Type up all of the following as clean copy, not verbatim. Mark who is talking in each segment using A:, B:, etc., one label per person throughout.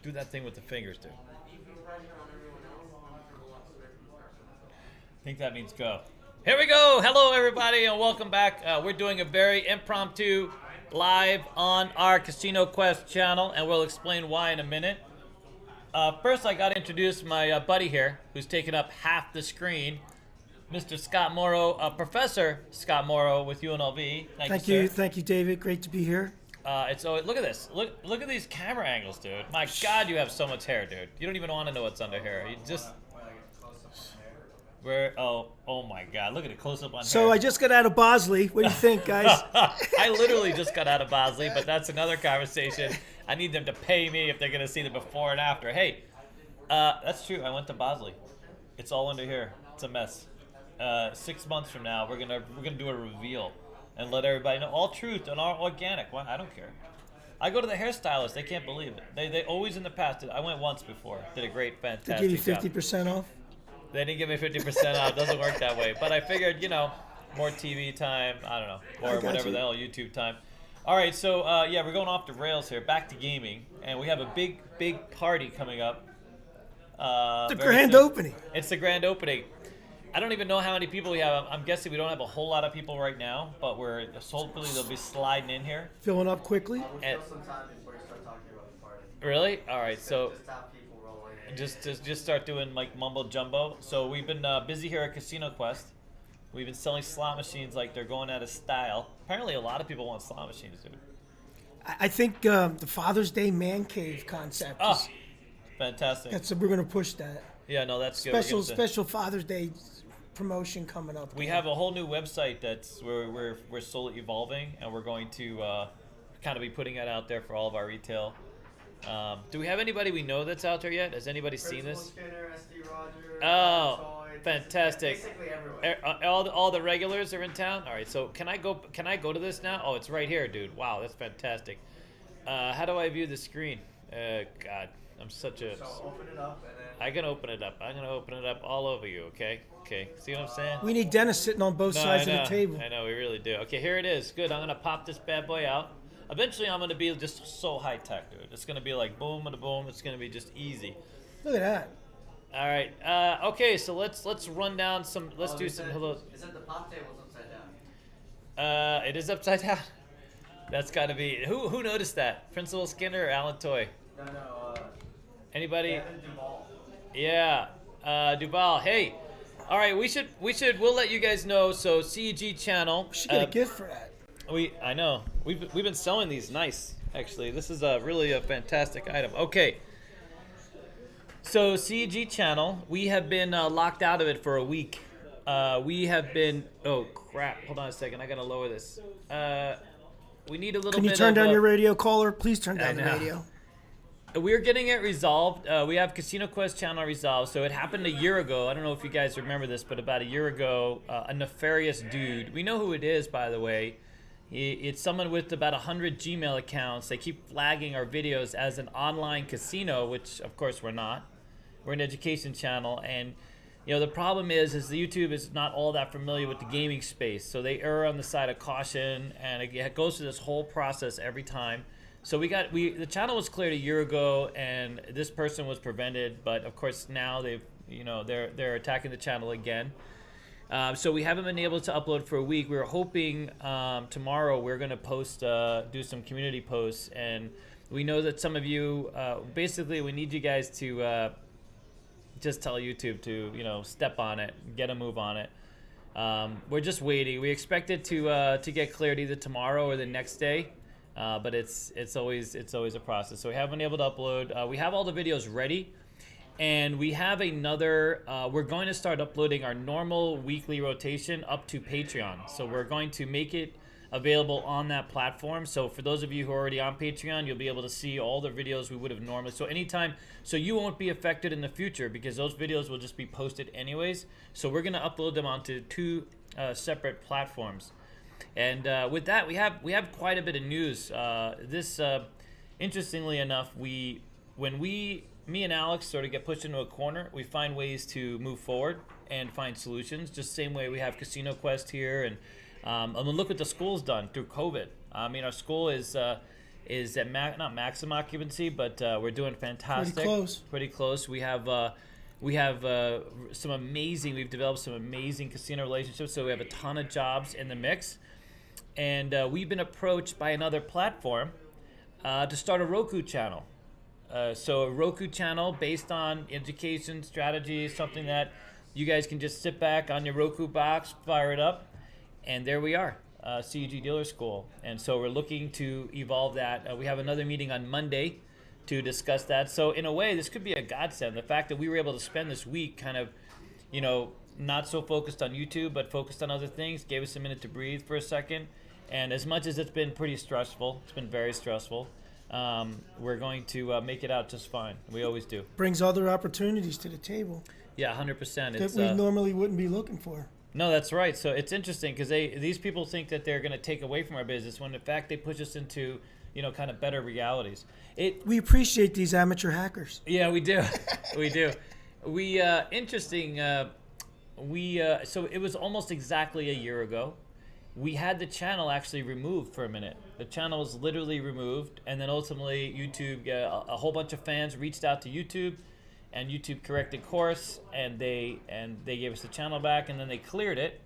A: Do that thing with the fingers, dude. I think that means go. Here we go. Hello, everybody, and welcome back. We're doing a very impromptu live on our Casino Quest channel, and we'll explain why in a minute. First, I got to introduce my buddy here, who's taken up half the screen, Mr. Scott Morrow, Professor Scott Morrow with UNLV.
B: Thank
A: you,
B: you,
A: sir.
B: thank you, David. Great to be here.
A: Look at this. Look at these camera angles, dude. My God, you have so much hair, dude. You don't even want to know what's under here. You just. Oh my God, look at it, close up on
B: So
A: hair.
B: I just got out of Bosley. What do you think, guys?
A: I literally just got out of Bosley, but that's another conversation. I need them to pay me if they're gonna see the before and after. Hey, that's true. I went to Bosley. It's all under here. It's a mess. 6 months from now, we're gonna do a reveal and let everybody know all truth and all organic. Well, I don't care. I go to the hairstylist. They can't believe it. They always in the past. I went once before. Did a great, fantastic
B: They give you
A: job.
B: 50% off?
A: They didn't give me 50% off. It doesn't work that way. But I figured, more TV time. I don't know. Or whatever the hell, YouTube time. All right, so, yeah, we're going off the rails here. Back to gaming. And we have a big party coming up.
B: The grand opening.
A: It's the grand opening. I don't even know how many people we have. I'm guessing we don't have a whole lot of people right now. But hopefully they'll be sliding in here.
B: Filling up quickly.
A: And,
C: Some time before you start talking about the party.
A: really? All right, so...
C: Just have people rolling in.
A: Just start doing like mumbo jumbo. So we've been busy here at Casino Quest. We've been selling slot machines like they're going out of style. Apparently, a lot of people want slot machines, dude.
B: I think the Father's Day man cave concept.
A: Oh, fantastic.
B: We're going to push that.
A: Yeah, no, that's good.
B: Special Father's Day promotion coming up.
A: We have a whole new website that's we're slowly evolving, and we're going to kind of be putting that out there for all of our retail. Do we have anybody we know that's out there yet? Has anybody seen this?
C: Skinner, SD Roger,
A: Oh,
C: Toy,
A: fantastic!
C: basically everywhere.
A: All the regulars are in town. All right, so can I go to this now? Oh, it's right here, dude. Wow, that's fantastic. How do I view the screen? God, I'm such a.
C: So open it up and then.
A: I can open it up. I'm gonna open it up all over you. Okay. See what I'm saying?
B: We need Dennis sitting on both sides of the table.
A: I know, we really do. Okay, here it is. Good. I'm gonna pop this bad boy out. Eventually, I'm gonna be just so high tech, dude. It's gonna be like boom and a boom. It's gonna be just easy.
B: Look at that.
A: All right. Okay. So let's run down some. Let's do some hellos.
C: Is it the pop table's upside down?
A: It is upside down. That's got to be. Who noticed that? Principal Skinner or Alan Toy?
C: No.
A: Anybody?
C: Kevin Duvall.
A: Yeah. Duval. Hey. All right. We'll let you guys know. So CEG channel.
B: We should get a gift for that.
A: I know. We've been selling these nice, actually. This is really a fantastic item. Okay. So CEG channel, we have been locked out of it for a week. We have been. Oh crap! Hold on a second. I gotta lower this. We need a little.
B: Can you
A: bit
B: turn
A: of,
B: down your radio, caller? Please turn down the
A: know.
B: radio.
A: We're getting it resolved. We have Casino Quest channel resolved. So it happened a year ago. I don't know if you guys remember this, but about a year ago, a nefarious dude. We know who it is, by the way. It's someone with about 100 Gmail accounts. They keep flagging our videos as an online casino, which of course we're not. We're an education channel, and the problem is the YouTube is not all that familiar with the gaming space, so they err on the side of caution, and it goes through this whole process every time. So the channel was cleared a year ago, and this person was prevented, but of course now they're attacking the channel again. So we haven't been able to upload for a week. We were hoping tomorrow we're going to do some community posts, and we know that some of you, basically we need you guys to just tell YouTube to step on it, get a move on it. We're just waiting. We expect it to get cleared either tomorrow or the next day, but it's always a process. So we haven't been able to upload. We have all the videos ready. And we have another, we're going to start uploading our normal weekly rotation up to Patreon. So we're going to make it available on that platform. So for those of you who are already on Patreon, you'll be able to see all the videos we would have normally. So anytime, so you won't be affected in the future because those videos will just be posted anyways. So we're going to upload them onto two separate platforms. And with that, we have quite a bit of news. Interestingly enough, me and Alex sort of get pushed into a corner. We find ways to move forward and find solutions. Just same way we have Casino Quest here, and look what the school's done through COVID. I mean, our school is is at not maximum occupancy, but we're doing fantastic.
B: Pretty close.
A: Pretty close. We have some amazing. We've developed some amazing casino relationships. So we have a ton of jobs in the mix, and we've been approached by another platform to start a Roku channel. So a Roku channel based on education strategy, something that you guys can just sit back on your Roku box, fire it up, and there we are. CUG Dealer School. And so we're looking to evolve that. We have another meeting on Monday to discuss that. So in a way, this could be a godsend. The fact that we were able to spend this week kind of, not so focused on YouTube, but focused on other things, gave us a minute to breathe for a second. And as much as it's been pretty stressful, it's been very stressful, we're going to make it out just fine. We always do.
B: Brings other opportunities to the table.
A: Yeah, 100%.
B: That we normally wouldn't be looking for.
A: No, that's right. So it's interesting because these people think that they're going to take away from our business when in fact they push us into, kind of better realities.
B: We appreciate these amateur hackers.
A: Yeah, we do. We do. Interesting. So it was almost exactly a year ago. We had the channel actually removed for a minute. The channel was literally removed, and then ultimately YouTube, a whole bunch of fans reached out to YouTube, and YouTube corrected course, and they gave us the channel back, and then they cleared it.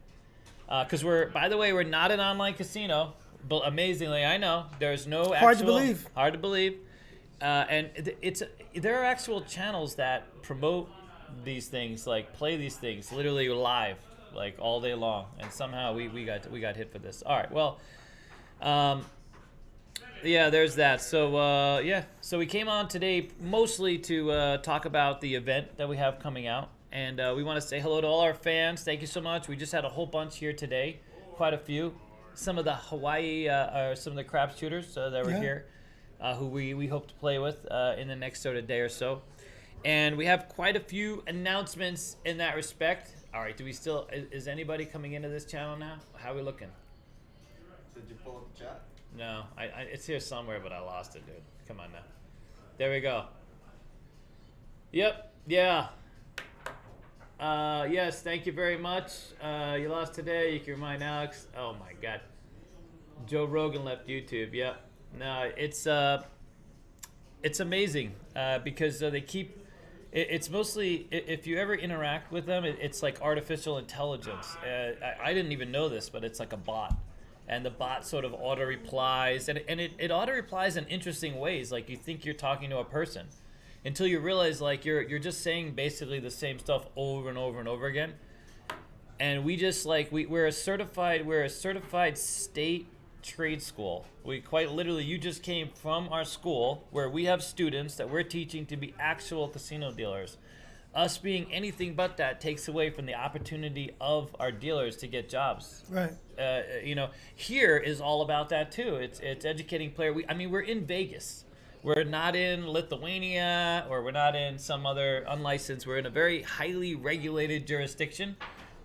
A: Because by the way, we're not an online casino. But amazingly, I know there's no
B: hard to believe.
A: Hard to believe. And there are actual channels that promote these things, like play these things literally live, like all day long. And somehow we got hit for this. All right, well, yeah, there's that. So so we came on today mostly to talk about the event that we have coming out, and we want to say hello to all our fans. Thank you so much. We just had a whole bunch here today, quite a few. Some of the Hawaii, some of the craps shooters that were here, who we hope to play with in the next sort of day or so. And we have quite a few announcements in that respect. All right, is anybody coming into this channel now? How are we looking?
C: Did you pull up the chat?
A: No, it's here somewhere, but I lost it, dude. Come on now. There we go. Yep, yeah. Yes, thank you very much. You lost today. You can remind Alex. Oh my God, Joe Rogan left YouTube. Yep. No, it's amazing because they keep. It's mostly if you ever interact with them, it's like artificial intelligence. I didn't even know this, but it's like a bot, and the bot sort of auto replies, and it auto replies in interesting ways. Like you think you're talking to a person, until you realize like you're just saying basically the same stuff over and over and over again. And we just like we're a certified state trade school. We quite literally, you just came from our school where we have students that we're teaching to be actual casino dealers. Us being anything but that takes away from the opportunity of our dealers to get jobs.
B: Right.
A: Here is all about that too. It's educating player. We're in Vegas. We're not in Lithuania, or we're not in some other unlicensed. We're in a very highly regulated jurisdiction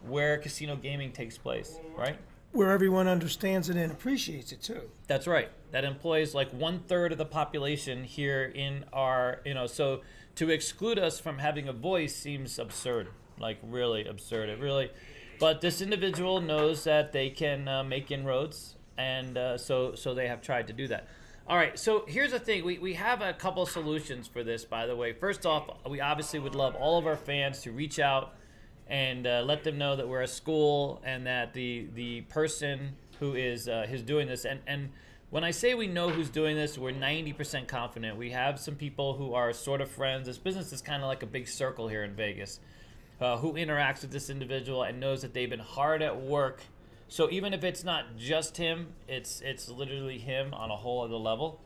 A: where casino gaming takes place, right?
B: Where everyone understands it and appreciates it too.
A: That's right. That employs like 1/3 of the population here in our, so to exclude us from having a voice seems absurd, like really absurd. It really, but this individual knows that they can make inroads, and so they have tried to do that. All right, so here's the thing. We have a couple solutions for this, by the way. First off, we obviously would love all of our fans to reach out and let them know that we're a school and that the person who is doing this. And when I say we know who's doing this, we're 90% confident. We have some people who are sort of friends. This business is kind of like a big circle here in Vegas, who interacts with this individual and knows that they've been hard at work. So even if it's not just him, it's literally him on a whole other level.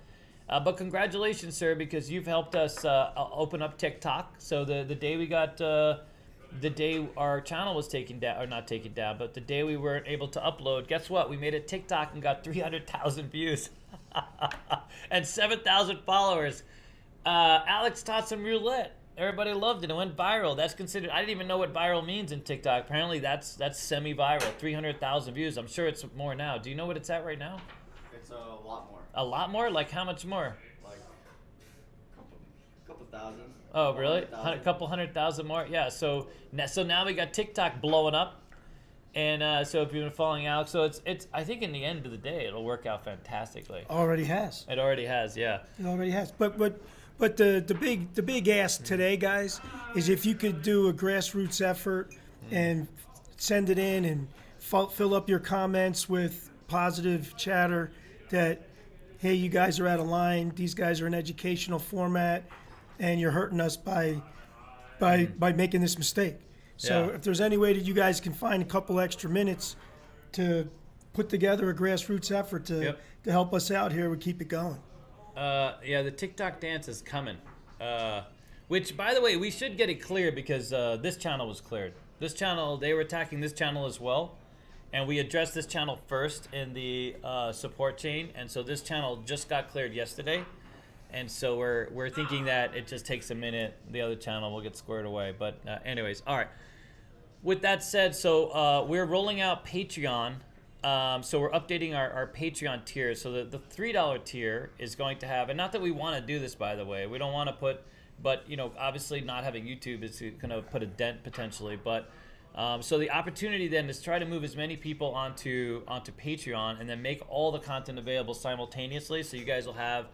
A: But congratulations, sir, because you've helped us open up TikTok. So the day we got, the day our channel was taken down, or not taken down, but the day we weren't able to upload, guess what? We made a TikTok and got 300,000 views and 7,000 followers. Alex taught some roulette. Everybody loved it. It went viral. That's considered, I didn't even know what viral means in TikTok. Apparently that's semi-viral. 300,000 views. I'm sure it's more now. Do you know what it's at right now?
C: It's a lot more.
A: A lot more? Like how much more?
C: Like couple thousand.
A: Oh, really? A couple 100,000 more? Yeah, so now we got TikTok blowing up. And so if you've been following Alex, so it's I think in the end of the day, it'll work out fantastically.
B: Already has.
A: It already has, yeah.
B: It already has. But the big ask today, guys, is if you could do a grassroots effort and send it in and fill up your comments with positive chatter that, hey, you guys are out of line. These guys are an educational format, and you're hurting us by making this mistake. So
A: Yeah.
B: if there's any way that you guys can find a couple extra minutes to put together a grassroots effort to help us out here, we keep it going.
A: Yeah, the TikTok dance is coming. Which, by the way, we should get it cleared because this channel was cleared. This channel, they were attacking this channel as well. And we addressed this channel first in the support chain. And so this channel just got cleared yesterday. And so we're thinking that it just takes a minute. The other channel will get squared away. But anyways, all right. With that said, so we're rolling out Patreon. So we're updating our Patreon tier. So the $3 tier is going to have, and not that we want to do this, by the way. We don't want to put, but, you know, obviously not having YouTube is going to put a dent potentially. But so the opportunity then is try to move as many people onto Patreon and then make all the content available simultaneously. So you guys will have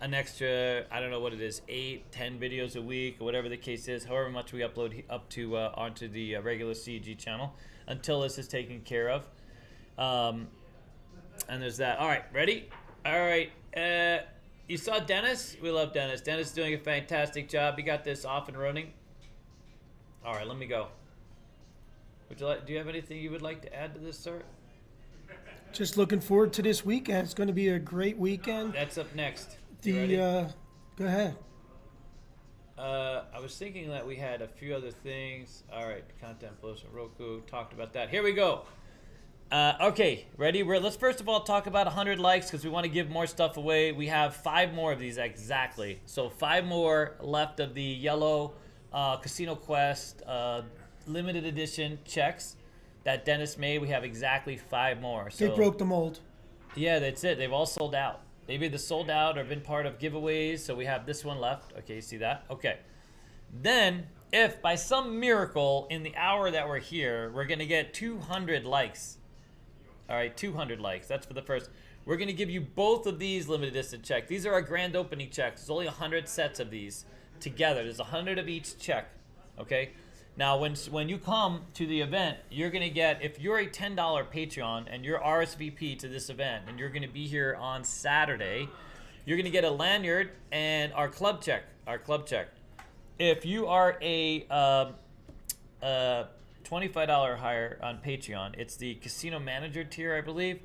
A: an extra, I don't know what it is, 8, 10 videos a week, or whatever the case is, however much we upload up to onto the regular CG channel until this is taken care of. And there's that. All right, ready? All right. You saw Dennis? We love Dennis. Dennis is doing a fantastic job. He got this off and running. All right, let me go. Would you like? Do you have anything you would like to add to this, sir?
B: Just looking forward to this weekend. It's going to be a great weekend.
A: That's up next. You ready?
B: Go ahead.
A: I was thinking that we had a few other things. All right, content flows from Roku. Talked about that. Here we go. Okay, ready? Let's first of all talk about 100 likes because we want to give more stuff away. We have 5 more of these exactly. So 5 more left of the yellow Casino Quest limited edition checks that Dennis made. We have exactly 5 more. So
B: They broke the mold.
A: yeah, that's it. They've all sold out. They've either sold out or been part of giveaways. So we have this one left. Okay, you see that? Okay. Then, if by some miracle in the hour that we're here, we're going to get 200 likes. All right, 200 likes. That's for the first. We're going to give you both of these limited edition checks. These are our grand opening checks. There's only 100 sets of these together. There's 100 of each check. Okay? Now, when you come to the event, you're going to get, if you're a $10 Patreon and you're RSVP to this event and you're going to be here on Saturday, you're going to get a lanyard and our club check. If you are a $25 higher on Patreon, it's the Casino Manager tier, I believe.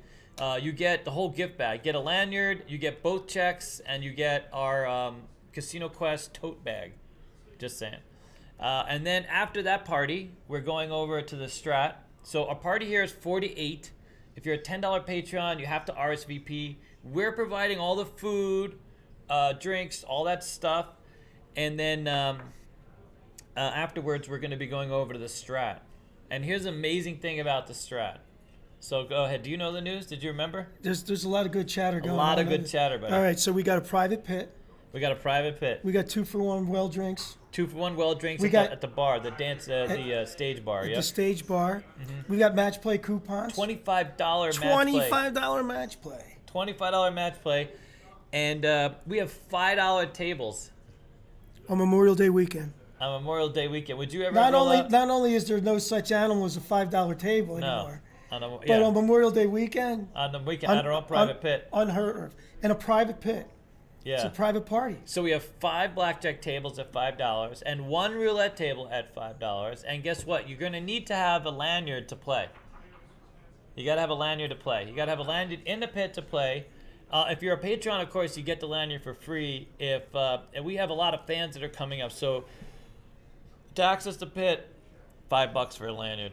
A: You get the whole gift bag. You get a lanyard, you get both checks, and you get our Casino Quest tote bag. Just saying. And then after that party, we're going over to the Strat. So our party here is 48. If you're a $10 Patreon, you have to RSVP. We're providing all the food, drinks, all that stuff. And then afterwards, we're going to be going over to the Strat. And here's the amazing thing about the Strat. So go ahead. Do you know the news? Did you remember?
B: There's a lot of good chatter going on.
A: A lot of good chatter, buddy.
B: All right, so we got a private pit.
A: We got a private pit.
B: We got 2-for-1 well drinks.
A: 2-for-1 well drinks at the bar, the dance, the stage bar. Yeah.
B: The stage bar. We got match play coupons.
A: $25 match play.
B: $25 match play.
A: $25 match play, and we have $5 tables
B: On Memorial Day weekend.
A: on Memorial Day weekend. Would you ever
B: Not
A: roll up?
B: only is there no such animal as a $5 table anymore,
A: No,
B: but on Memorial Day weekend,
A: on the weekend at our own private pit.
B: unheard of, and a private pit.
A: Yeah.
B: It's a private party.
A: So we have 5 blackjack tables at $5 and 1 roulette table at $5. And guess what? You're going to need to have a lanyard to play. You got to have a lanyard to play. You got to have a lanyard in the pit to play. If you're a Patreon, of course, you get the lanyard for free. And we have a lot of fans that are coming up. So to access the pit, $5 for a lanyard.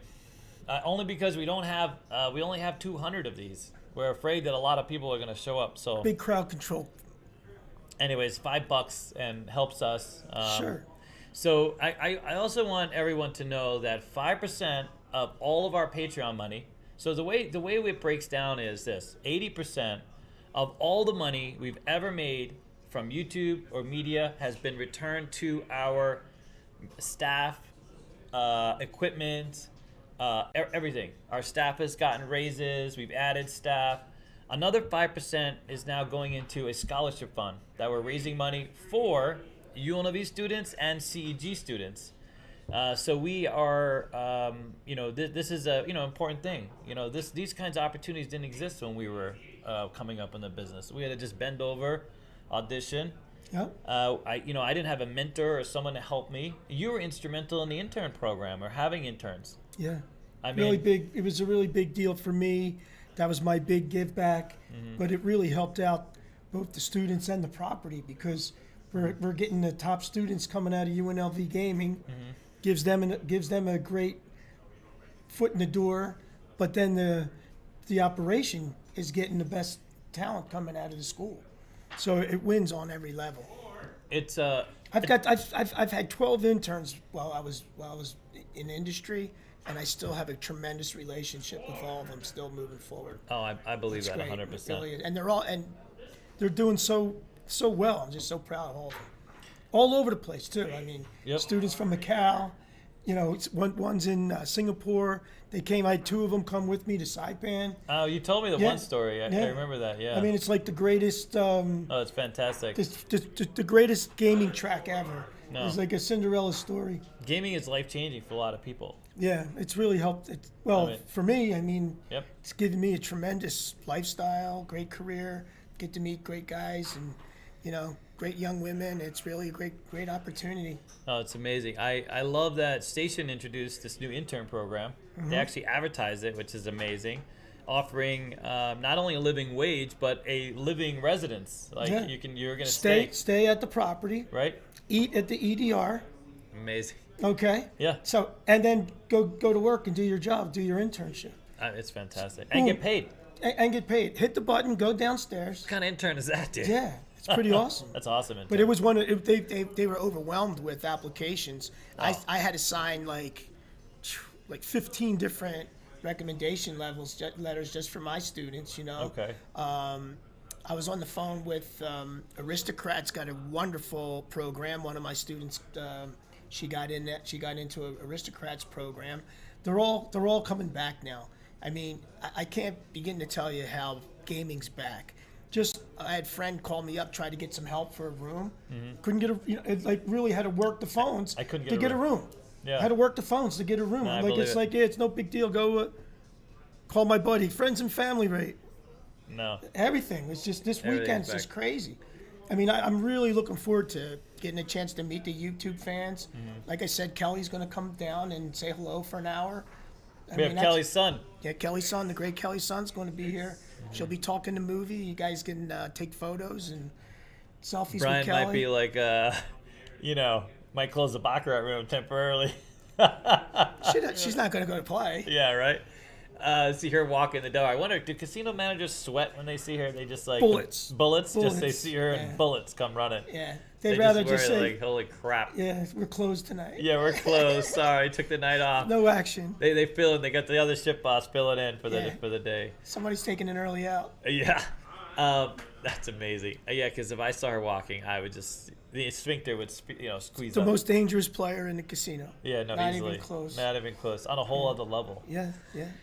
A: Only because we only have 200 of these. We're afraid that a lot of people are going to show up. So
B: Big crowd control.
A: anyways, $5 and helps us.
B: Sure.
A: So I also want everyone to know that 5% of all of our Patreon money. So the way it breaks down is this: 80% of all the money we've ever made from YouTube or media has been returned to our staff, equipment, Everything. Our staff has gotten raises. We've added staff. Another 5% is now going into a scholarship fund that we're raising money for UNLV students and CEG students. So we are, this is a important thing. These kinds of opportunities didn't exist when we were coming up in the business. We had to just bend over, audition.
B: Yep.
A: I didn't have a mentor or someone to help me. You were instrumental in the intern program or having interns.
B: Yeah.
A: I mean,
B: really big. It was a really big deal for me. That was my big give back. But it really helped out both the students and the property because we're getting the top students coming out of UNLV gaming. Gives them a great foot in the door. But then the operation is getting the best talent coming out of the school. So it wins on every level.
A: It's
B: I've had 12 interns while I was in industry, and I still have a tremendous relationship with all of them still moving forward.
A: Oh, I believe
B: It's
A: that
B: great.
A: 100%.
B: It really is. And they're doing so well. I'm just so proud of all of them. All over the place too. I mean,
A: Yep.
B: students from Macau, one's in Singapore. They came. I had 2 of them come with me to Saipan.
A: Oh, you told me the
B: Yeah.
A: one story. I
B: Yeah.
A: remember that. Yeah.
B: I mean, it's like the greatest.
A: oh, it's fantastic.
B: The greatest gaming track ever.
A: No.
B: It's like a Cinderella story.
A: Gaming is life changing for a lot of people.
B: Yeah, it's really helped. For me,
A: Yep.
B: it's given me a tremendous lifestyle, great career, get to meet great guys and, great young women. It's really a great opportunity.
A: Oh, it's amazing. I love that Station introduced this new intern program. They actually advertised it, which is amazing, offering not only a living wage but a living residence. Like
B: Yeah.
A: you're gonna
B: Stay at the property,
A: right?
B: eat at the EDR,
A: Amazing.
B: okay?
A: Yeah,
B: So, and then go to work and do your job, do your internship.
A: it's fantastic and get paid.
B: And get paid. Hit the button, go downstairs.
A: What kind of intern is that, dude?
B: Yeah, it's pretty awesome.
A: That's awesome.
B: But it was they were overwhelmed with applications. I had to sign like 15 different recommendation letters just for my students,
A: Okay.
B: I was on the phone with Aristocrats, got a wonderful program. One of my students, she got into an Aristocrats program. They're all coming back now. I mean, I can't begin to tell you how gaming's back. I had a friend call me up, tried to get some help for a room. Couldn't get really had to work the phones
A: I couldn't
B: to
A: get a
B: get a room.
A: Yeah.
B: Had to work the phones to get a room.
A: No, I
B: I'm like,
A: believe
B: it's
A: it.
B: like, yeah, it's no big deal. Go call my buddy, friends and family rate.
A: No.
B: Everything. It's just this
A: Everything's
B: weekend's
A: back.
B: just crazy. I mean, I'm really looking forward to getting a chance to meet the YouTube fans. Like I said, Kelly's going to come down and say hello for an hour.
A: We have Kelly's son.
B: Yeah, Kelly's son, the great Kelly Son's going to be here. She'll be talking the movie. You guys can take photos and selfies
A: Brian
B: with Kelly.
A: might be like, might close the baccarat room temporarily.
B: She's not going to go to play.
A: Yeah, right. See her walk in the door. I wonder, do casino managers sweat when they see her? They just like
B: Bullets.
A: Bullets. Just they
B: Bullets,
A: see her
B: yeah.
A: and bullets come running.
B: Yeah,
A: They
B: they'd rather
A: just
B: just
A: worry,
B: say,
A: like, holy crap.
B: yeah, we're closed tonight.
A: Yeah, we're closed. Sorry, took the night off.
B: No action.
A: They fill it. They got the other ship boss fill it in for
B: Yeah.
A: the day.
B: Somebody's taking an early out.
A: Yeah, that's amazing. Yeah, because if I saw her walking, I would just the sphincter would squeeze
B: The
A: up.
B: most dangerous player in the casino.
A: Yeah, no,
B: Not
A: easily.
B: even close.
A: Not even close. On a whole other level.
B: Yeah,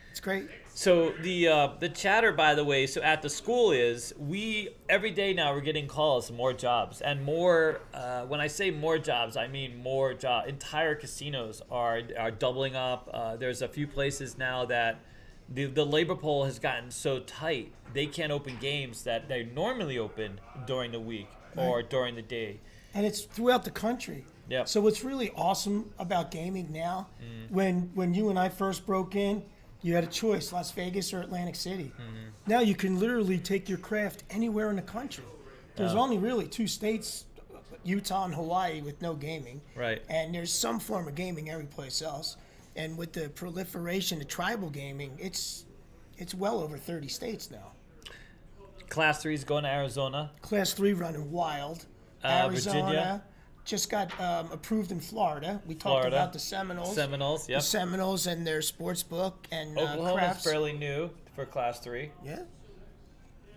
B: it's great.
A: So the chatter, by the way, so at the school is every day now we're getting calls, more jobs and more. When I say more jobs, I mean more job. Entire casinos are doubling up. There's a few places now that the labor pool has gotten so tight they can't open games that they normally open during the week or during the day.
B: And it's throughout the country.
A: Yep.
B: So what's really awesome about gaming now, when you and I first broke in, you had a choice, Las Vegas or Atlantic City. Now you can literally take your craft anywhere in the country. There's only really 2 states, Utah and Hawaii, with no gaming.
A: Right.
B: And there's some form of gaming every place else. And with the proliferation of tribal gaming, it's well over 30 states now.
A: Class 3 is going to Arizona.
B: Class 3 running wild.
A: Virginia.
B: Arizona just got approved in Florida. We talked
A: Florida.
B: about the Seminoles.
A: Seminoles, yep.
B: The Seminoles and their sports book and
A: Oklahoma's
B: crafts.
A: fairly new for Class 3.
B: Yeah.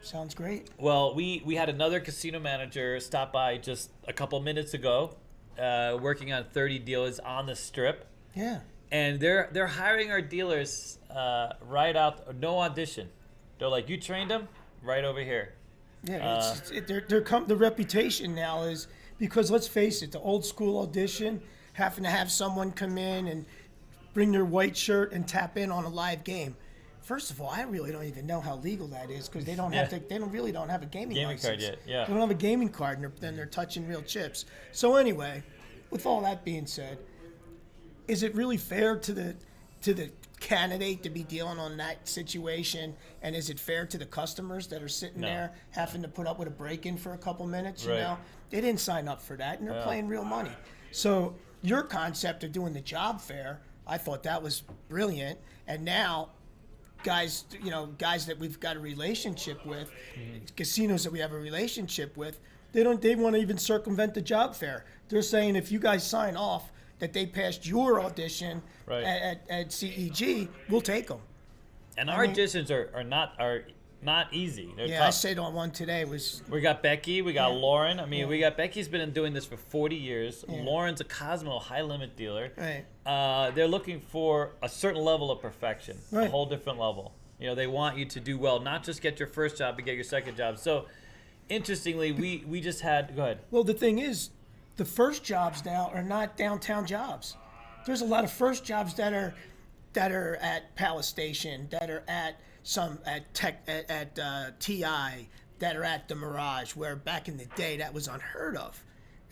B: Sounds great.
A: Well, we had another casino manager stop by just a couple minutes ago, working on 30 deals on the Strip.
B: Yeah.
A: and they're hiring our dealers right out, no audition. They're like, you trained them right over here.
B: Yeah, the reputation now is because let's face it, the old school audition, having to have someone come in and bring their white shirt and tap in on a live game. First of all, I really don't even know how legal that is because they don't have really don't have a gaming license.
A: Card yet. Yeah.
B: They don't have a gaming card, and then they're touching real chips. So anyway, with all that being said, is it really fair to the candidate to be dealing on that situation, and is it fair to the customers that are sitting there having to put up with a break-in for a couple minutes? You know, they didn't sign up for that, and they're playing real money. So your concept of doing the job fair, I thought that was brilliant, and now guys that we've got a relationship with, casinos that we have a relationship with, they want to even circumvent the job fair. They're saying if you guys sign off that they passed your audition at CEG, we'll take them.
A: And our auditions are not easy. They're
B: tough. I said on one today we
A: got Becky, we got Lauren. I mean, we got Becky's been doing this for 40 years. Lauren's a Cosmo high limit dealer.
B: Right.
A: They're looking for a certain level of perfection, a whole different level. You know, they want you to do well, not just get your first job, but get your second job. So, interestingly, we just had. Go ahead.
B: Well, the thing is, the first jobs now are not downtown jobs. There's a lot of first jobs that are at Palace Station, that are at TI, that are at the Mirage, where back in the day that was unheard of.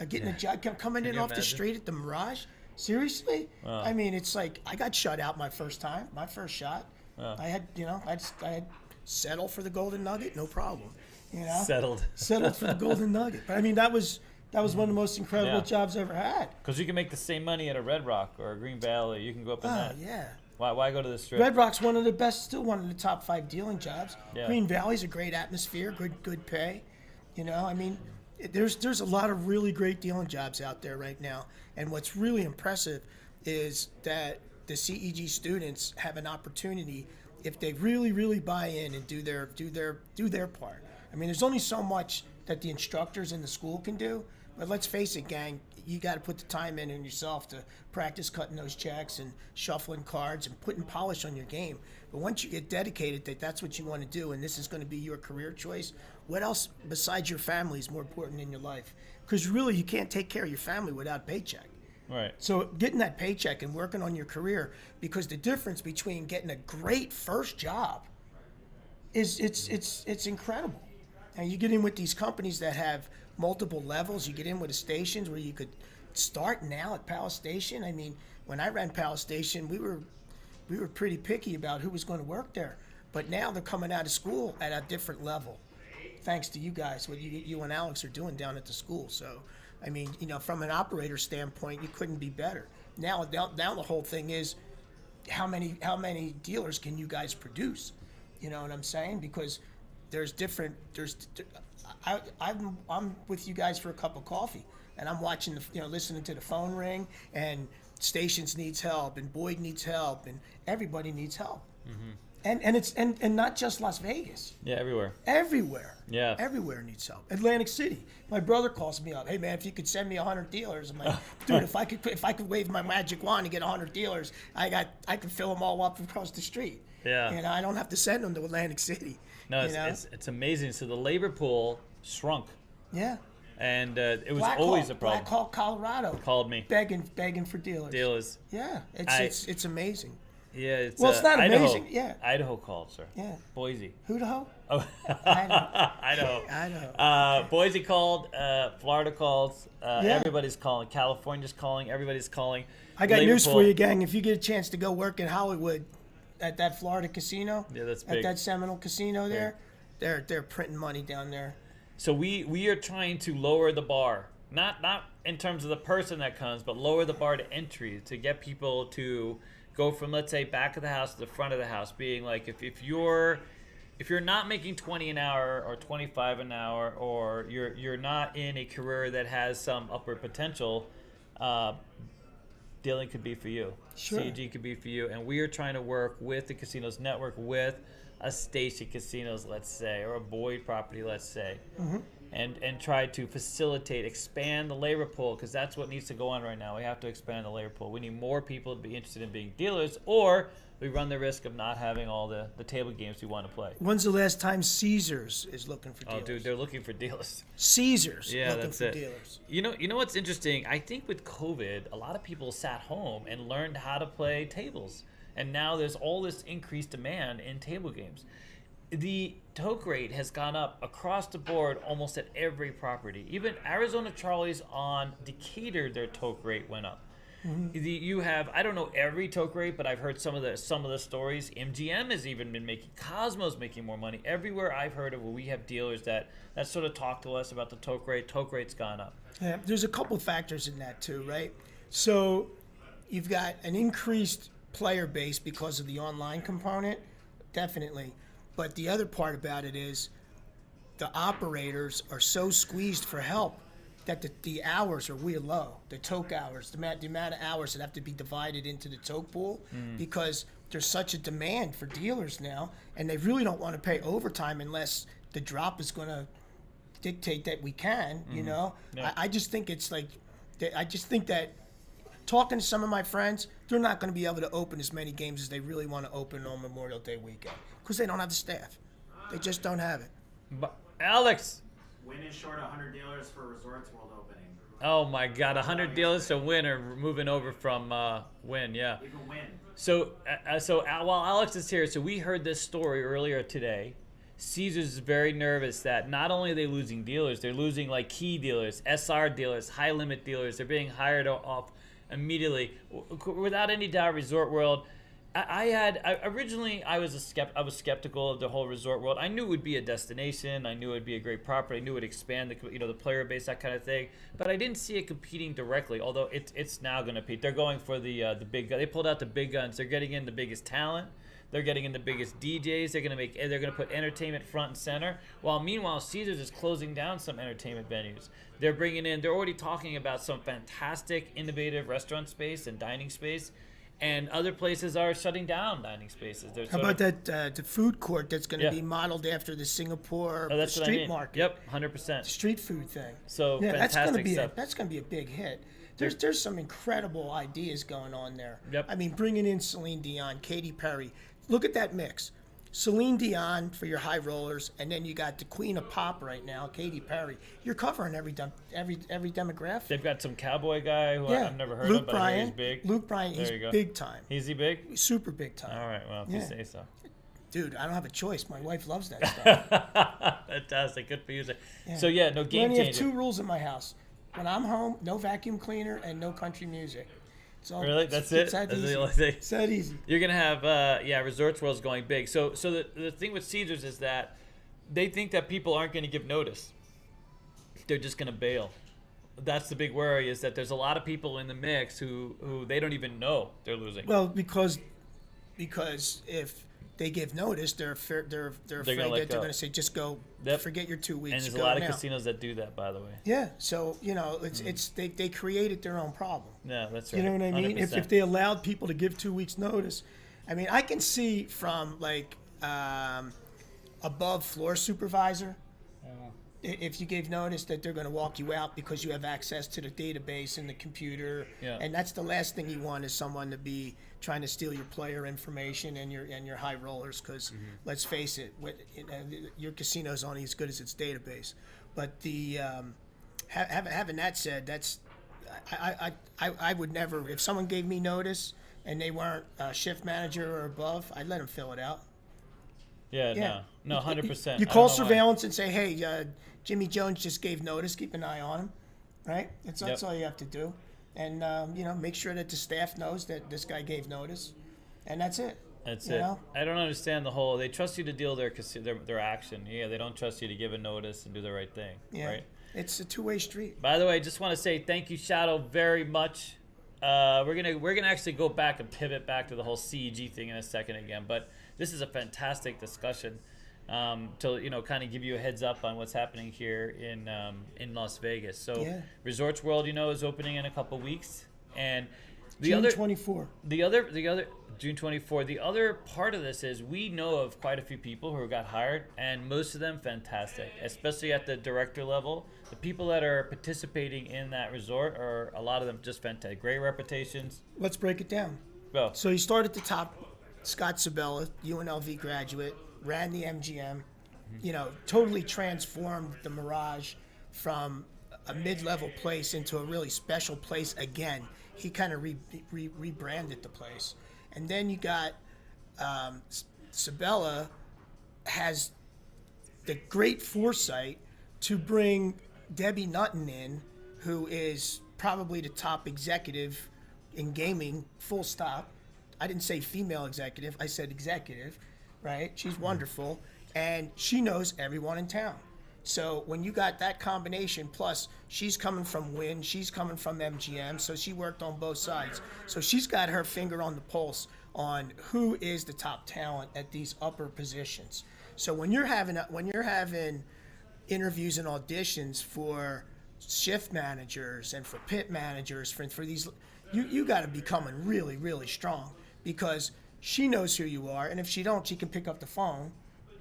B: Getting a job coming in off the street at the Mirage, seriously? I mean, it's like I got shut out my first shot. I had settle for the golden nugget, no problem. You know,
A: settled
B: for the golden nugget. But I mean, that was one of the most incredible jobs I ever had.
A: Because you can make the same money at a Red Rock or a Green Valley. You can go up in that.
B: Yeah.
A: Why go to the Strip?
B: Red Rock's one of the best, still one of the top 5 dealing jobs.
A: Yeah.
B: Green Valley's a great atmosphere, good pay. You know, I mean, there's a lot of really great dealing jobs out there right now. And what's really impressive is that the CEG students have an opportunity if they really buy in and do their part. I mean, there's only so much that the instructors in the school can do, but let's face it, gang, you got to put the time in yourself to practice cutting those checks and shuffling cards and putting polish on your game. But once you get dedicated that that's what you want to do and this is going to be your career choice, what else besides your family is more important in your life? Because really, you can't take care of your family without a paycheck.
A: Right.
B: So getting that paycheck and working on your career, because the difference between getting a great first job is it's incredible. And you get in with these companies that have multiple levels. You get in with the stations where you could start now at Palace Station. I mean, when I ran Palace Station, we were pretty picky about who was going to work there. But now they're coming out of school at a different level, thanks to you guys, what you and Alex are doing down at the school. So, I mean, you know, from an operator standpoint, you couldn't be better. Now the whole thing is how many dealers can you guys produce? You know what I'm saying? Because I'm with you guys for a cup of coffee, and I'm watching listening to the phone ring, and Stations needs help, and Boyd needs help, and everybody needs help. Mm-hmm. And it's not just Las Vegas.
A: Yeah, everywhere.
B: Everywhere.
A: Yeah.
B: Everywhere needs help. Atlantic City. My brother calls me up. Hey man, if you could send me 100 dealers, I'm like, dude, if I could wave my magic wand and get 100 dealers, I could fill them all up across the street.
A: Yeah.
B: And I don't have to send them to Atlantic City.
A: No, it's amazing. So the labor pool shrunk.
B: Yeah.
A: And it was always a problem.
B: Black Hawk, Colorado.
A: Called me.
B: Begging for dealers. Yeah. It's amazing.
A: Yeah, it's
B: not
A: Idaho.
B: amazing. Yeah,
A: Idaho called, sir.
B: Yeah,
A: Boise.
B: Idaho.
A: Oh,
B: Idaho.
A: Boise called. Florida called. Everybody's calling. California's calling. Everybody's calling.
B: I got news for you, gang. If you get a chance to go work in Hollywood, at that Florida casino,
A: that's big.
B: At that Seminole casino there, they're printing money down there.
A: So we are trying to lower the bar, not in terms of the person that comes, but lower the bar to entry to get people to go from, let's say, back of the house to the front of the house, being like, if you're not making 20 an hour or 25 an hour, or you're not in a career that has some upward potential, dealing could be for you.
B: Sure.
A: CEG could be for you. And we are trying to work with the Casinos Network, with a Station Casinos, let's say, or a Boyd property, let's say, and try to facilitate, expand the labor pool, because that's what needs to go on right now. We have to expand the labor pool. We need more people to be interested in being dealers, or we run the risk of not having all the table games we want to play.
B: When's the last time Caesars is looking for dealers?
A: Oh, dude, they're looking for dealers.
B: Caesars
A: Yeah,
B: looking
A: that's
B: for
A: it.
B: dealers.
A: You know what's interesting? I think with COVID, a lot of people sat home and learned how to play tables. And now there's all this increased demand in table games. The toke rate has gone up across the board almost at every property. Even Arizona Charlie's on Decatur, their toke rate went up. You have, I don't know every toke rate, but I've heard some of the stories. MGM has even been making, Cosmo's making more money. Everywhere I've heard of where we have dealers that sort of talk to us about the toke rate's gone up.
B: Yeah, there's a couple factors in that too, right? So you've got an increased player base because of the online component, definitely. But the other part about it is the operators are so squeezed for help that the hours are real low. The toke hours, the amount of hours that have to be divided into the toke pool, because there's such a demand for dealers now, and they really don't want to pay overtime unless the drop is going to dictate that we can, you know?
A: Yeah.
B: I just think it's like, I just think that talking to some of my friends, they're not going to be able to open as many games as they really want to open on Memorial Day weekend because they don't have the staff. They just don't have it.
A: But Alex,
D: Win is short 100 dealers for Resorts World opening.
A: oh my God, 100 dealers to Win are moving over from Win, yeah.
D: Even Win.
A: So while Alex is here, so we heard this story earlier today. Caesars is very nervous that not only are they losing dealers, they're losing like key dealers, SR dealers, high limit dealers. They're being hired off immediately. Without any doubt, Resort World. Originally I was skeptical of the whole Resort World. I knew it would be a destination. I knew it would be a great property. I knew it would expand the player base, that kind of thing. But I didn't see it competing directly. Although it's now going to compete. They're going for the big. They pulled out the big guns. They're getting in the biggest talent. They're getting in the biggest DJs. They're going to put entertainment front and center. While meanwhile, Caesars is closing down some entertainment venues. They're already talking about some fantastic, innovative restaurant space and dining space. And other places are shutting down dining spaces.
B: How about that the food court that's going to
A: Yeah.
B: be modeled after the Singapore
A: That's what I
B: street
A: mean.
B: market?
A: Yep, 100%.
B: Street food thing.
A: So
B: yeah, that's going to
A: fantastic
B: be
A: stuff.
B: that's going to be a big hit. There's some incredible ideas going on there.
A: Yep.
B: I mean, bringing in Celine Dion, Katy Perry. Look at that mix. Celine Dion for your high rollers, and then you got the queen of pop right now, Katy Perry. You're covering every demographic.
A: They've got some cowboy guy who
B: Yeah,
A: I've never heard
B: Luke
A: of, but I hear he's big.
B: Luke Bryan,
A: There
B: he's
A: you go.
B: big time.
A: Is he big?
B: Super big time.
A: All right, well, if you
B: Yeah.
A: say so.
B: Dude, I don't have a choice. My wife loves that stuff.
A: Fantastic. Good for you.
B: Yeah.
A: So, yeah, no
B: We
A: game
B: only have
A: changer.
B: 2 rules in my house. When I'm home, no vacuum cleaner and no country music. It's all,
A: Really? That's it?
B: It's that
A: That's the
B: easy.
A: only thing?
B: It's that easy.
A: You're going to have, Resorts World's going big. So the thing with Caesars is that they think that people aren't going to give notice. They're just going to bail. That's the big worry, is that there's a lot of people in the mix who they don't even know they're losing.
B: Well, because if they give notice, they're afraid
A: gonna
B: that
A: let
B: they're
A: go.
B: going to say, just go,
A: Yep.
B: forget your 2 weeks.
A: And there's a
B: go
A: lot of
B: now.
A: casinos that do that, by the way.
B: Yeah, so it's they created their own problem.
A: Yeah, that's right.
B: You know what I mean?
A: 100%.
B: If they allowed people to give 2 weeks notice, I mean, I can see from like above floor supervisor, if you gave notice that they're going to walk you out because you have access to the database and the computer,
A: Yeah.
B: and that's the last thing you want is someone to be trying to steal your player information and your high rollers. Because let's face it, your casino's only as good as its database. But the having that said, that's I would never, if someone gave me notice and they weren't a shift manager or above, I'd let them fill it out.
A: Yeah, no, 100%.
B: You
A: I
B: call
A: don't know why.
B: surveillance and say, hey, Jimmy Jones just gave notice. Keep an eye on him, right? That's
A: Yep.
B: all you have to do. And, make sure that the staff knows that this guy gave notice. And that's it.
A: That's
B: you
A: it.
B: know?
A: I don't understand the whole. They trust you to deal their action. Yeah, they don't trust you to give a notice and do the right thing.
B: Yeah.
A: Right.
B: It's a two-way street.
A: By the way, I just want to say thank you, Shadow, very much. We're gonna actually go back and pivot back to the whole CEG thing in a second again. But this is a fantastic discussion to kind of give you a heads up on what's happening here in Las Vegas. So
B: Yeah.
A: Resorts World, is opening in a couple weeks, and
B: June 24.
A: The other June 24. The other part of this is we know of quite a few people who got hired, and most of them fantastic, especially at the director level. The people that are participating in that resort are a lot of them just fantastic, great reputations.
B: Let's break it down.
A: Well,
B: So you start at the top. Scott Sabella, UNLV graduate, ran the MGM. You know, totally transformed the Mirage from a mid-level place into a really special place again. He kind of rebranded the place. And then you got Sabella has the great foresight to bring Debbie Nutton in, who is probably the top executive in gaming, full stop. I didn't say female executive, I said executive, right? She's wonderful, and she knows everyone in town. So when you got that combination, plus she's coming from Wynn, she's coming from MGM, so she worked on both sides. So she's got her finger on the pulse on who is the top talent at these upper positions. So when you're having interviews and auditions for shift managers and for pit managers for these, you got to be coming really, really strong, because she knows who you are, and if she don't, she can pick up the phone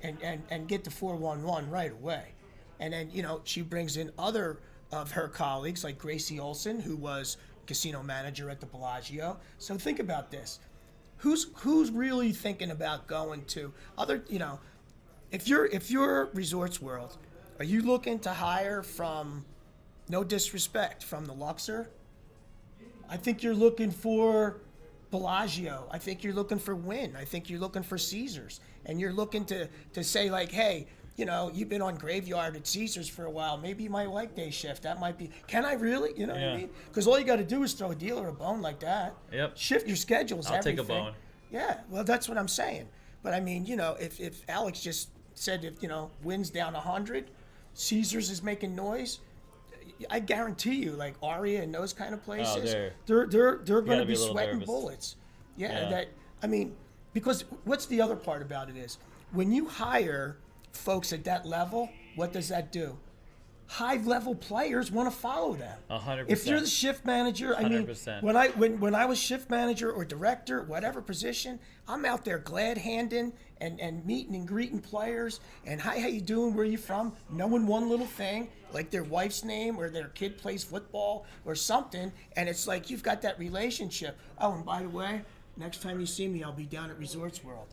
B: and get the 411 right away. And then, you know, she brings in other of her colleagues like Gracie Olson, who was casino manager at the Bellagio. So think about this. Who's really thinking about going to other, you know, if you're Resorts World, are you looking to hire from, no disrespect, from the Luxor? I think you're looking for Bellagio. I think you're looking for Wynn. I think you're looking for Caesars. And you're looking to say, like, hey, you know, you've been on Graveyard at Caesars for a while. Maybe you might like day shift. That might be, can I really? You know what I mean? Because all you got to do is throw a dealer a bone like that.
A: Yep.
B: Shift your schedules,
A: I'll
B: everything.
A: take a bone.
B: Yeah, well, that's what I'm saying. But, I mean, you know, if Alex just said, if, you know, Wynn's down 100, Caesars is making noise, I guarantee you, like Aria and those kind of places, they're going to be sweating
A: nervous.
B: bullets. Yeah, that, I mean, because what's the other part about it is, when you hire folks at that level, what does that do? High-level players want to follow them.
A: 100%.
B: If you're the shift manager, I mean,
A: 100%.
B: when I was shift manager or director, whatever position, I'm out there glad-handing and meeting and greeting players. And hi, how you doing? Where you from? Knowing one little thing, like their wife's name or their kid plays football or something. And it's like you've got that relationship. Oh, and by the way, next time you see me, I'll be down at Resorts World.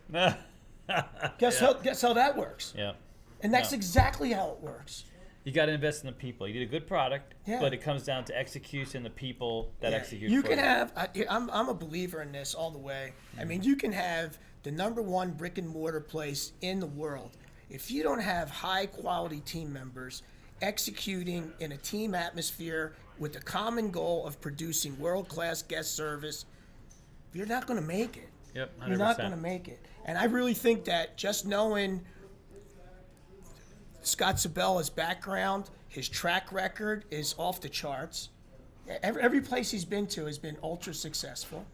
B: Guess how that works?
A: Yeah.
B: And that's exactly how it works.
A: You got to invest in the people. You need a good product, but it comes down to execution, the people that execute.
B: You can have. I'm a believer in this all the way. I mean, you can have the #1 brick and mortar place in the world. If you don't have high quality team members executing in a team atmosphere with the common goal of producing world class guest service, you're not going to make it.
A: Yep, 100%.
B: You're not going to make it. And I really think that just knowing Scott Sabella's background, his track record is off the charts. Every place he's been to has been ultra successful.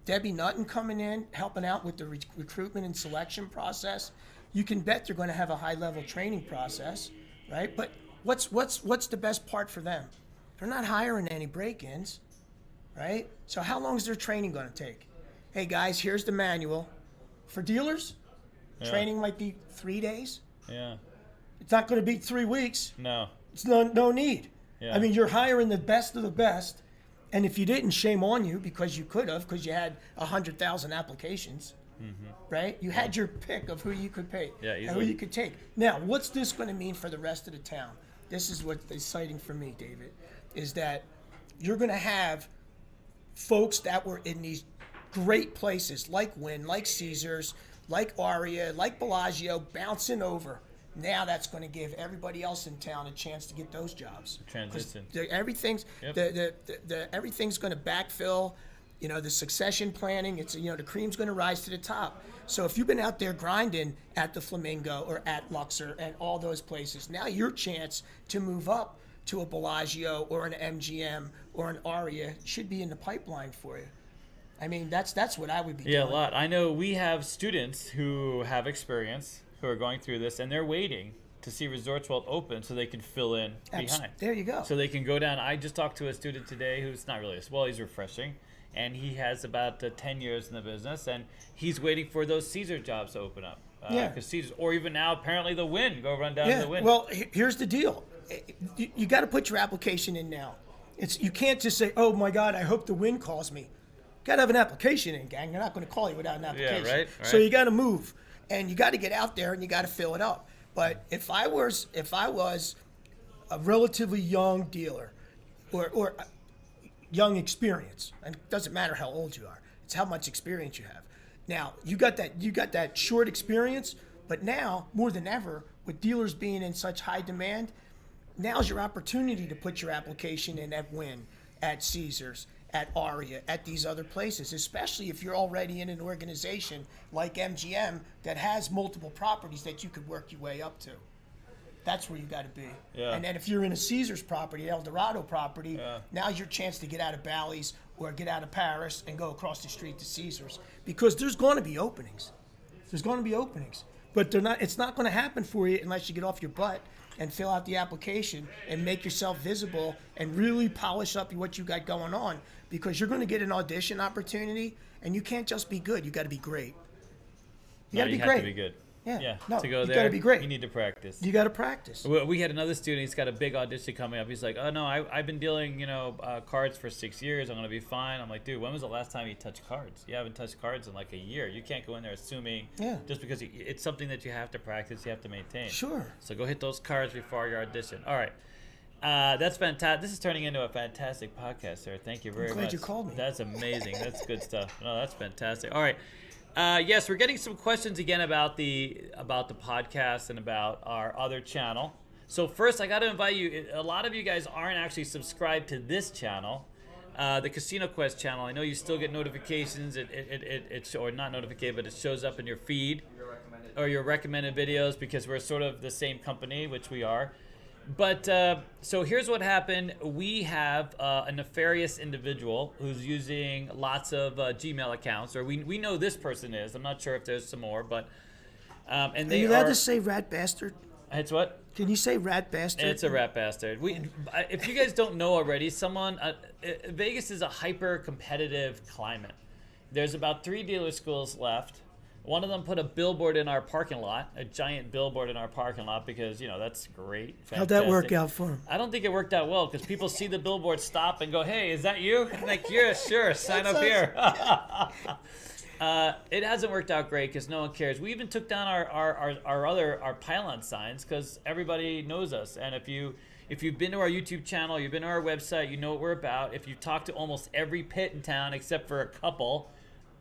B: Debbie Nutton coming in, helping out with the recruitment and selection process. You can bet they're going to have a high-level training process, right? But what's the best part for them? They're not hiring any break-ins, right? So how long is their training going to take? Hey guys, here's the manual. For dealers, training might be 3 days.
A: Yeah.
B: It's not going to be 3 weeks.
A: No.
B: It's no need.
A: Yeah.
B: I mean, you're hiring the best of the best, and if you didn't, shame on you, because you could have, because you had 100,000 applications, right? You had your pick of who you could pay, and who you could take. Now, what's this going to mean for the rest of the town? This is what's exciting for me, David, is that you're going to have folks that were in these great places like Wynn, like Caesars, like Aria, like Bellagio, bouncing over. Now that's going to give everybody else in town a chance to get those jobs.
A: Transition.
B: Everything's everything's going to backfill. You know, the succession planning. It's, you know, the cream's going to rise to the top. So if you've been out there grinding at the Flamingo or at Luxor and all those places, now your chance to move up to a Bellagio or an MGM or an Aria should be in the pipeline for you. I mean, that's what I would be doing.
A: Yeah, a lot. I know we have students who have experience who are going through this, and they're waiting to see Resorts World open so they can fill in behind.
B: There you go.
A: So they can go down. I just talked to a student today who's not really, well, he's refreshing. and he has about 10 years in the business, and he's waiting for those Caesar jobs to open up.
B: Yeah.
A: Because Caesars, or even now, apparently the Wynn, go run down to
B: Yeah.
A: the Wynn.
B: Well, here's the deal. You got to put your application in now. You can't just say, "Oh my God, I hope the Wynn calls me." Got to have an application in, gang. They're not going to call you without an application.
A: right.
B: So you got to move, and you got to get out there, and you got to fill it up. But if I was a relatively young dealer, or young experience, and it doesn't matter how old you are, it's how much experience you have. Now you got that short experience, but now more than ever, with dealers being in such high demand, now's your opportunity to put your application in at Wynn, at Caesars, at Aria, at these other places, especially if you're already in an organization like MGM that has multiple properties that you could work your way up to. That's where you got to be.
A: Yeah.
B: And then if you're in a Caesars property, El Dorado property, now's your chance to get out of Bally's or get out of Paris and go across the street to Caesars, because there's going to be openings. There's going to be openings, but they're not. It's not going to happen for you unless you get off your butt and fill out the application and make yourself visible and really polish up what you got going on, because you're going to get an audition opportunity, and you can't just be good. You got to be great. You got to be
A: have
B: great.
A: to be good.
B: Yeah. No,
A: to go
B: you
A: there,
B: got to be great.
A: You need to practice.
B: You got to practice.
A: We had another student. He's got a big audition coming up. He's like, "Oh no, I've been dealing, cards for 6 years. I'm gonna be fine." I'm like, "Dude, when was the last time you touched cards? You haven't touched cards in like a year. You can't go in there assuming just because it's something that you have to practice, you have to maintain."
B: Sure.
A: So go hit those cards before your audition. All right. That's fantastic. This is turning into a fantastic podcast, sir. Thank you very much.
B: I'm glad you called me.
A: That's amazing. That's good stuff. No, that's fantastic. All right. Yes, we're getting some questions again about the podcast and about our other channel. So first, I got to invite you. A lot of you guys aren't actually subscribed to this channel, the Casino Quest channel. I know you still get notifications. It's or not notificated, but it shows up in your feed or your recommended videos, because we're sort of the same company, which we are. But so here's what happened. We have a nefarious individual who's using lots of Gmail accounts, or we know this person is. I'm not sure if there's some more, but and they
B: Are you allowed to say rat bastard?
A: It's what?
B: Can you say rat bastard?
A: It's a rat bastard. If you guys don't know already, Vegas is a hyper competitive climate. There's about 3 dealer schools left. One of them put a billboard in our parking lot, a giant billboard in our parking lot, because, that's great. Fantastic.
B: How'd that work out for him?
A: I don't think it worked out well, because people see the billboard, stop and go, "Hey, is that you?" I'm like, "Yeah, sure, sign up here." It hasn't worked out great because no one cares. We even took down our pylon signs because everybody knows us. And if you've been to our YouTube channel, you've been to our website, you know what we're about. If you've talked to almost every pit in town except for a couple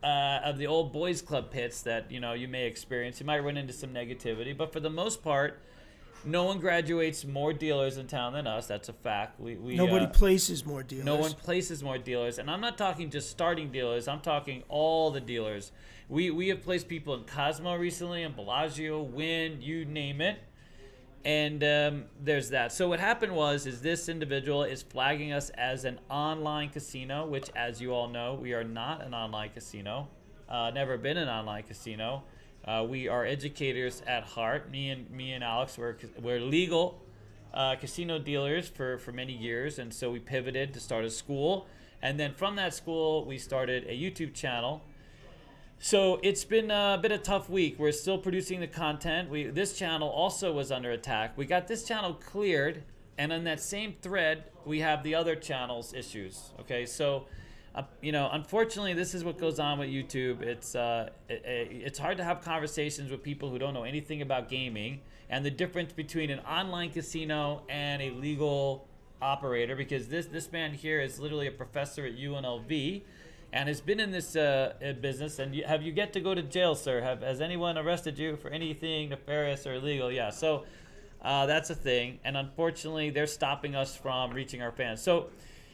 A: of the old boys club pits that you may experience, you might run into some negativity, but for the most part, no one graduates more dealers in town than us. That's a fact.
B: Nobody places more dealers.
A: No one places more dealers, and I'm not talking just starting dealers. I'm talking all the dealers. We have placed people in Cosmo recently, in Bellagio, Wynn, you name it. And there's that. So what happened is this individual is flagging us as an online casino, which, as you all know, we are not an online casino. Never been an online casino. We are educators at heart. Me and Alex, we're legal casino dealers for many years, and so we pivoted to start a school. And then from that school, we started a YouTube channel. So it's been a bit of a tough week. We're still producing the content. This channel also was under attack. We got this channel cleared, and on that same thread, we have the other channel's issues. Okay, so unfortunately, this is what goes on with YouTube. It's hard to have conversations with people who don't know anything about gaming and the difference between an online casino and a legal operator, because this man here is literally a professor at UNLV. And has been in this business. And have you get to go to jail, sir? Has anyone arrested you for anything nefarious or illegal? Yeah, so that's a thing. And unfortunately, they're stopping us from reaching our fans. So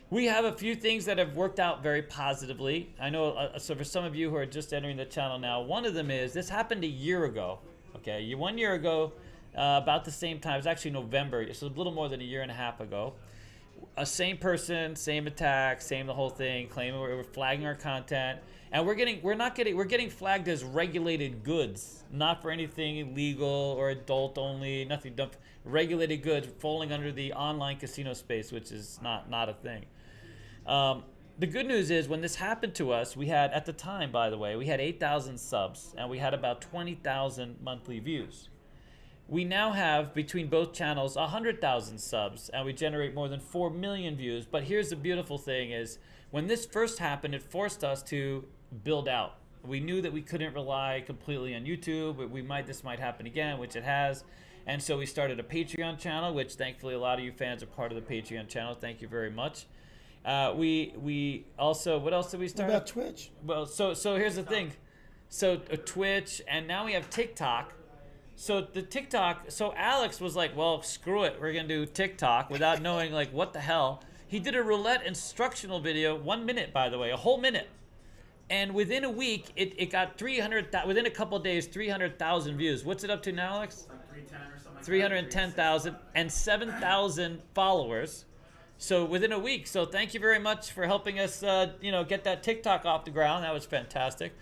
A: we have a few things that have worked out very positively. I know, so for some of you who are just entering the channel now, one of them is, this happened a year ago. Okay, 1 year ago, about the same time. It was actually November, so a little more than a year and a half ago. A same person, same attack, same the whole thing, claiming we're flagging our content, and we're getting flagged as regulated goods, not for anything illegal or adult only, nothing dumb. Regulated goods falling under the online casino space, which is not a thing. the good news is when this happened to us, we had, at the time, by the way, we had 8,000 subs and we had about 20,000 monthly views. We now have, between both channels, 100,000 subs and we generate more than 4 million views. But here's the beautiful thing is, when this first happened, it forced us to build out. We knew that we couldn't rely completely on YouTube, but this might happen again, which it has. And so we started a Patreon channel, which thankfully a lot of you fans are part of the Patreon channel. Thank you very much. We also, what else did we start?
B: What about Twitch?
A: Well, so here's the thing. So Twitch, and now we have TikTok. So the TikTok, so Alex was like, well, screw it, we're gonna do TikTok without knowing like what the hell. He did a roulette instructional video, 1 minute by the way, a whole minute. And within a week, it got 300,000, within a couple of days, 300,000 views. What's it up to now, Alex?
D: Like 310 or something.
A: 310,000 and 7,000 followers. So within a week. So thank you very much for helping us, get that TikTok off the ground. That was fantastic.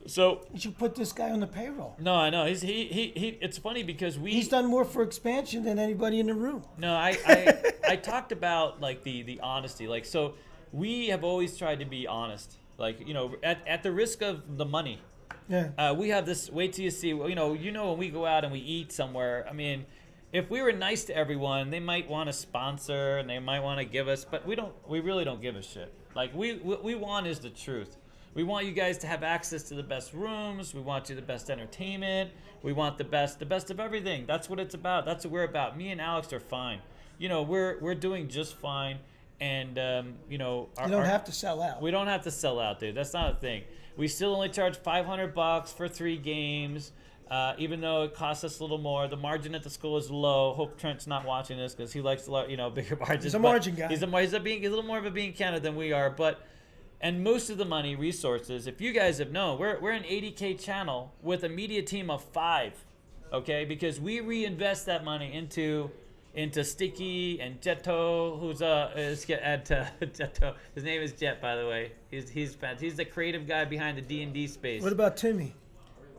A: So
B: You should put this guy on the payroll.
A: no, I know he. It's funny because
B: He's done more for expansion than anybody in the room.
A: No, I talked about like the honesty. Like, so we have always tried to be honest. Like, at the risk of the money.
B: Yeah.
A: We have this. Wait till you see. When we go out and we eat somewhere. I mean, if we were nice to everyone, they might want to sponsor and they might want to give us, but we don't. We really don't give a shit. Like what we want is the truth. We want you guys to have access to the best rooms. We want you the best entertainment. We want the best of everything. That's what it's about. That's what we're about. Me and Alex are fine. We're doing just fine. And
B: You don't have to sell out.
A: we don't have to sell out, dude. That's not a thing. We still only charge $500 for 3 games, even though it costs us a little more. The margin at the school is low. Hope Trent's not watching this because he likes bigger margins.
B: He's a
A: but
B: margin guy.
A: He's a little more of a bean counter than we are, and most of the money, resources, if you guys have known, we're an 80K channel with a media team of 5, okay? Because we reinvest that money into Sticky and Jetto, who's Jetto. His name is Jet, by the way. He's the creative guy behind the D&D space.
B: What about Timmy?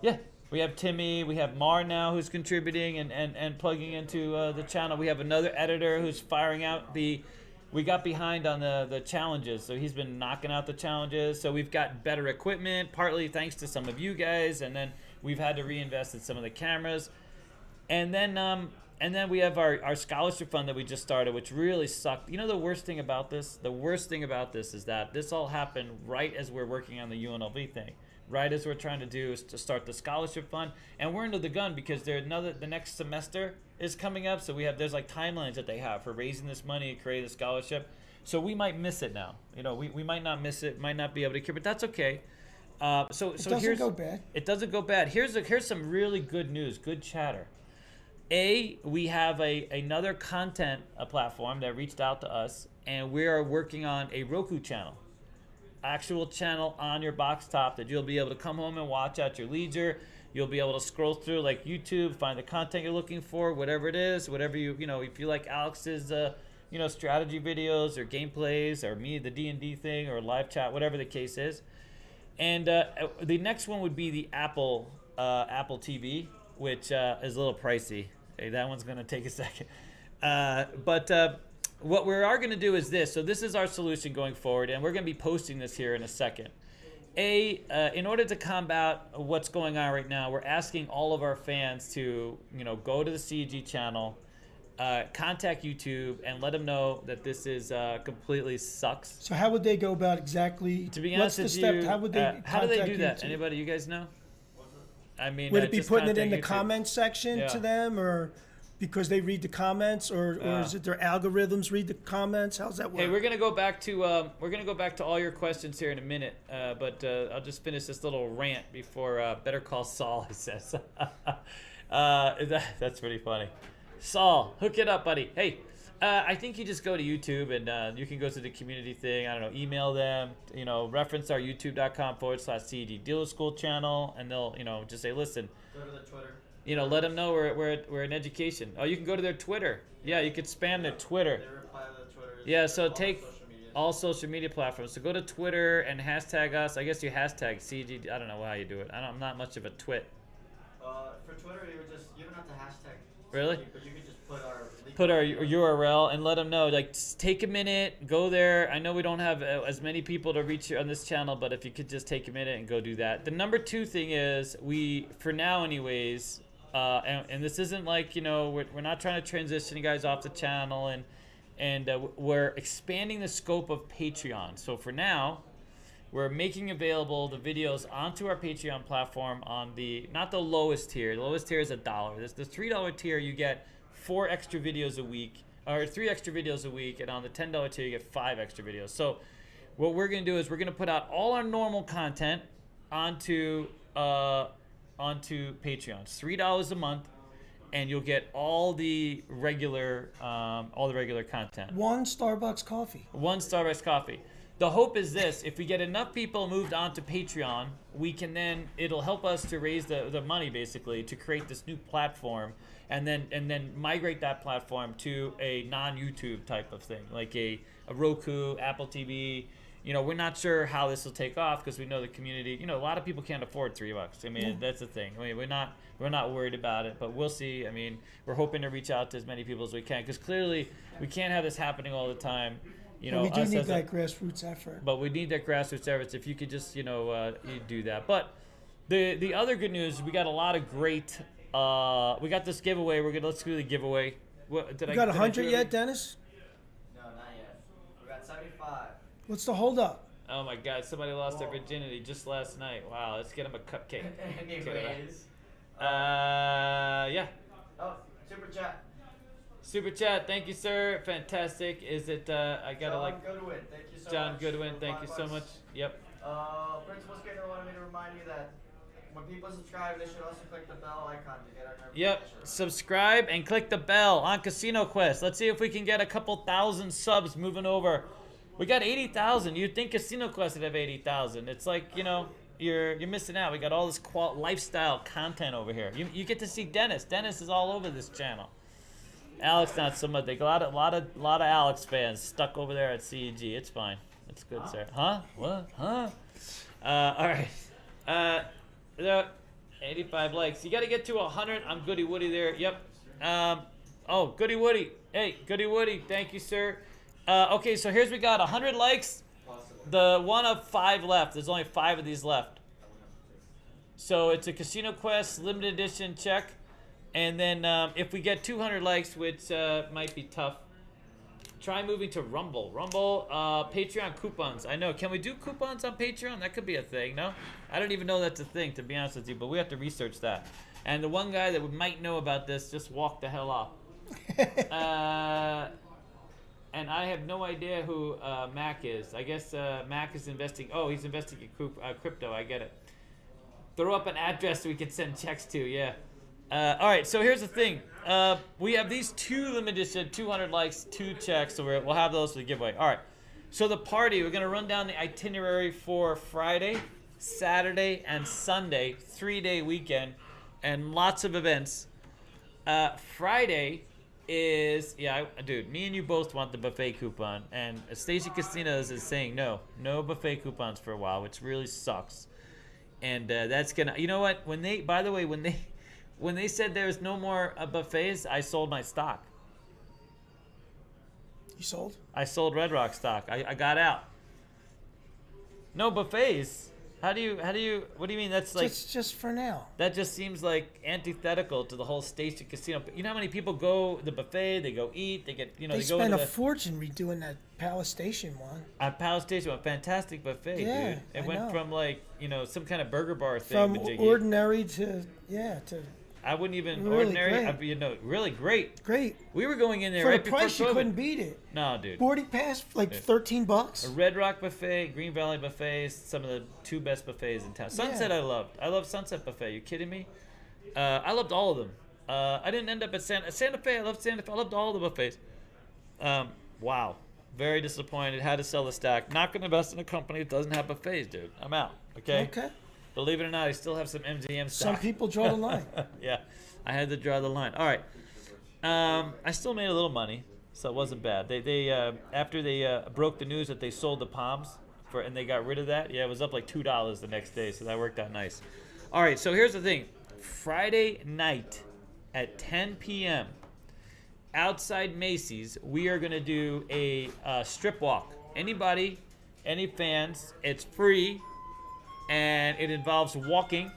A: Yeah, we have Timmy. We have Mar now, who's contributing and plugging into the channel. We have another editor who's firing out we got behind on the challenges, so he's been knocking out the challenges. So we've got better equipment, partly thanks to some of you guys, and then we've had to reinvest in some of the cameras. And then we have our scholarship fund that we just started, which really sucked. The worst thing about this? The worst thing about this is that this all happened right as we're working on the UNLV thing. Right as we're trying to do is to start the scholarship fund. And we're into the gun because the next semester is coming up. So there's like timelines that they have for raising this money to create a scholarship. So we might miss it now. We might not miss it, might not be able to cure, but that's okay.
B: It doesn't go bad.
A: It doesn't go bad. Here's some really good news, good chatter. We have another content platform that reached out to us, and we are working on a Roku channel, actual channel on your box top that you'll be able to come home and watch at your leisure. You'll be able to scroll through like YouTube, find the content you're looking for, whatever it is, whatever if you like Alex's strategy videos or gameplays or me, the D&D thing or live chat, whatever the case is. And the next one would be the Apple TV, which is a little pricey. Hey, that one's going to take a second. But what we are going to do is this. So this is our solution going forward, and we're going to be posting this here in a second. In order to combat what's going on right now, we're asking all of our fans to, go to the CG channel, contact YouTube, and let them know that this is completely sucks.
B: So how would they go about exactly?
A: To be honest with you,
B: how would they?
A: How do they do
B: YouTube?
A: that? Anybody, you guys know? I mean,
B: Would it be
A: just
B: putting it in
A: contact
B: the
A: YouTube.
B: comments section to them, or because they read the comments, or is it their algorithms read the comments? How's that work?
A: Hey, we're gonna go back to all your questions here in a minute, but I'll just finish this little rant before Better Call Saul. He says, that's pretty funny. Saul, hook it up, buddy. Hey, I think you just go to YouTube and you can go to the community thing. I don't know, email them. Reference our youtube.com/CEG Dealer School channel, and they'll just say, listen.
C: Go to the Twitter.
A: Let them know we're in education. Oh, you can go to their Twitter. Yeah, you could spam their Twitter.
C: They reply to the Twitter.
A: Yeah, so take
C: social media.
A: all social media platforms. So go to Twitter and hashtag us. I guess you hashtag CG. I don't know how you do it. I'm not much of a twit.
C: For Twitter, you don't have to hashtag.
A: Really?
C: But you could just put our
A: put our URL and let them know. Like, just take a minute, go there. I know we don't have as many people to reach on this channel, but if you could just take a minute and go do that. The number 2 thing is for now anyways, and this isn't like, we're not trying to transition you guys off the channel, and we're expanding the scope of Patreon. So for now, we're making available the videos onto our Patreon platform on not the lowest tier. The lowest tier is $1. This the $3 tier, you get 4 extra videos a week, or 3 extra videos a week, and on the $10 tier, you get 5 extra videos. So what we're gonna do is we're gonna put out all our normal content onto Patreon. It's $3 a month, and you'll get all the regular content.
B: One Starbucks coffee.
A: One Starbucks coffee. The hope is this: if we get enough people moved onto Patreon, it'll help us to raise the money, basically, to create this new platform, and then migrate that platform to a non-YouTube type of thing, like a Roku, Apple TV. We're not sure how this will take off because we know the community. A lot of people can't afford $3. I mean, that's the thing. I mean, we're not worried about it, but we'll see. I mean, we're hoping to reach out to as many people as we can, because clearly we can't have this happening all the time.
B: We do need that grassroots effort.
A: But we need that grassroots effort. If you could just, you do that. But the other good news, we got a lot of great. We got this giveaway. Let's do the giveaway.
B: You got 100 yet, Dennis?
C: No, not yet. We got 75.
B: What's the holdup?
A: Oh my God! Somebody lost their virginity just last night. Wow! Let's get them a cupcake.
C: Anyways.
A: Yeah.
C: Oh, super chat.
A: Super chat, thank you, sir. Fantastic. Is it? I gotta
C: John Goodwin, thank you so
A: John
C: much.
A: Goodwin, thank you
C: $5.
A: so much. Yep.
C: Principal Skater wanted me to remind you that when people subscribe, they should also click the bell icon to get our notifications.
A: Yep. Subscribe and click the bell on Casino Quest. Let's see if we can get a couple thousand subs moving over. We got 80,000. You'd think Casino Quest would have 80,000. It's like, you're missing out. We got all this lifestyle content over here. You get to see Dennis. Dennis is all over this channel. Alex, not so much. They got a lot of Alex fans stuck over there at CEG. It's fine. It's good, sir. Huh? What? Huh? All right. 85 likes. You got to get to 100. I'm Goody Woody there. Yep. Goody Woody. Hey, Goody Woody. Thank you, sir. Okay, so we got 100 likes. The one of 5 left. There's only 5 of these left. So it's a Casino Quest limited edition check. And then if we get 200 likes, which might be tough, try moving to Rumble. Rumble, Patreon coupons. I know. Can we do coupons on Patreon? That could be a thing, no? I don't even know that's a thing, to be honest with you, but we have to research that. And the one guy that might know about this just walked the hell off. And I have no idea who Mac is. I guess Mac is investing. Oh, he's investing in crypto. I get it. Throw up an address so we can send checks to, yeah. All right, so here's the thing. We have these 2 limited edition, 200 likes, 2 checks, so we'll have those for the giveaway. All right, so the party, we're going to run down the itinerary for Friday, Saturday, and Sunday, 3-day weekend, and lots of events. Friday is, dude, me and you both want the buffet coupon, and Stacy Casinos is saying no buffet coupons for a while, which really sucks. And that's going to, you know what, when they said there's no more buffets, I sold my stock.
B: You sold?
A: I sold Red Rock stock. I got out. No buffets. What do you mean? That's like
B: just for now.
A: That just seems like antithetical to the whole Station Casino. But you know how many people go the buffet? They go eat. They get
B: They
A: go
B: spend
A: into
B: a fortune redoing that Palace Station one.
A: At Palace Station, a fantastic buffet,
B: Yeah,
A: dude. It
B: I
A: went
B: know.
A: from some kind of burger bar thing.
B: From
A: majiggy.
B: ordinary to
A: I wouldn't even
B: Really
A: ordinary.
B: great.
A: Really great.
B: great.
A: We were going in there
B: For
A: right
B: the
A: before
B: price, you
A: COVID.
B: couldn't beat it.
A: No, dude.
B: Boarding pass, like $13.
A: A Red Rock buffet, Green Valley buffets, some of the 2 best buffets in town. Sunset I loved. I love Sunset buffet. You kidding me? I loved all of them. I didn't end up at Santa Fe. I loved Santa Fe. I loved all the buffets. Wow. Very disappointed. Had to sell the stock. Not going to invest in a company that doesn't have buffets, dude. I'm out. Okay?
B: Okay.
A: Believe it or not, I still have some MGM stock.
B: Some people draw the line.
A: Yeah. I had to draw the line. All right. I still made a little money, so it wasn't bad. They after they broke the news that they sold the Palms and they got rid of that. Yeah, it was up like $2 the next day, so that worked out nice. All right, so here's the thing. Friday night at 10 p.m. outside Macy's, we are gonna do a strip walk. Anybody, any fans, it's free, and it involves walking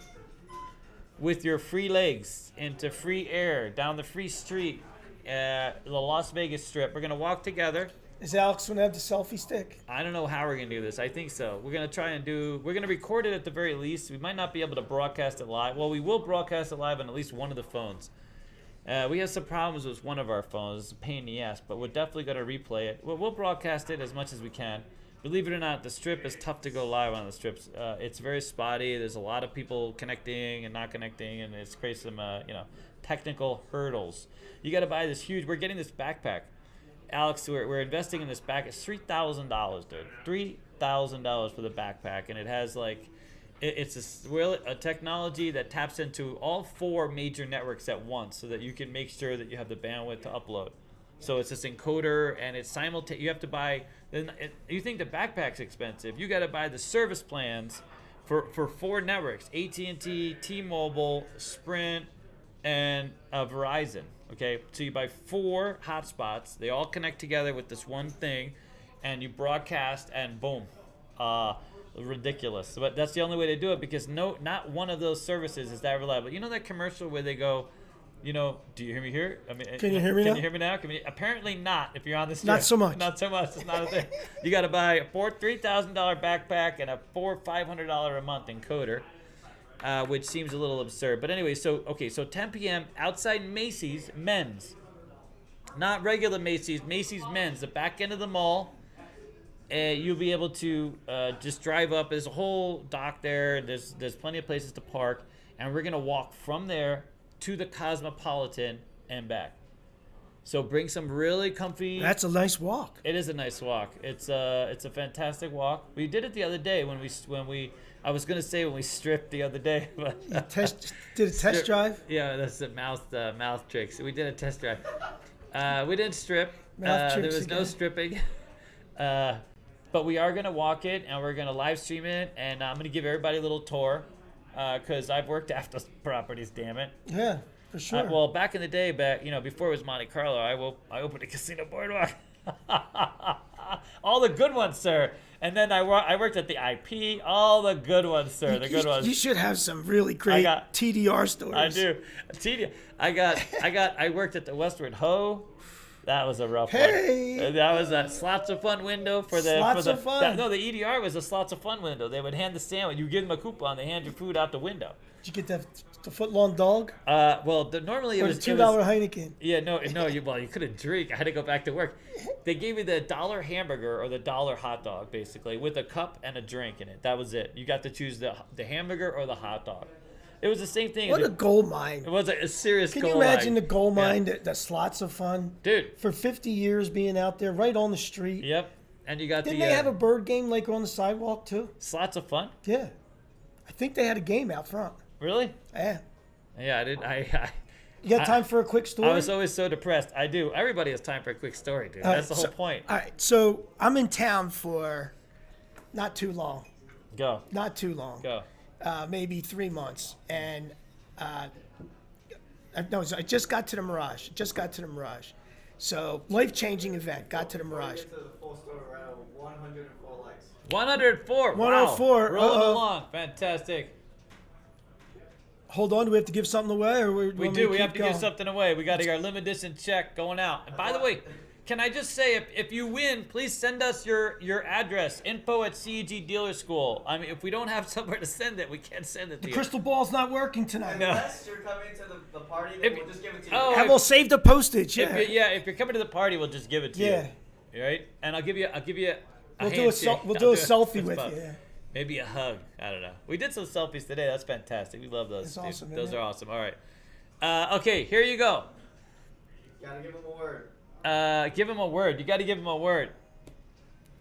A: with your free legs into free air down the free street, the Las Vegas Strip. We're gonna walk together.
B: Is Alex gonna have the selfie stick?
A: I don't know how we're gonna do this. I think so. We're gonna record it at the very least. We might not be able to broadcast it live. Well, we will broadcast it live on at least one of the phones. We have some problems with one of our phones. It's a pain in the ass, but we're definitely gonna replay it. We'll broadcast it as much as we can. Believe it or not, the Strip is tough to go live on the Strips. It's very spotty. There's a lot of people connecting and not connecting, and it's creates some technical hurdles. You got to buy this huge. We're getting this backpack. Alex, we're investing in this backpack. It's $3,000, dude. $3,000 for the backpack, and it has it's a technology that taps into all 4 major networks at once, so that you can make sure that you have the bandwidth to upload. So it's this encoder, and it's simultaneous. You have to buy. You think the backpack's expensive? You got to buy the service plans for 4 networks: AT&T, T-Mobile, Sprint, and Verizon. Okay, so you buy 4 hotspots. They all connect together with this one thing, and you broadcast, and boom, ridiculous. But that's the only way to do it, because not one of those services is that reliable. You know that commercial where they go, do you hear me here? I mean,
B: Can you hear me now?
A: Can you hear me now? Apparently not. If you're on the Strip.
B: Not so much.
A: Not so much. It's not a thing. You got to buy a $3,000 backpack and a $500 a month encoder. Which seems a little absurd. But anyway, so 10 p.m. outside Macy's men's. Not regular Macy's men's, the back end of the mall. You'll be able to just drive up. There's a whole dock there. There's plenty of places to park. And we're going to walk from there to the Cosmopolitan and back. So bring some really comfy.
B: That's a nice walk.
A: It is a nice walk. It's a fantastic walk. We did it the other day when we I was gonna say when we stripped the other day, but
B: did a test drive?
A: Yeah, that's the mouth tricks. We did a test drive. We didn't strip.
B: Mouth
A: There
B: tricks
A: was no
B: again.
A: stripping. But we are gonna walk it, and we're gonna live stream it, and I'm gonna give everybody a little tour, because I've worked after properties. Damn it.
B: Yeah, for sure.
A: Well, back in the day, before it was Monte Carlo, I opened a casino boardwalk. All the good ones, sir. And then I worked at the IP. All the good ones, sir. The good ones.
B: You should have some really great TDR stories.
A: I do. I worked at the Westward Ho. That was a rough
B: Hey!
A: one. That was a slots of fun window for the
B: Slots of fun.
A: No, the EDR was a slots of fun window. They would hand the sandwich. You give them a coupon. They hand your food out the window.
B: Did you get the foot-long dog?
A: Normally it
B: Or
A: was
B: the $2 Heineken?
A: Yeah, no. You couldn't drink. I had to go back to work. They gave you the $1 hamburger or the $1 hot dog, basically, with a cup and a drink in it. That was it. You got to choose the hamburger or the hot dog. It was the same thing.
B: What a gold mine.
A: It was a serious
B: Can
A: gold
B: you imagine
A: mine.
B: the gold mine,
A: Yeah.
B: the slots of fun?
A: Dude.
B: For 50 years being out there, right on the street.
A: Yep. And you got
B: Didn't they have a bird game like on the sidewalk too?
A: Slots of fun?
B: Yeah. I think they had a game out front.
A: Really?
B: Yeah.
A: Yeah, I did.
B: You got time for a quick story?
A: I was always so depressed. I do. Everybody has time for a quick story, dude. That's the whole point.
B: All right. So I'm in town for not too long.
A: Go.
B: Not too long.
A: Go.
B: Maybe 3 months. And no, I just got to the Mirage. So life-changing event. Got to the Mirage.
C: Get to the full story, we're at 104 likes.
A: 104.
B: 104.
A: Wow. Rolling along. Fantastic.
B: Hold on. Do we have to give something away, or
A: We do. We have to give something away. We got our limited edition check going out. And by the way, can I just say, if you win, please send us your address, info@CEG Dealer School. I mean, if we don't have somewhere to send it, we can't send it to
B: The
A: you.
B: crystal ball's not working tonight.
A: No.
C: Unless you're coming to the party, then we'll just give it to you.
A: Oh,
B: And we'll save the postage. Yeah.
A: If you're coming to the party, we'll just give it to
B: Yeah.
A: you. Right? And I'll give you a
B: We'll do a
A: handshake.
B: we'll do a selfie
A: fist
B: with
A: bump.
B: you. Yeah.
A: Maybe a hug. I don't know. We did some selfies today. That's fantastic. We love those.
B: That's
A: dude.
B: awesome,
A: Those
B: isn't
A: are
B: it?
A: awesome. All right. Okay, here you go.
C: Gotta give them a word.
A: Give him a word. You got to give him a word.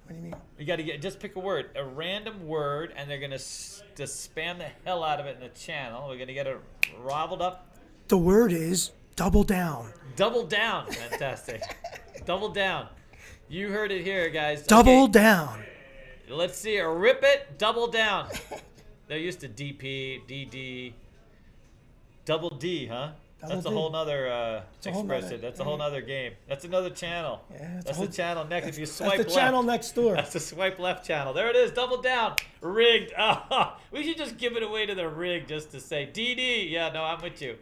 B: What do you mean?
A: You got to just pick a word, a random word, and they're gonna just spam the hell out of it in the channel. We're gonna get it raveled up.
B: The word is double down.
A: Double down. Fantastic. Double down. You heard it here, guys.
B: Double
A: Okay.
B: down.
A: Let's see it. Rip it. Double down. They're used to DP, DD, double D, huh? That's a whole nother
B: a whole
A: expressive.
B: nother-
A: That's a whole nother game. That's another channel.
B: Yeah,
A: that's the channel next. If you swipe
B: That's
A: left,
B: the channel next door.
A: That's the swipe left channel. There it is. Double down. Rigged. We should just give it away to the rig just to say DD. Yeah, no, I'm with you.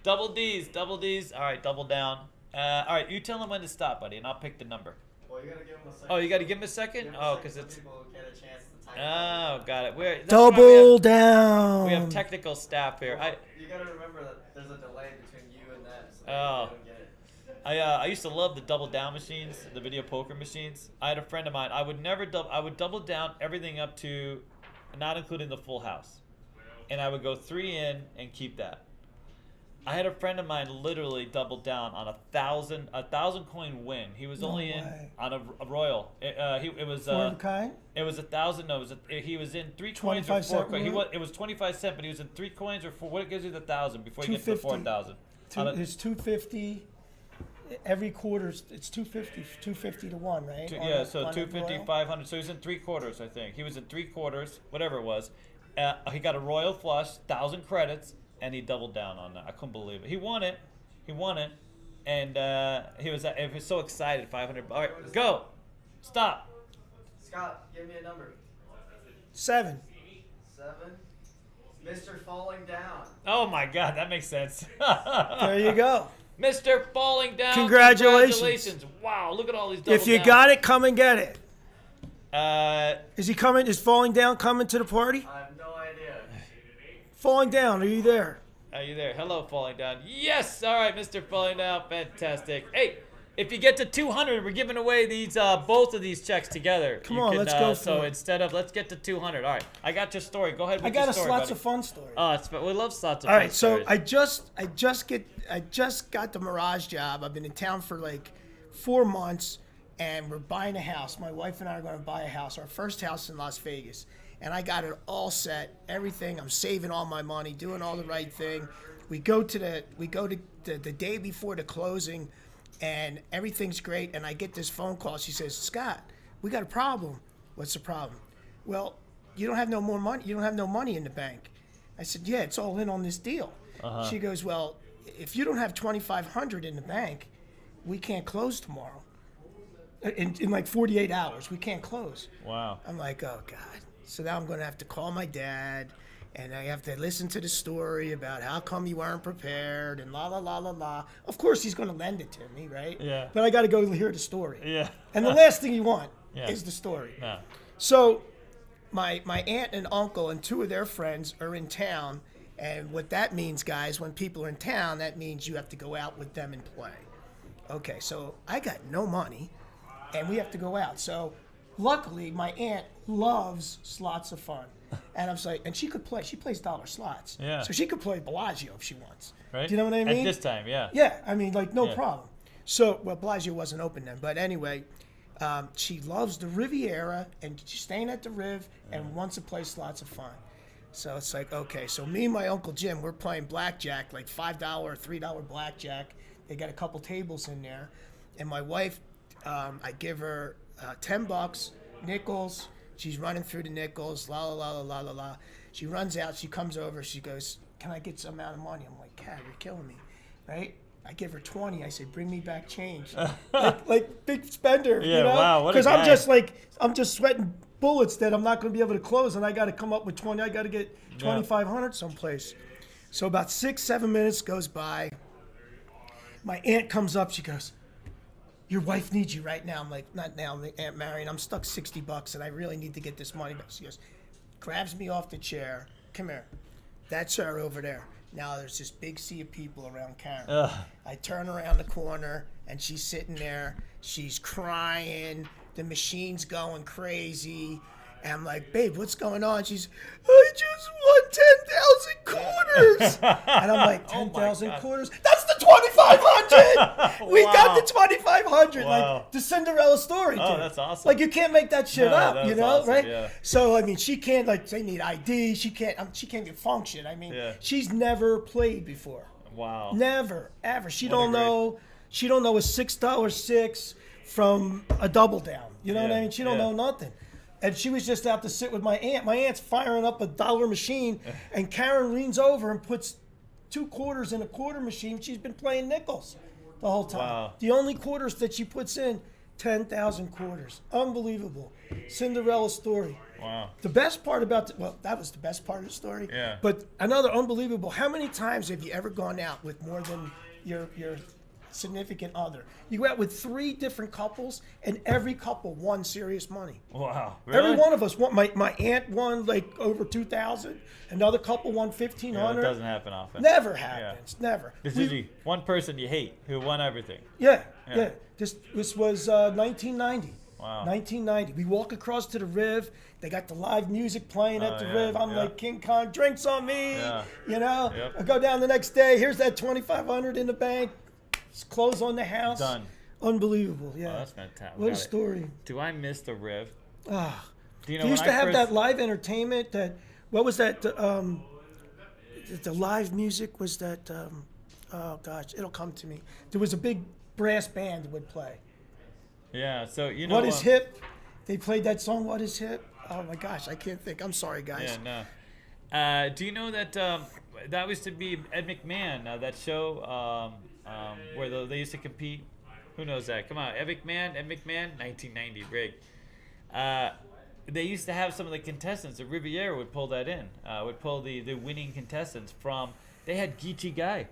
A: Double D's. Double D's. All right, double down. All right, you tell him when to stop, buddy, and I'll pick the number.
C: Well, you gotta give him a second.
A: Oh, you got to give him a second?
C: Give him a
A: Oh,
C: second
A: because
C: so
A: it's.
C: people get a chance to type.
A: Oh, got it. That's why
B: Double down.
A: we have technical staff here.
C: You gotta remember that there's a delay between you and them, so
A: Oh.
C: they don't get it.
A: I used to love the double down machines, the video poker machines. I had a friend of mine. I would double down everything up to, not including the full house, and I would go 3 in and keep that. I had a friend of mine literally doubled down on a thousand coin win. He was only in on a royal. It was
B: Four of a kind?
A: It was 1,000. No, he was in 3 coins or
B: 25
A: 4
B: cent
A: coins. It was 25 cent, but he was in 3 coins or 4. What gives you the 1,000 before you get to the
B: 250.
A: 4,000?
B: It's 250 every quarter. It's 250 to 1, right?
A: Yeah, so
B: on a
A: 250,
B: royal?
A: 500. So he was in 3 quarters, I think. He was in 3 quarters, whatever it was. He got a royal flush, 1,000 credits, and he doubled down on that. I couldn't believe it. He won it, and he was so excited. 500. All right, go, stop.
C: Scott, give me a number.
B: 7.
C: 7. Mr. Falling Down.
A: Oh my God, that makes sense.
B: There you go.
A: Mr. Falling Down.
B: Congratulations.
A: Wow, look at all these double
B: If you
A: downs.
B: got it, come and get it.
A: Is
B: he coming? Is Falling Down coming to the party?
C: I have no idea.
B: Falling Down, are you there?
A: Are you there? Hello, Falling Down. Yes. All right, Mr. Falling Down. Fantastic. Hey, if you get to 200, we're giving away these both of these checks together.
B: Come on, let's go for
A: So
B: it.
A: instead of let's get to 200. All right, I got your story. Go ahead with
B: I got
A: your
B: a
A: story,
B: slots
A: buddy.
B: of fun story.
A: We love slots of
B: All
A: fun
B: right, so
A: stories.
B: I just got the Mirage job. I've been in town for like 4 months, and we're buying a house. My wife and I are going to buy a house, our first house in Las Vegas, and I got it all set, everything. I'm saving all my money, doing all the right thing. We go to the day before the closing, and everything's great. And I get this phone call. She says, "Scott, we got a problem." What's the problem? Well, you don't have no more money. You don't have no money in the bank. I said, "Yeah, it's all in on this deal." She goes, "Well, if you don't have $2,500 in the bank, we can't close tomorrow. In like 48 hours, we can't close."
A: Wow.
B: I'm like, "Oh God." So now I'm going to have to call my dad, and I have to listen to the story about how come you weren't prepared and la la la la la. Of course, he's going to lend it to me, right?
A: Yeah.
B: But I got to go hear the story.
A: Yeah.
B: And the last thing you want
A: Yeah.
B: is the story.
A: No.
B: So my aunt and uncle and 2 of their friends are in town, and what that means, guys, when people are in town, that means you have to go out with them and play. Okay, so I got no money, and we have to go out. So luckily, my aunt loves slots of fun. And I was like, and she could play. She plays dollar slots.
A: Yeah.
B: So she could play Bellagio if she wants.
A: Right?
B: Do you know what I mean?
A: At this time, yeah.
B: Yeah, I mean, like, no
A: Yeah.
B: problem. So, well, Bellagio wasn't open then. But anyway, she loves the Riviera, and she's staying at the Riv and wants to play slots of fun. So it's like, okay. So me and my Uncle Jim, we're playing blackjack, like $5 or $3 blackjack. They got a couple tables in there. And my wife, I give her $10, nickels. She's running through the nickels, la la la la la la. She runs out. She comes over. She goes, "Can I get some amount of money?" I'm like, "Cat, you're killing me," right? I give her 20. I say, "Bring me back change," like big spender.
A: Yeah,
B: you know?
A: wow, what a
B: Because I'm
A: guy.
B: I'm just sweating bullets that I'm not going to be able to close, and I got to come up with 20. I got to get 2,500 someplace. So about 6-7 minutes goes by. My aunt comes up. She goes, "Your wife needs you right now." I'm like, "Not now, Aunt Marion. I'm stuck $60, and I really need to get this money back." She goes, grabs me off the chair. "Come here. That's her over there." Now there's this big sea of people around Karen. I turn around the corner, and she's sitting there. She's crying. The machine's going crazy. And I'm like, "Babe, what's going on?" She's, "I just won 10,000 quarters." And I'm like, 10,000
A: God.
B: quarters? That's the 2,500. We
A: Wow.
B: got the 2,500.
A: Wow.
B: Like the Cinderella story.
A: Oh,
B: dude.
A: that's awesome.
B: Like you can't make that shit
A: No,
B: up,
A: that's
B: you know,
A: awesome,
B: right?
A: yeah.
B: So I mean, she can't they need ID. She can't even function. I mean,
A: Yeah.
B: she's never played before.
A: Wow.
B: Never, ever. She
A: What a
B: don't
A: great-
B: know. She don't know a $6 from a double down. You know what I
A: Yeah,
B: mean? She don't
A: yeah.
B: know nothing. And she was just out to sit with my aunt. My aunt's firing up a dollar machine, and Karen leans over and puts 2 quarters in a quarter machine. She's been playing nickels the whole time.
A: Wow.
B: The only quarters that she puts in, 10,000 quarters. Unbelievable. Cinderella story.
A: Wow.
B: The best part about that was the best part of the story.
A: Yeah.
B: But another unbelievable. How many times have you ever gone out with more than your significant other? You go out with 3 different couples, and every couple won serious money.
A: Wow. Really?
B: Every one of us won. My aunt won like over 2,000. Another couple won 1,500.
A: That doesn't happen often.
B: Never happens. Never.
A: This is usually one person you hate who won everything.
B: Yeah.
A: Yeah.
B: This was 1990.
A: Wow.
B: 1990. We walk across to the Riv. They got the live music playing at the
A: yeah,
B: Riv. I'm
A: yeah.
B: like, King Kong, drinks on me.
A: Yeah.
B: You know?
A: Yep.
B: I go down the next day. Here's that 2,500 in the bank. It's clothes on the house.
A: Done.
B: Unbelievable. Yeah.
A: Oh, that's fantastic.
B: What a
A: Got it.
B: story.
A: Do I miss the Riv?
B: Ah.
A: Do you know
B: They
A: when
B: used to
A: I
B: have
A: first,
B: that live entertainment. What was that? The live music was that. Oh gosh, it'll come to me. There was a big brass band that would play.
A: Yeah. So you know
B: What is hip? They played that song. What is hip? Oh my gosh, I can't think. I'm sorry, guys.
A: Yeah. No. Do you know that that used to be Ed McMahon? That show where they used to compete. Who knows that? Come on, Ed McMahon, 1990, rig. They used to have some of the contestants. The Riviera would pull that in. Would pull the winning contestants from. They had Geechee Guy,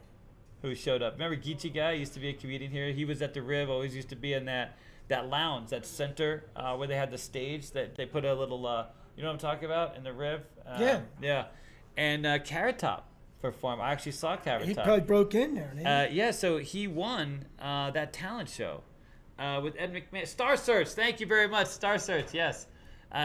A: who showed up. Remember Geechee Guy used to be a comedian here. He was at the Riv. Always used to be in that lounge, that center where they had the stage that they put a little. You know what I'm talking about in the Riv?
B: Yeah.
A: Yeah. And Carrot Top performed. I actually saw Carrot
B: He
A: Top.
B: probably broke in there. Didn't he?
A: Yeah, so he won that talent show with Ed McMahon. Star Search, thank you very much. Star Search, yes.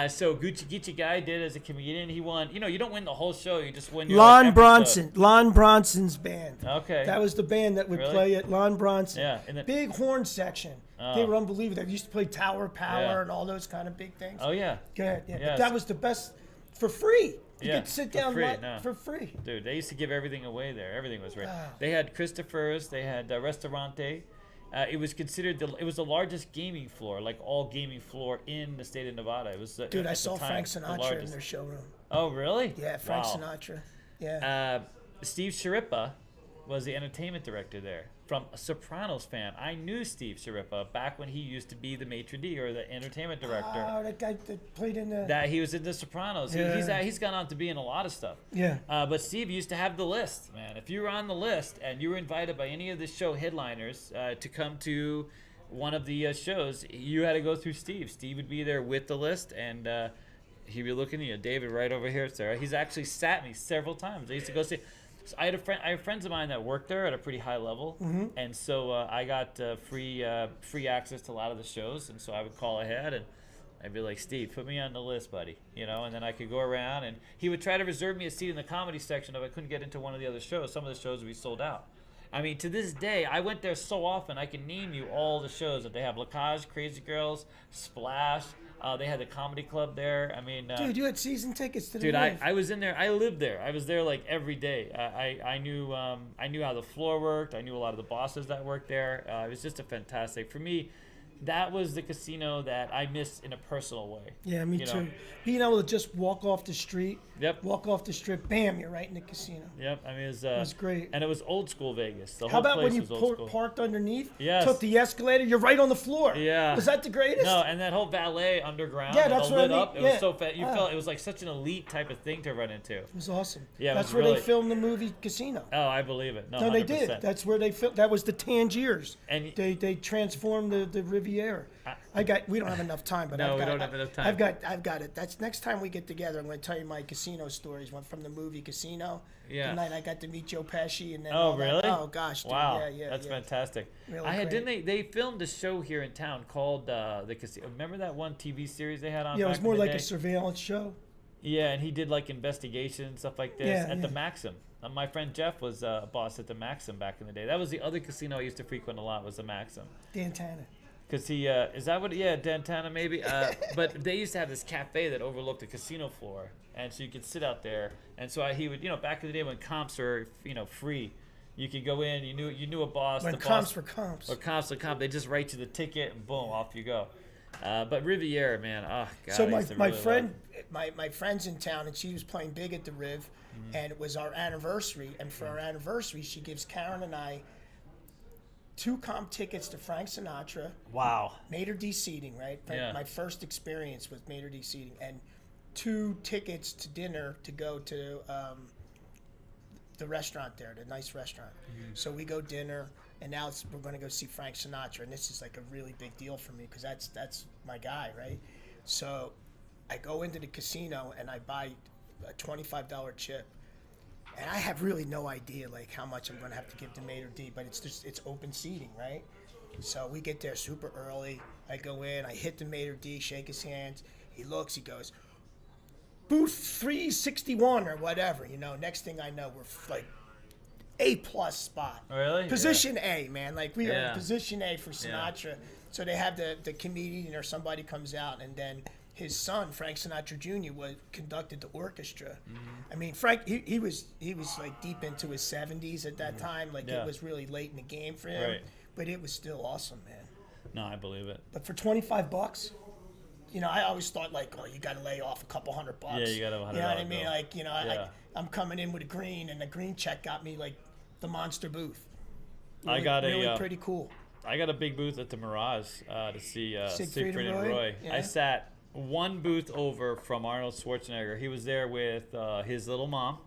A: So Geechee Guy did as a comedian. He won. You know, you don't win the whole show. You just win.
B: Lon Bronson. Lon Bronson's band.
A: Okay.
B: That was the band that would
A: Really?
B: play at Lon Bronson.
A: Yeah, and then-
B: Big horn section.
A: Oh.
B: They were unbelievable. They used to play Tower Power
A: Yeah.
B: and all those kind of big things.
A: Oh yeah.
B: Good. Yeah.
A: Yes.
B: But that was the best for free. You
A: Yeah,
B: could sit
A: for
B: down
A: free, no.
B: for free.
A: Dude, they used to give everything away there. Everything was right.
B: Wow.
A: They had Christopher's. They had Restaurante. It was considered it was the largest gaming floor, like all gaming floor in the state of Nevada. It was.
B: Dude,
A: at
B: I
A: the
B: saw
A: time,
B: Frank
A: the
B: Sinatra in
A: largest.
B: their showroom.
A: Oh really?
B: Yeah, Frank
A: Wow.
B: Sinatra. Yeah.
A: Steve Sciarippa was the entertainment director there. From a Sopranos fan, I knew Steve Sciarippa back when he used to be the maitre d' or the entertainment director.
B: Oh, that guy that played in the.
A: That he was in the Sopranos.
B: Yeah.
A: He's gone on to be in a lot of stuff.
B: Yeah.
A: But Steve used to have the list, man. If you were on the list and you were invited by any of the show headliners to come to one of the shows, you had to go through Steve. Steve would be there with the list, and he'd be looking at you. David, right over here, sir. He's actually sat me several times. I used to go see. So I have friends of mine that worked there at a pretty high level, and so I got free access to a lot of the shows, and so I would call ahead and I'd be like, Steve, put me on the list, buddy, you know, and then I could go around, and he would try to reserve me a seat in the comedy section if I couldn't get into one of the other shows. Some of the shows would be sold out. I mean, to this day, I went there so often, I can name you all the shows that they have. Lacage, Crazy Girls, Splash. They had the comedy club there. I mean,
B: Dude, you had season tickets to the
A: dude,
B: Riv.
A: I was in there. I lived there. I was there like every day. I knew how the floor worked. I knew a lot of the bosses that worked there. It was just a fantastic. For me, that was the casino that I missed in a personal way.
B: Yeah, me
A: you
B: too.
A: know?
B: Being able to just walk off the street,
A: Yep.
B: walk off the strip, bam, you're right in the casino.
A: Yep. I mean, it
B: was great.
A: And it was old school Vegas. The
B: How
A: whole
B: about
A: place
B: when you
A: was old school.
B: parked underneath,
A: Yes.
B: took the escalator, you're right on the floor?
A: Yeah.
B: Was that the greatest?
A: No, and that whole valet underground,
B: Yeah,
A: and
B: that's
A: all
B: what I
A: lit
B: mean.
A: up. It
B: Yeah.
A: was so fat. You
B: Ah.
A: felt it was like such an elite type of thing to run into.
B: It was awesome.
A: Yeah, it
B: That's
A: was
B: where
A: really-
B: they filmed the movie Casino.
A: Oh, I believe it. No,
B: No, they
A: 100%.
B: did. That's where they filmed. That was the Tangiers.
A: And-
B: they transformed the Riviera. We don't have enough time, but
A: No,
B: I've
A: we
B: got,
A: don't have enough time.
B: I've got it. That's next time we get together. I'm going to tell you my casino stories. One from the movie Casino.
A: Yeah.
B: The night I got to meet Joe Pesci and then.
A: Oh,
B: all that.
A: really?
B: Oh gosh. Dude.
A: Wow,
B: Yeah.
A: that's
B: yeah.
A: fantastic.
B: Really
A: I had
B: great.
A: didn't they filmed a show here in town called the Casino. Remember that one TV series they had on?
B: Yeah, it was
A: back in
B: more
A: the
B: like
A: day?
B: a surveillance show.
A: Yeah, and he did like investigation and stuff like this
B: Yeah,
A: at the
B: yeah.
A: Maxim. My friend Jeff was a boss at the Maxim back in the day. That was the other casino I used to frequent a lot, was the Maxim.
B: Dantana.
A: Because he, is that what, yeah, Dantana maybe? But they used to have this cafe that overlooked the casino floor. And so you could sit out there. And so he would, back in the day when comps were, free, you could go in, you knew a boss.
B: When
A: the
B: comps
A: boss,
B: were comps.
A: Or comps were comp, they just write you the ticket and boom, off you go. But Riviera, man, oh god.
B: So
A: I
B: my,
A: used to
B: my
A: really
B: friend, my friend's in town, and she was playing big at the Riv,
A: Mm-hmm.
B: and it was our anniversary. And for our anniversary, she gives Karen and I 2 comp tickets to Frank Sinatra,
A: love. Wow.
B: Mater D seating, right?
A: Yeah.
B: My first experience with Mater D seating, and 2 tickets to dinner to go to the restaurant there, the nice restaurant. So we go dinner, and now we're going to go see Frank Sinatra, and this is like a really big deal for me because that's my guy, right? So I go into the casino and I buy a $25 chip, and I have really no idea like how much I'm going to have to give to Mater D, but it's open seating, right? So we get there super early. I go in, I hit the Mater D, shake his hand. He looks, he goes, booth 361 or whatever, you know. Next thing I know, we're like A+ spot.
A: Really?
B: Position A, man. Like we are
A: Yeah.
B: in position A for Sinatra. So they have the comedian or somebody comes out, and then his son, Frank Sinatra Jr., conducted the orchestra.
A: Mm-hmm.
B: I mean, Frank, he was like deep into his 70s at that time. Like
A: Yeah.
B: it was really late in the game for him.
A: Right.
B: But it was still awesome, man.
A: No, I believe it.
B: But for $25, you know, I always thought like, oh, you got to lay off a couple $100.
A: Yeah, you gotta have a
B: You know what I
A: $100
B: mean?
A: bill.
B: Like, you know,
A: Yeah.
B: I'm coming in with a green, and the green check got me like the monster booth.
A: I got a,
B: really pretty cool.
A: I got a big booth at the Mirage to see
B: Siegfried
A: Siegfried
B: and
A: and
B: Roy?
A: Roy.
B: Yeah.
A: I sat one booth over from Arnold Schwarzenegger. He was there with his little mom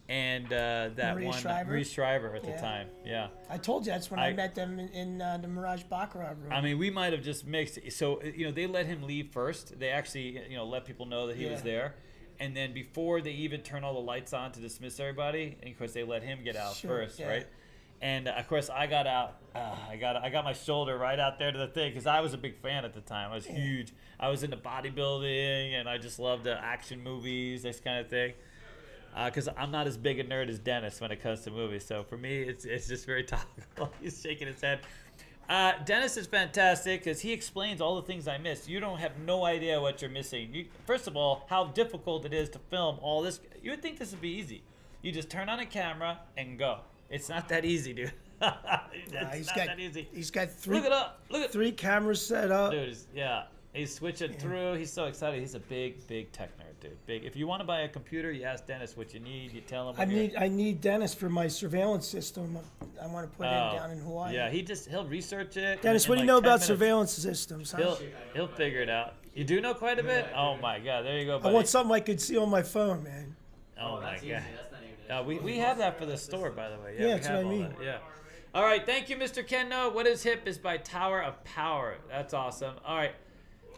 A: and that
B: Marie
A: one
B: Shriver?
A: Marie Shriver at the
B: Yeah.
A: time. Yeah.
B: I told you that's when I
A: I-
B: met them in the Mirage Baccarat room.
A: I mean, we might have just mixed. So, you know, they let him leave first. They actually, you know, let people know that he was
B: Yeah.
A: there. And then before they even turn all the lights on to dismiss everybody, and of course they let him get out
B: Sure,
A: first,
B: yeah.
A: right? And of course I got out. I got my shoulder right out there to the thing because I was a big fan at the time. I was huge. I was into bodybuilding, and I just loved the action movies, this kind of thing. Because I'm not as big a nerd as Dennis when it comes to movies, so for me it's just very topical. He's shaking his head. Dennis is fantastic because he explains all the things I missed. You don't have no idea what you're missing. First of all, how difficult it is to film all this. You would think this would be easy. You just turn on a camera and go. It's not that easy, dude. It's not that easy.
B: He's got three
A: Look it up. Look at
B: 3 cameras set up.
A: dude. He's switching through. He's so excited. He's a big tech nerd, dude. Big. If you want to buy a computer, you ask Dennis what you need. You tell him.
B: I need Dennis for my surveillance system. I want to put in down in Hawaii.
A: Yeah, he'll research it.
B: Dennis,
A: in
B: what do you
A: like
B: know
A: 10
B: about
A: minutes.
B: surveillance systems? Huh?
A: He'll figure it out. You do know quite a bit. Oh my God, there you go,
B: I
A: buddy.
B: want something I could see on my phone, man.
A: Oh my
C: That's easy.
A: God.
C: That's not even
A: We have that for the store, by the way.
B: Yeah,
A: we
B: that's
A: have
B: what I
A: all
B: mean.
A: that, yeah. All right, thank you, Mr. Kendo. What is hip is by Tower of Power. That's awesome. All right.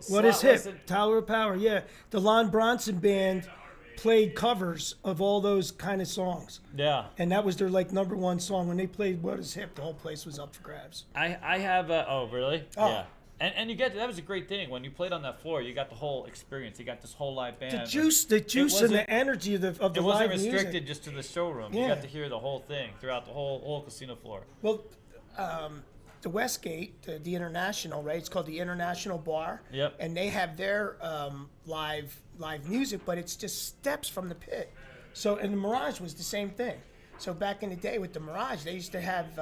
B: What is
A: Slot
B: hip?
A: lesson-
B: Tower of Power. Yeah, the Lon Bronson band played covers of all those kind of songs,
A: Yeah.
B: and that was their like #1 song. When they played "What Is Hip," the whole place was up for grabs.
A: I have oh really?
B: Oh.
A: Yeah. And you get that was a great thing when you played on that floor. You got the whole experience. You got this whole live band.
B: The juice and
A: wasn't-
B: the energy of the
A: It
B: live
A: wasn't restricted
B: music.
A: just to the showroom. You
B: Yeah.
A: got to hear the whole thing throughout the whole casino floor.
B: Well, the Westgate, the International, right? It's called the International Bar.
A: Yep.
B: And they have their live music, but it's just steps from the pit. So, and the Mirage was the same thing. So back in the day with the Mirage, they used to have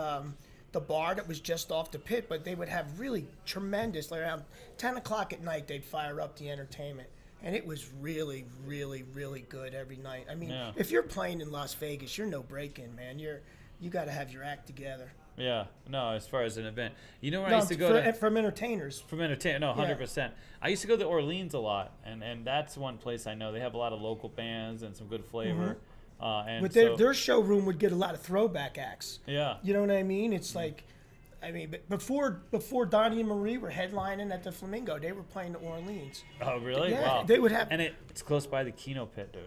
B: the bar that was just off the pit, but they would have really tremendous, like around 10 o'clock at night, they'd fire up the entertainment. And it was really, really, really good every night. I mean,
A: Yeah.
B: if you're playing in Las Vegas, you're no break-in, man. You got to have your act together.
A: Yeah. No, as far as an event, you know where I
B: No,
A: used to go to.
B: from entertainers.
A: From entertainment, no, 100%. I used to go to Orleans a lot, and that's one place I know they have a lot of local bands and some good flavor. And
B: But
A: so,
B: their showroom would get a lot of throwback acts.
A: yeah,
B: You know what I mean? It's like, I mean, but before Donnie and Marie were headlining at the Flamingo, they were playing the Orleans.
A: oh really?
B: Yeah,
A: Wow.
B: they would have.
A: And it's close by the Kino Pit, dude.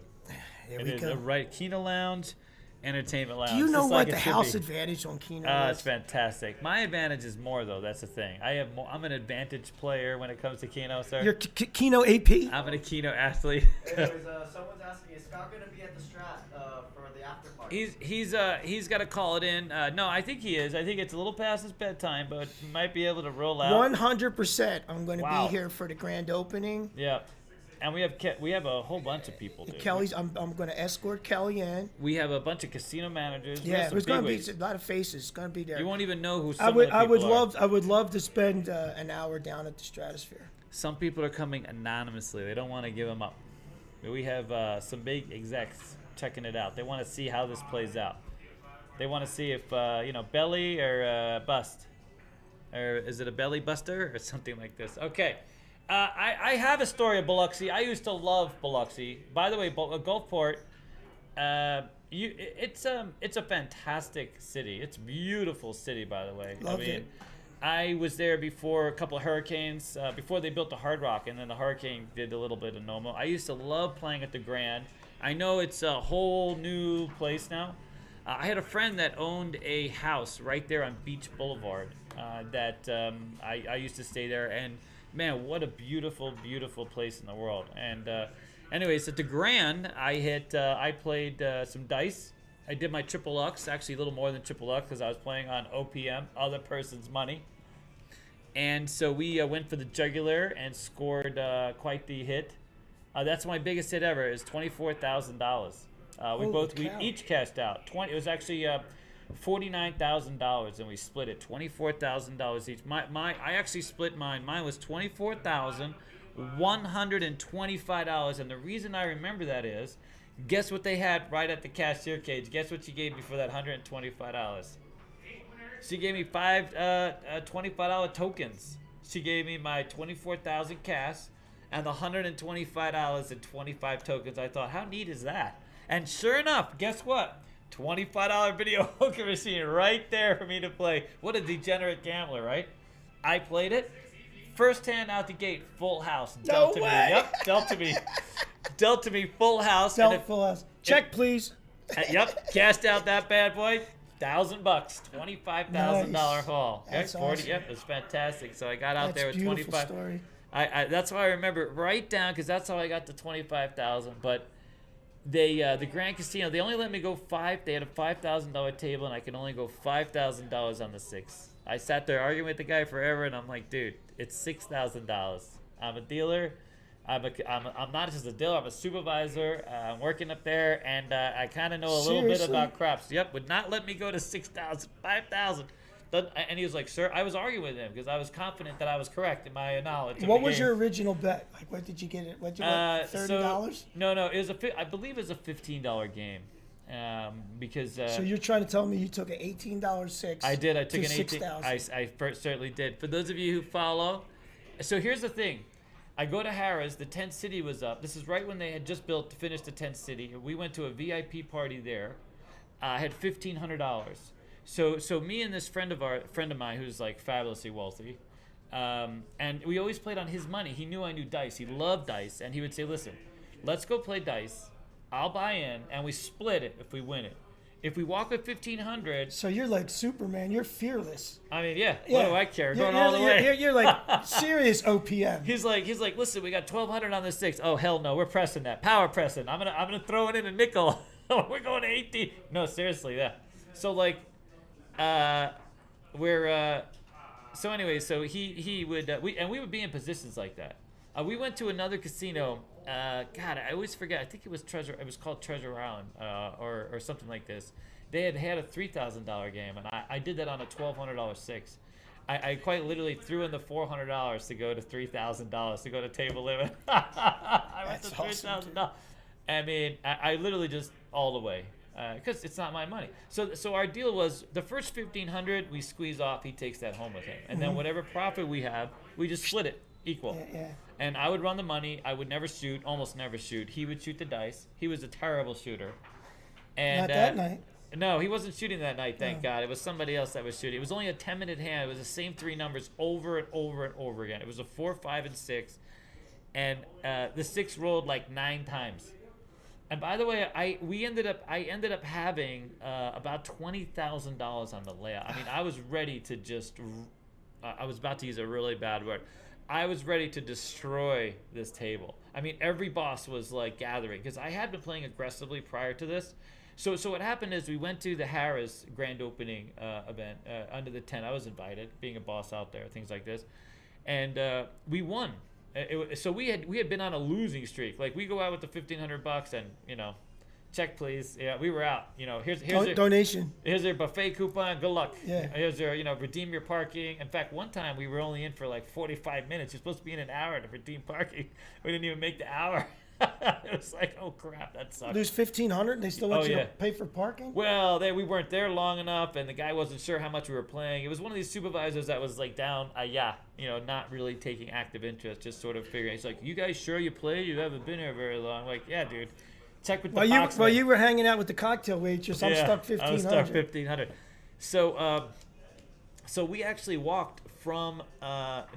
B: There
A: It
B: we
A: is
B: go.
A: a right Kino Lounge, Entertainment Lounge.
B: Do you know
A: just
B: what
A: like
B: the
A: it should
B: house
A: be.
B: advantage on Keno
A: It's
B: is?
A: fantastic. My advantage is more though. That's the thing. I'm an advantage player when it comes to Keno, sir.
B: Your Keno AP?
A: I'm a Keno athlete.
C: Anyways, someone's asking, is Scott going to be at the Strat for the after party?
A: He's got to call it in. No, I think he is. I think it's a little past his bedtime, but he might be able to roll out.
B: 100%. I'm going to
A: Wow.
B: be here for the grand opening.
A: Yeah. And we have a whole bunch of people, dude.
B: Kelly's. I'm going to escort Kelly in.
A: We have a bunch of casino managers. We
B: Yeah,
A: have some
B: there's going to be
A: bigwigs.
B: a lot of faces. It's going to be there.
A: You won't even know who some
B: I would.
A: of the
B: I would
A: people are.
B: love. I would love to spend an hour down at the Stratosphere.
A: Some people are coming anonymously. They don't want to give them up. We have some big execs checking it out. They want to see how this plays out. They want to see if belly or bust, or is it a belly buster or something like this? Okay. I have a story of Biloxi. I used to love Biloxi. By the way, Gulfport, it's a fantastic city. It's a beautiful city, by the way.
B: Loved it.
A: I was there before a couple of hurricanes, before they built the Hard Rock, and then the hurricane did a little bit of Nomo. I used to love playing at the Grand. I know it's a whole new place now. I had a friend that owned a house right there on Beach Boulevard that I used to stay there, and man, what a beautiful, beautiful place in the world. And anyways, at the Grand, I played some dice. I did my triple Lux, actually a little more than triple Lux because I was playing on OPM, other person's money. And so we went for the jugular and scored quite the hit. That's my biggest hit ever, is $24,000. We each cashed out. It was actually $49,000, and we split it $24,000 each. I actually split mine. Mine was $24,125, and the reason I remember that is, guess what they had right at the cashier cage? Guess what she gave me for that $125? She gave me five $25 tokens. She gave me my 24,000 cash and the $125 and 25 tokens. I thought, how neat is that? And sure enough, guess what? $25 video poker machine right there for me to play. What a degenerate gambler, right? I played it. First hand out the gate, full house. Dealt to me. Yep, dealt to me. Dealt to me full house.
B: Full house. Check, please.
A: Yep, cashed out that bad boy. $1,000, $25,000 haul.
B: That's
A: Okay, 40.
B: awesome.
A: Yep, it's fantastic. So I got out there with
B: beautiful
A: 25.
B: Story.
A: That's why I remember it right down, because that's how I got the 25,000. But the Grand Casino, they only let me go five. They had a $5,000 table, and I could only go $5,000 on the six. I sat there arguing with the guy forever, and I'm like, dude, it's $6,000. I'm a dealer. I'm not just a dealer. I'm a supervisor. I'm working up there, and I kind of know a little bit about craps. Yep, would not let me go to 6,000, 5,000. And he was like, sir, I was arguing with him because I was confident that I was correct in my knowledge.
B: What was your original bet? Like, what did you get it? What did you bet? $30?
A: No, it was I believe it was a $15 game. Because
B: so you're trying to tell me you took an $18 six?
A: I did. I took an
B: 18.
A: I certainly did. For those of you who follow, so here's the thing. I go to Harrah's. The Tent City was up. This is right when they had just finished the Tent City. We went to a VIP party there. I had $1,500. So me and this friend of mine who's like fabulously wealthy, and we always played on his money. He knew I knew dice. He loved dice, and he would say, "Listen, let's go play dice. I'll buy in, and we split it if we win it. If we walk with 1,500."
B: So you're like Superman. You're fearless.
A: I mean, yeah. What do I care? Going all the
B: way.
A: way.
B: You're like serious OPM.
A: He's like, listen, we got 1,200 on the six. Oh hell no, we're pressing that. Power pressing. I'm gonna throw it in a nickel. We're going to 18. No, seriously, yeah. So like, so anyway, so he would we would be in positions like that. We went to another casino. God, I always forget. I think it was called Treasure Island, or something like this. They had a $3,000 game, and I did that on a $1,200 six. I quite literally threw in the $400 to go to $3,000 to go to table limit. I went to $3,000. I mean, I literally just all the way. Because it's not my money. So our deal was the first 1,500 we squeeze off. He takes that home with him, and then whatever profit we have, we just split it equal.
B: Yeah.
A: And I would run the money. I would never shoot, almost never shoot. He would shoot the dice. He was a terrible shooter. And
B: not that night.
A: No, he wasn't shooting that night. Thank God. It was somebody else that was shooting. It was only a 10-minute hand. It was the same three numbers over and over and over again. It was a 4, 5, and 6, and the 6 rolled like 9 times. And by the way, I ended up having about $20,000 on the layout. I mean, I was ready to just. I was about to use a really bad word. I was ready to destroy this table. I mean, every boss was like gathering because I had been playing aggressively prior to this. So what happened is we went to the Harrah's grand opening event under the tent. I was invited, being a boss out there, things like this, and we won. So we had been on a losing streak. Like we go out with the $1,500 and check please. Yeah, we were out. Here's your
B: donation.
A: Here's your buffet coupon. Good luck.
B: Yeah.
A: Here's your redeem your parking. In fact, one time we were only in for like 45 minutes. You're supposed to be in an hour to redeem parking. We didn't even make the hour. It was like, oh crap, that sucks.
B: There's $1,500 and they still want you to pay for parking?
A: Well, we weren't there long enough, and the guy wasn't sure how much we were playing. It was one of these supervisors that was like down, not really taking active interest, just sort of figuring. He's like, you guys sure you played? You haven't been here very long. I'm like, yeah, dude. Check with the box.
B: While you were hanging out with the cocktail waitress, I'm stuck $1,500.
A: I was stuck $1,500. So we actually walked from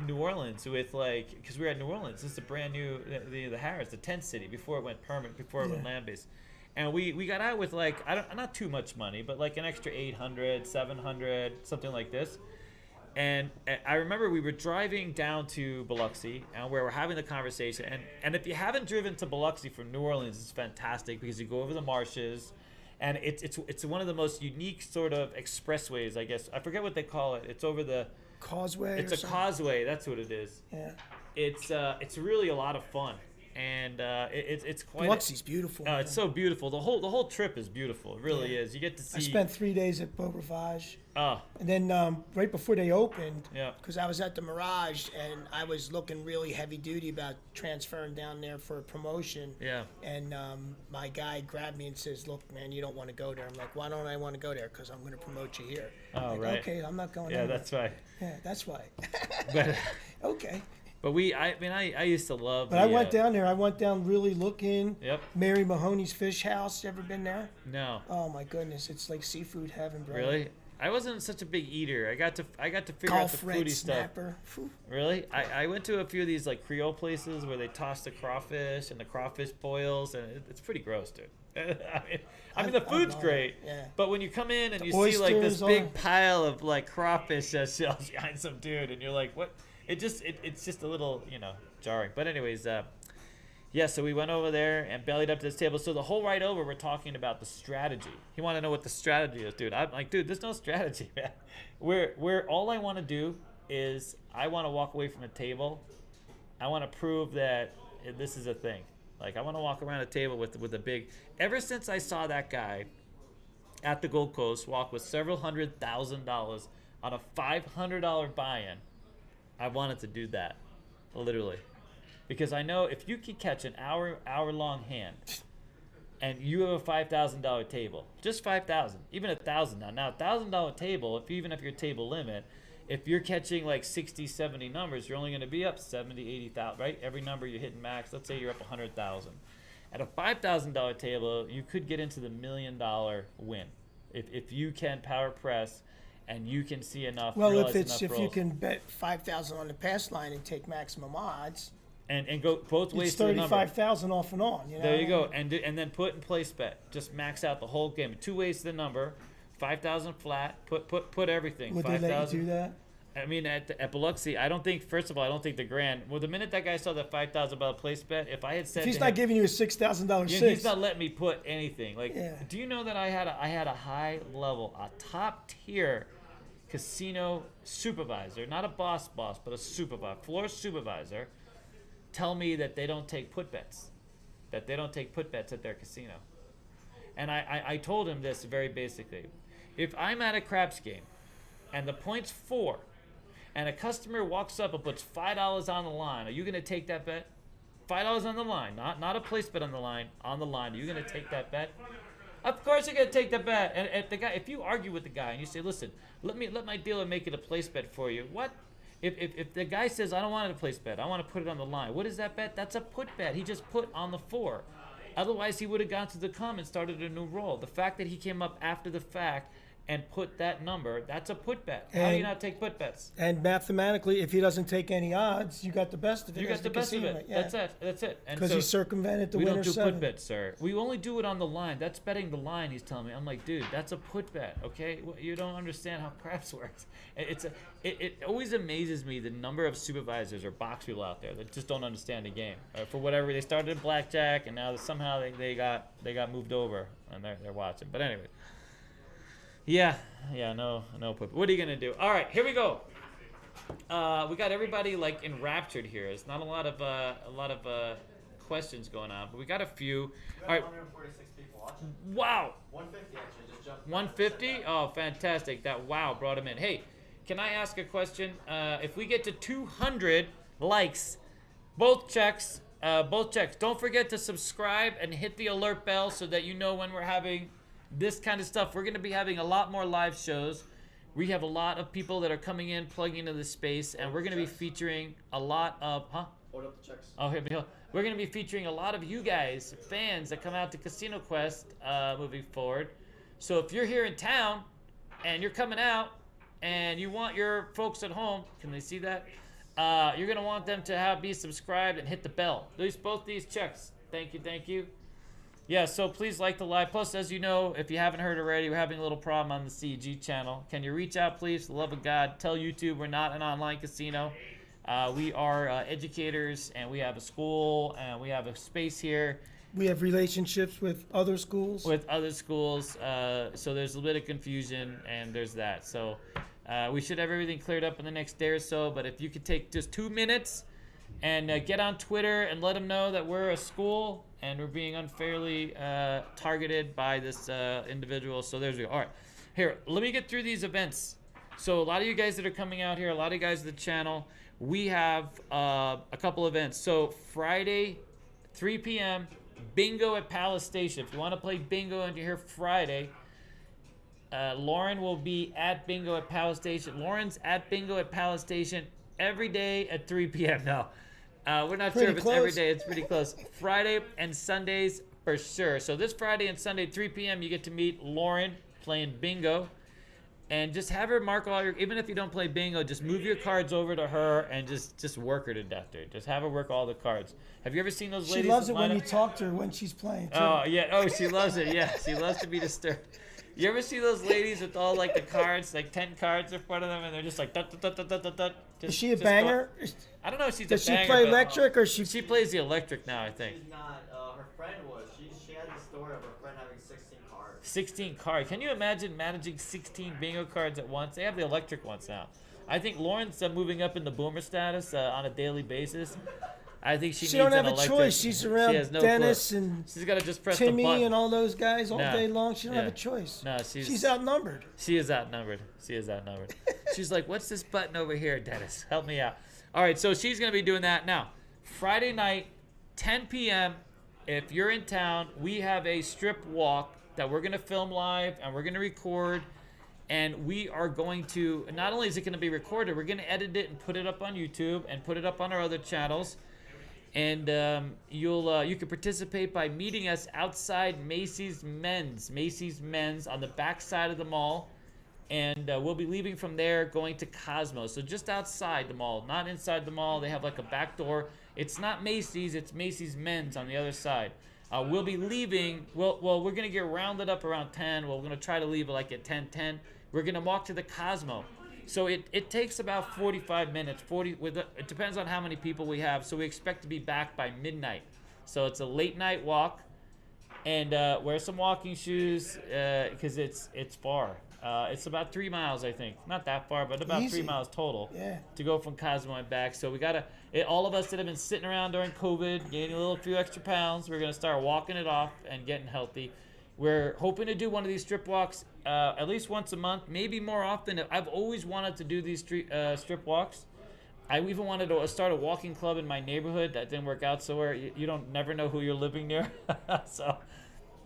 A: New Orleans with because we were at New Orleans. This is a brand new the Harris, the tent city before it went permanent, before it went land based, and we got out with not too much money, but like an extra $800, $700, something like this. And I remember we were driving down to Biloxi, and we were having the conversation. And if you haven't driven to Biloxi from New Orleans, it's fantastic because you go over the marshes. And it's one of the most unique sort of expressways, I guess. I forget what they call it. It's over the
B: causeway.
A: It's a causeway. That's what it is.
B: Yeah.
A: It's really a lot of fun, and it's quite.
B: Biloxi's beautiful.
A: It's so beautiful. The whole trip is beautiful. It really is. You get to see.
B: I spent 3 days at Beau Rivage.
A: Oh.
B: And then right before they opened,
A: yeah,
B: because I was at the Mirage and I was looking really heavy duty about transferring down there for a promotion.
A: Yeah.
B: And my guy grabbed me and says, "Look, man, you don't want to go there." I'm like, "Why don't I want to go there? Because I'm going to promote you here."
A: Oh,
B: like,
A: right.
B: Okay, I'm not going.
A: Yeah,
B: anywhere.
A: that's right.
B: Yeah, that's why.
A: But,
B: okay.
A: But I used to love.
B: But I went down there. I went down really looking.
A: Yep.
B: Mary Mahoney's Fish House. You ever been there?
A: No.
B: Oh my goodness, it's like seafood heaven, bro.
A: Really? I wasn't such a big eater. I got to figure out the foodie stuff. Really? I went to a few of these like Creole places where they toss the crawfish and the crawfish boils, and it's pretty gross, dude. I mean the food's great, but when you come in and you see like this big pile of like crawfish shells behind some dude, and you're like, what? It's just a little jarring. But anyways, so we went over there and bellied up to this table. So the whole ride over, we're talking about the strategy. He wanted to know what the strategy is, dude. I'm like, dude, there's no strategy, man. Where all I want to do is I want to walk away from a table. I want to prove that this is a thing. Like I want to walk around a table with a big. Ever since I saw that guy at the Gold Coast walk with several $100,000 on a $500 buy-in, I wanted to do that, literally. Because I know if you can catch an hour-long hand, and you have a $5,000 table, just $5,000, even $1,000 now. $1,000 table, even if your table limit, if you're catching like 60, 70 numbers, you're only going to be up 70, 80,000, right? Every number you're hitting max. Let's say you're up 100,000. At a $5,000 table, you could get into the $1 million win if you can power press. And you can see enough.
B: Well, if you can bet 5,000 on the pass line and take maximum odds,
A: and go both ways.
B: It's 35,000 off and on.
A: There you go, and then put in place bet. Just max out the whole game. 2 ways to the number, 5,000 flat. Put everything.
B: Would 5,000. They let you do that?
A: I mean, at Biloxi, I don't think. First of all, I don't think the grand. Well, the minute that guy saw that $5,000 place bet, if I had said,
B: if he's not giving you a $6,000 six,
A: he's not letting me put anything. Like, do you know that I had a high level, a top tier casino supervisor, not a boss, but a supervisor, floor supervisor, tell me that they don't take put bets, at their casino. And I told him this very basically. If I'm at a craps game and the point's 4 and a customer walks up and puts $5 on the line, are you going to take that bet? $5 on the line, not a place bet on the line. Are you going to take that bet? Of course you're gonna take the bet. And if you argue with the guy and you say, listen, let my dealer make it a place bet for you. What? If the guy says I don't want it a place bet, I want to put it on the line. What is that bet? That's a put bet. He just put on the 4. Otherwise he would have gone to the come and started a new roll. The fact that he came up after the fact and put that number, that's a put bet. How do you not take put bets?
B: And mathematically, if he doesn't take any odds, you got the best of it.
A: You got the best of it. Yeah. That's it.
B: Because he circumvented the winner.
A: We don't do put bets, sir. We only do it on the line. That's betting the line, he's telling me. I'm like, dude, that's a put bet, okay? You don't understand how craps works. It always amazes me the number of supervisors or box people out there that just don't understand the game. For whatever, they started in blackjack, and now somehow they got moved over, and they're watching. But anyway. Yeah, no. What are you gonna do? All right, here we go. we got everybody like enraptured here. It's not a lot of questions going on, but we got a few.
C: We
A: All
C: got
A: right.
C: 146 people watching.
A: Wow.
C: 150 actually just jumped.
A: 150? Oh, fantastic. That wow brought him in. Hey, can I ask a question? If we get to 200 likes, both checks. Don't forget to subscribe and hit the alert bell so that you know when we're having this kind of stuff. We're going to be having a lot more live shows. We have a lot of people that are coming in, plugging into the space, and we're going to be featuring a lot of,
C: Hold up the checks.
A: Oh, here we go. We're going to be featuring a lot of you guys, fans that come out to Casino Quest moving forward. So if you're here in town and you're coming out and you want your folks at home, can they see that? You're going to want them to be subscribed and hit the bell. Both these checks. Thank you. Yeah, so please like the live. Plus, as you know, if you haven't heard already, we're having a little problem on the CG channel. Can you reach out, please, for the love of God? Tell YouTube we're not an online casino. We are educators, and we have a school, and we have a space here.
B: We have relationships with other schools.
A: So there's a little bit of confusion, and there's that. So we should have everything cleared up in the next day or so. But if you could take just 2 minutes and get on Twitter and let them know that we're a school and we're being unfairly targeted by this individual. So there's we go. All right. Here, let me get through these events. So a lot of you guys that are coming out here, a lot of you guys at the channel, we have a couple events. So Friday, 3 p.m., bingo at Palace Station. If you want to play bingo and you're here Friday, Lauren will be at bingo at Palace Station. Lauren's at bingo at Palace Station every day at 3 p.m. No, we're not sure if it's every day. It's pretty close. Friday and Sundays for sure. So this Friday and Sunday, 3 p.m., you get to meet Lauren playing bingo. And just have her mark all your, even if you don't play bingo, just move your cards over to her and just work her to death, dude. Just have her work all the cards. Have you ever seen those ladies?
B: She loves it when you talk to her when she's playing, too.
A: Oh, yeah. Oh, she loves it. Yeah, she loves to be disturbed. You ever see those ladies with all, like, the cards, like 10 cards in front of them, and they're just like, dut, dut, dut, dut, dut, dut.
B: Is she a banger?
A: I don't know if she's
B: Does
A: a banger.
B: she play
A: but
B: electric or she
A: plays the electric now, I think.
C: She's not. Her friend was. She had the story of her friend having 16 cards.
A: 16 cards. Can you imagine managing 16 bingo cards at once? They have the electric ones now. I think Lauren's moving up in the boomer status on a daily basis. I think she
B: don't
A: needs
B: have
A: an
B: a
A: electric.
B: choice. She's around
A: She has no
B: Dennis
A: clue.
B: and
A: She's got to just press the
B: Timmy
A: button.
B: and all those guys all
A: No.
B: day long. She don't have
A: Yeah.
B: a choice.
A: No,
B: She's outnumbered.
A: She is outnumbered. She's like, what's this button over here, Dennis? Help me out. All right, so she's going to be doing that. Now, Friday night, 10 p.m., if you're in town, we have a strip walk that we're going to film live and we're going to record. And we are going to, not only is it going to be recorded, we're going to edit it and put it up on YouTube and put it up on our other channels. And you can participate by meeting us outside Macy's Men's on the back side of the mall. And we'll be leaving from there, going to Cosmo. So just outside the mall, not inside the mall. They have like a back door. It's not Macy's, it's Macy's Men's on the other side. We'll be leaving, we're going to get rounded up around 10. We're going to try to leave like at 10:10. We're going to walk to the Cosmo. So it takes about 45 minutes. It depends on how many people we have. So we expect to be back by midnight. So it's a late night walk, and wear some walking shoes because it's far. It's about 3 miles, I think. Not that far, but about
B: Easy.
A: 3 miles total.
B: Yeah.
A: To go from Cosmo and back. So we gotta. All of us that have been sitting around during COVID, gaining a few extra pounds, we're gonna start walking it off and getting healthy. We're hoping to do one of these strip walks at least once a month, maybe more often. I've always wanted to do these strip walks. I even wanted to start a walking club in my neighborhood. That didn't work out so well. You don't never know who you're living near. So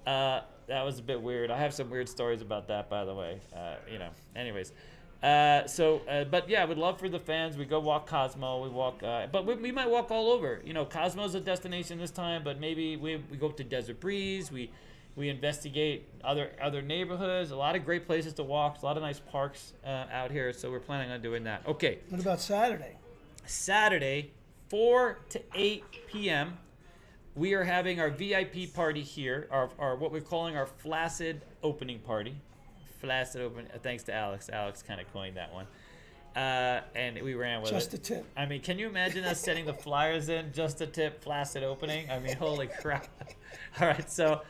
A: that was a bit weird. I have some weird stories about that, by the way. Anyways. But yeah, I would love for the fans. We go walk Cosmo. We walk, but we might walk all over. Cosmo's a destination this time, but maybe we go to Desert Breeze. We investigate other neighborhoods. A lot of great places to walk. A lot of nice parks out here. So we're planning on doing that. Okay.
B: What about Saturday?
A: Saturday, 4 to 8 p.m. We are having our VIP party here. Our what we're calling our Flaccid opening party. Flaccid open. Thanks to Alex. Alex kind of coined that one. And we ran with
B: Just
A: it.
B: a tip.
A: I mean, can you imagine us setting the flyers in? Just a tip, Flaccid opening. I mean, holy crap. All right, so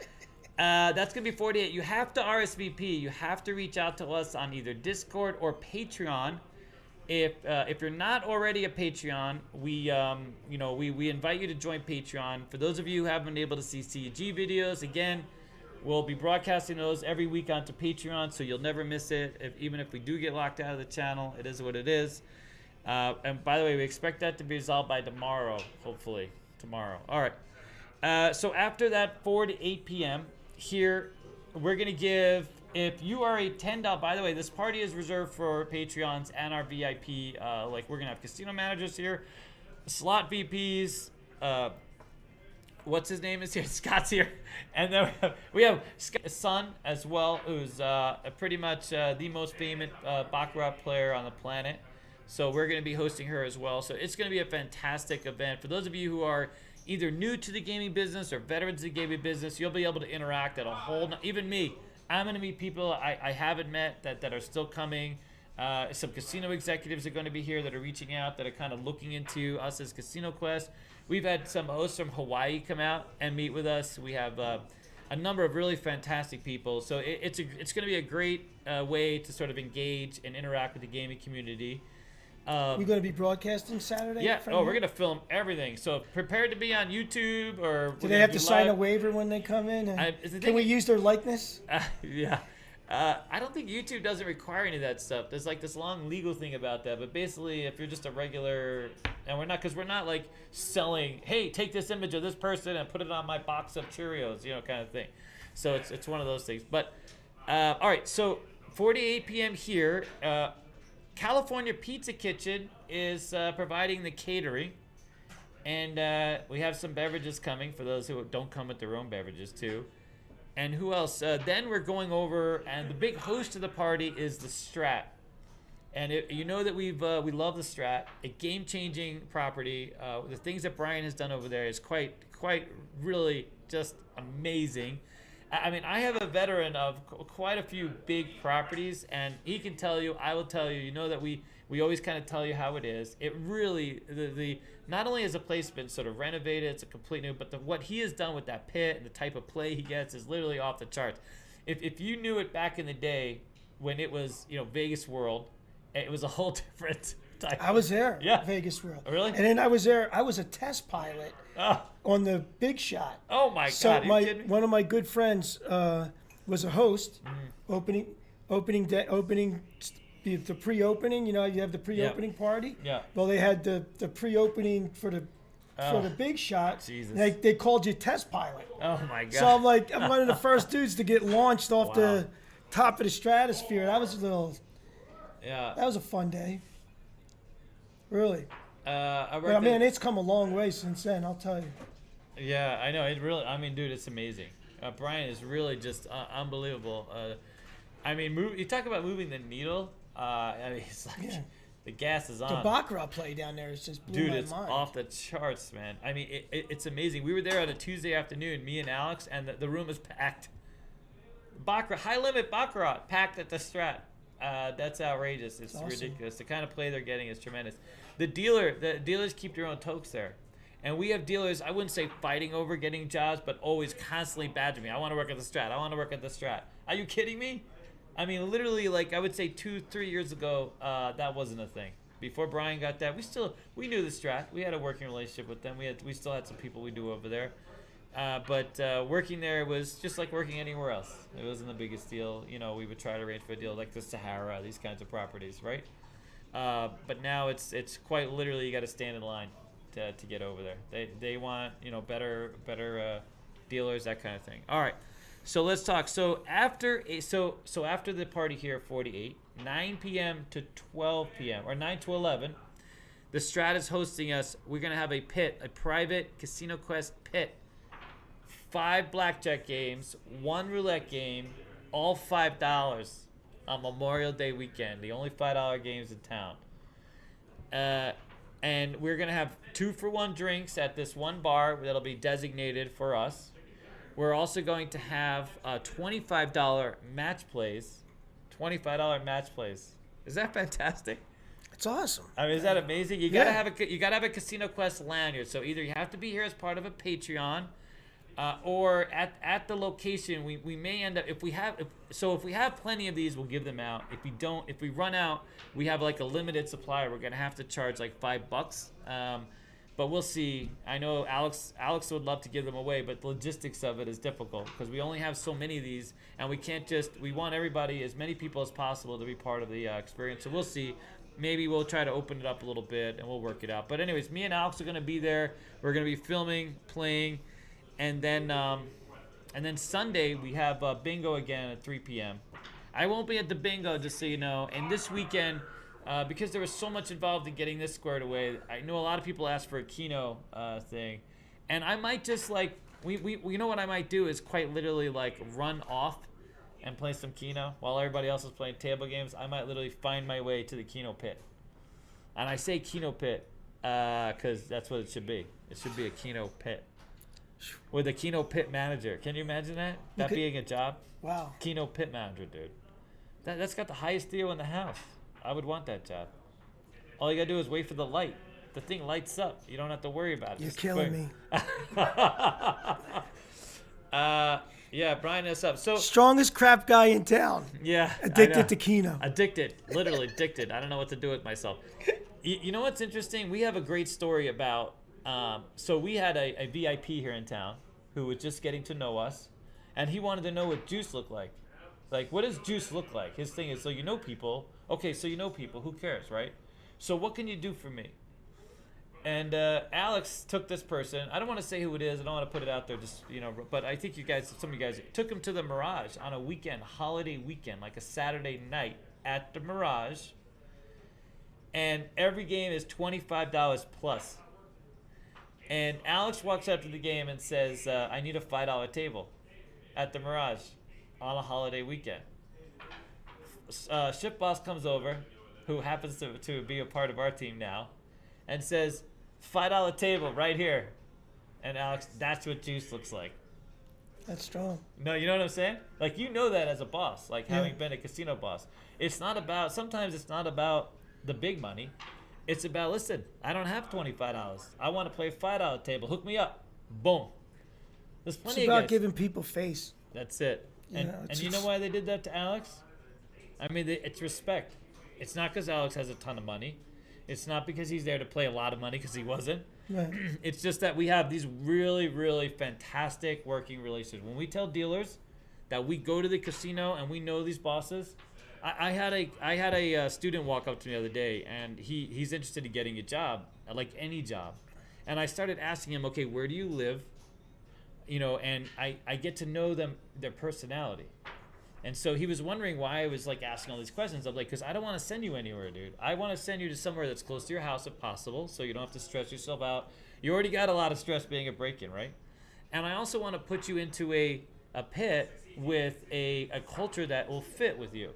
A: that's going to be 48. You have to RSVP. You have to reach out to us on either Discord or Patreon. If you're not already a Patreon, we invite you to join Patreon. For those of you who haven't been able to see CG videos, again, we'll be broadcasting those every week onto Patreon, so you'll never miss it. Even if we do get locked out of the channel, it is what it is. And by the way, we expect that to be resolved by tomorrow, hopefully tomorrow. All right. So after that 4 to 8 p.m. here, we're gonna give. If you are a $10, by the way, this party is reserved for Patreons and our VIP. Like, we're gonna have casino managers here, slot VPs. What's his name is here? Scott's here, and then we have Pac Sun as well, who's pretty much the most famous baccarat player on the planet. So we're gonna be hosting her as well. So it's gonna be a fantastic event for those of you who are either new to the gaming business or veterans of the gaming business. You'll be able to interact at a whole. Even me. I'm going to meet people I haven't met that are still coming. Some casino executives are going to be here that are reaching out, that are kind of looking into us as Casino Quest. We've had some hosts from Hawaii come out and meet with us. We have a number of really fantastic people. So it's going to be a great way to sort of engage and interact with the gaming community.
B: We're going to be broadcasting Saturday?
A: Yeah. Oh, we're going to film everything. So prepared to be on YouTube or...
B: Do they have to sign a waiver when they come in? Can we use their likeness?
A: Yeah. I don't think YouTube doesn't require any of that stuff. There's like this long legal thing about that. But basically, if you're just a regular... And because we're not like selling, hey, take this image of this person and put it on my box of Cheerios, kind of thing. So it's one of those things. But, all right. So 48 p.m. here... California Pizza Kitchen is providing the catering, and we have some beverages coming for those who don't come with their own beverages too. And who else? Then we're going over, and the big host of the party is the Strat. And you know that we love the Strat, a game-changing property. The things that Brian has done over there is quite really just amazing. I mean, I have a veteran of quite a few big properties, and he can tell you, I will tell you, that we always kind of tell you how it is. It really, the not only has the place been sort of renovated, it's a complete new, but what he has done with that pit and the type of play he gets is literally off the charts. If you knew it back in the day when it was, Vegas World, it was a whole different type.
B: I was there,
A: yeah.
B: Vegas World.
A: Really?
B: And then I was there, I was a test pilot. On the Big Shot.
A: Oh my
B: so
A: God! Are you kidding me?
B: One of my good friends was a host, opening the pre-opening. You have the pre-opening party.
A: Yeah.
B: Well, they had the pre-opening for the Big Shot.
A: Jesus.
B: They called you test pilot.
A: Oh my God!
B: So I'm one of the first dudes to get launched off the top of the stratosphere. That was a little.
A: Yeah.
B: That was a fun day. Really.
A: But
B: man, it's come a long way since then, I'll tell you.
A: Yeah, I know. It really, dude, it's amazing. Brian is really just unbelievable. You talk about moving the needle. It's like the gas is on.
B: The baccarat play down there is just blew my
A: it's
B: mind.
A: off the charts, man. It's amazing. We were there on a Tuesday afternoon, me and Alex, and the room is packed. Baccarat, high limit baccarat, packed at the Strat. That's outrageous. It's awesome. Ridiculous. The kind of play they're getting is tremendous. The dealers keep their own tokes there. And we have dealers, I wouldn't say fighting over getting jobs, but always constantly badgering me. I want to work at the Strat. I want to work at the Strat. Are you kidding me? Literally, I would say 2-3 years ago, that wasn't a thing. Before Brian got that, we knew the Strat. We had a working relationship with them. We still had some people we knew over there. But working there was just like working anywhere else. It wasn't the biggest deal. We would try to arrange for a deal like the Sahara, these kinds of properties, right? But now it's quite literally you got to stand in line to get over there. They want better dealers, that kind of thing. All right, so let's talk. So after the party here at 48, 9 p.m. to 12 p.m. or 9 to 11, the Strat is hosting us. We're gonna have a private Casino Quest pit. 5 blackjack games, 1 roulette game, all $5 on Memorial Day weekend. The only $5 games in town. And we're going to have 2-for-1 drinks at this one bar that'll be designated for us. We're also going to have $25 match plays. $25 match plays. Is that fantastic?
B: It's awesome.
A: Is that amazing? You gotta have a Casino Quest lanyard. So either you have to be here as part of a Patreon, or at the location, we may end up if we have plenty of these, we'll give them out. If we run out, we have like a limited supply. We're gonna have to charge like $5. But we'll see. I know Alex would love to give them away, but the logistics of it is difficult because we only have so many of these, and we want everybody, as many people as possible, to be part of the experience. So we'll see. Maybe we'll try to open it up a little bit and we'll work it out. But anyways, me and Alex are gonna be there. We're gonna be filming, playing, and then Sunday we have bingo again at 3 p.m. I won't be at the bingo, just so you know. And this weekend, because there was so much involved in getting this squared away, I know a lot of people asked for a Keno thing, and I might just like you know what I might do is quite literally like run off and play some Keno while everybody else is playing table games. I might literally find my way to the Keno pit, and I say Keno pit because that's what it should be. It should be a Keno pit with a Keno pit manager. Can you imagine that? That being a job?
B: Wow.
A: Keno pit manager, dude. That's got the highest deal in the house. I would want that job. All you gotta do is wait for the light. The thing lights up. You don't have to worry about it.
B: You're killing me.
A: Yeah, Brian is up. So
B: Strongest crap guy in town.
A: yeah,
B: Addicted to Keno.
A: Addicted, literally addicted. I don't know what to do with myself. You know what's interesting? We have a great story about. So we had a VIP here in town who was just getting to know us, and he wanted to know what juice looked like. Like, what does juice look like? His thing is, so you know people. Okay, so you know people. Who cares, right? So what can you do for me? And Alex took this person. I don't want to say who it is. I don't want to put it out there. Just but I think some of you guys took him to the Mirage on a weekend, holiday weekend, like a Saturday night at the Mirage. And every game is $25 plus. And Alex walks up to the game and says, "I need a $5 table at the Mirage on a holiday weekend." Shift boss comes over, who happens to be a part of our team now, and says, $5 table right here. And Alex, that's what juice looks like.
B: That's strong.
A: No, you know what I'm saying? Like, you know that as a boss, like having been a casino boss. Sometimes it's not about the big money. It's about, listen, I don't have $25. I want to play a $5 table. Hook me up. Boom. There's plenty
B: It's
A: of
B: about
A: guys.
B: giving people face.
A: That's it. And you know why they did that to Alex? I mean, it's respect. It's not because Alex has a ton of money. It's not because he's there to play a lot of money, because he wasn't.
B: Right.
A: It's just that we have these really, really fantastic working relationships. When we tell dealers that we go to the casino and we know these bosses, I had a student walk up to me the other day, and he's interested in getting a job, like any job. And I started asking him, okay, where do you live? And I get to know their personality. And so he was wondering why I was like asking all these questions. I'm like, because I don't want to send you anywhere, dude. I want to send you to somewhere that's close to your house if possible, so you don't have to stress yourself out. You already got a lot of stress being a break-in, right? And I also want to put you into a pit with a culture that will fit with you.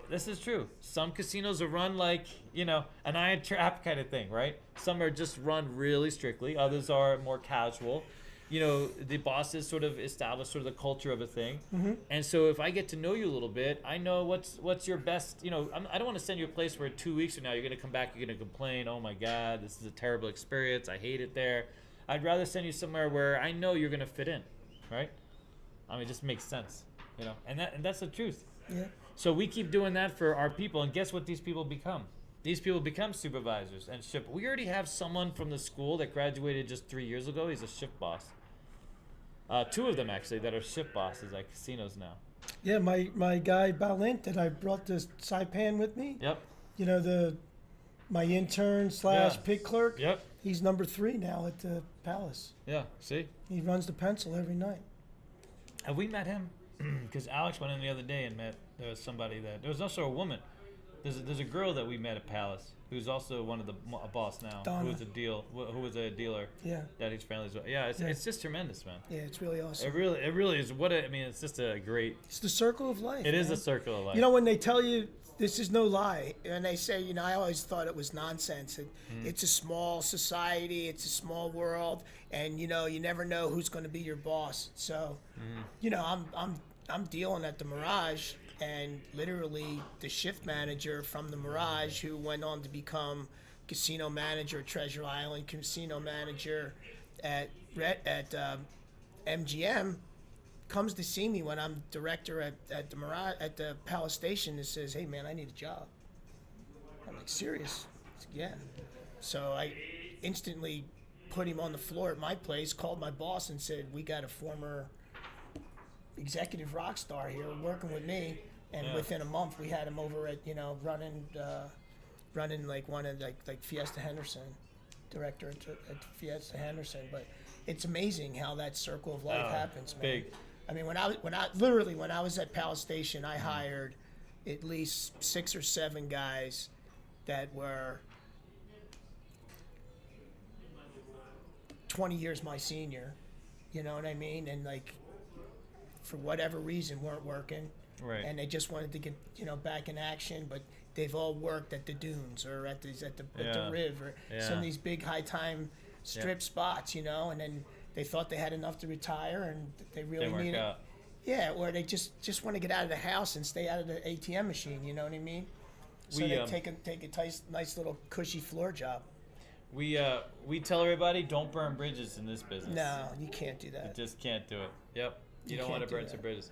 A: This is true. Some casinos are run like, an iron trap kind of thing, right? Some are just run really strictly. Others are more casual. The bosses sort of establish sort of the culture of a thing. Mm-hmm. And so if I get to know you a little bit, I know what's your best, I don't want to send you a place where 2 weeks from now you're going to come back, you're going to complain, oh my God, this is a terrible experience, I hate it there. I'd rather send you somewhere where I know you're going to fit in, right? I mean, it just makes sense, and that's the truth.
B: Yeah.
A: So we keep doing that for our people, and guess what these people become? These people become supervisors and shift. We already have someone from the school that graduated just 3 years ago. He's a shift boss. 2 of them, actually, that are shift bosses at casinos now.
B: Yeah, my guy Balint that I brought the Saipan with me.
A: Yep.
B: My intern / pig clerk.
A: Yep.
B: He's number 3 now at the Palace.
A: Yeah, see?
B: He runs the pencil every night.
A: Have we met him? Because Alex went in the other day and met, there was also a woman. There's a girl that we met at Palace who's also one of a boss now.
B: Donna.
A: Who was a dealer.
B: Yeah.
A: That he's friendly as well. Yeah, it's just tremendous, man.
B: Yeah, it's really awesome.
A: It really is. It's just a great.
B: It's the circle of life.
A: It is
B: man.
A: a circle of life.
B: When they tell you this is no lie, and they say, I always thought it was nonsense. It's a small society, it's a small world, and you never know who's going to be your boss. So, I'm dealing at the Mirage. And literally the shift manager from the Mirage, who went on to become casino manager at Treasure Island, casino manager at MGM comes to see me when I'm director at the Mirage, at the Palace Station, and says, "Hey man, I need a job." I'm like, "Serious?" He's like, "Yeah." So I instantly put him on the floor at my place, called my boss and said, "We got a former executive rock star here working with me." And within a month we had him over at, running like one of like Fiesta Henderson, director at Fiesta Henderson. But it's amazing how that circle of life happens, man.
A: Big.
B: I mean, when I was at Palace Station, I hired at least 6 or 7 guys that were 20 years my senior, you know what I mean? And like, for whatever reason, weren't working.
A: Right.
B: And they just wanted to get, back in action, but they've all worked at the Dunes or at the Riv or some of these big high time strip spots, and then they thought they had enough to retire and they really
A: Didn't work
B: need
A: out.
B: it. Yeah, or they just want to get out of the house and stay out of the ATM machine, you know what I mean? So they take a nice little cushy floor job.
A: We tell everybody, don't burn bridges in this business.
B: No, you can't do that.
A: You just can't do it. Yep. You don't
B: can't
A: want to
B: do
A: burn
B: that.
A: some bridges.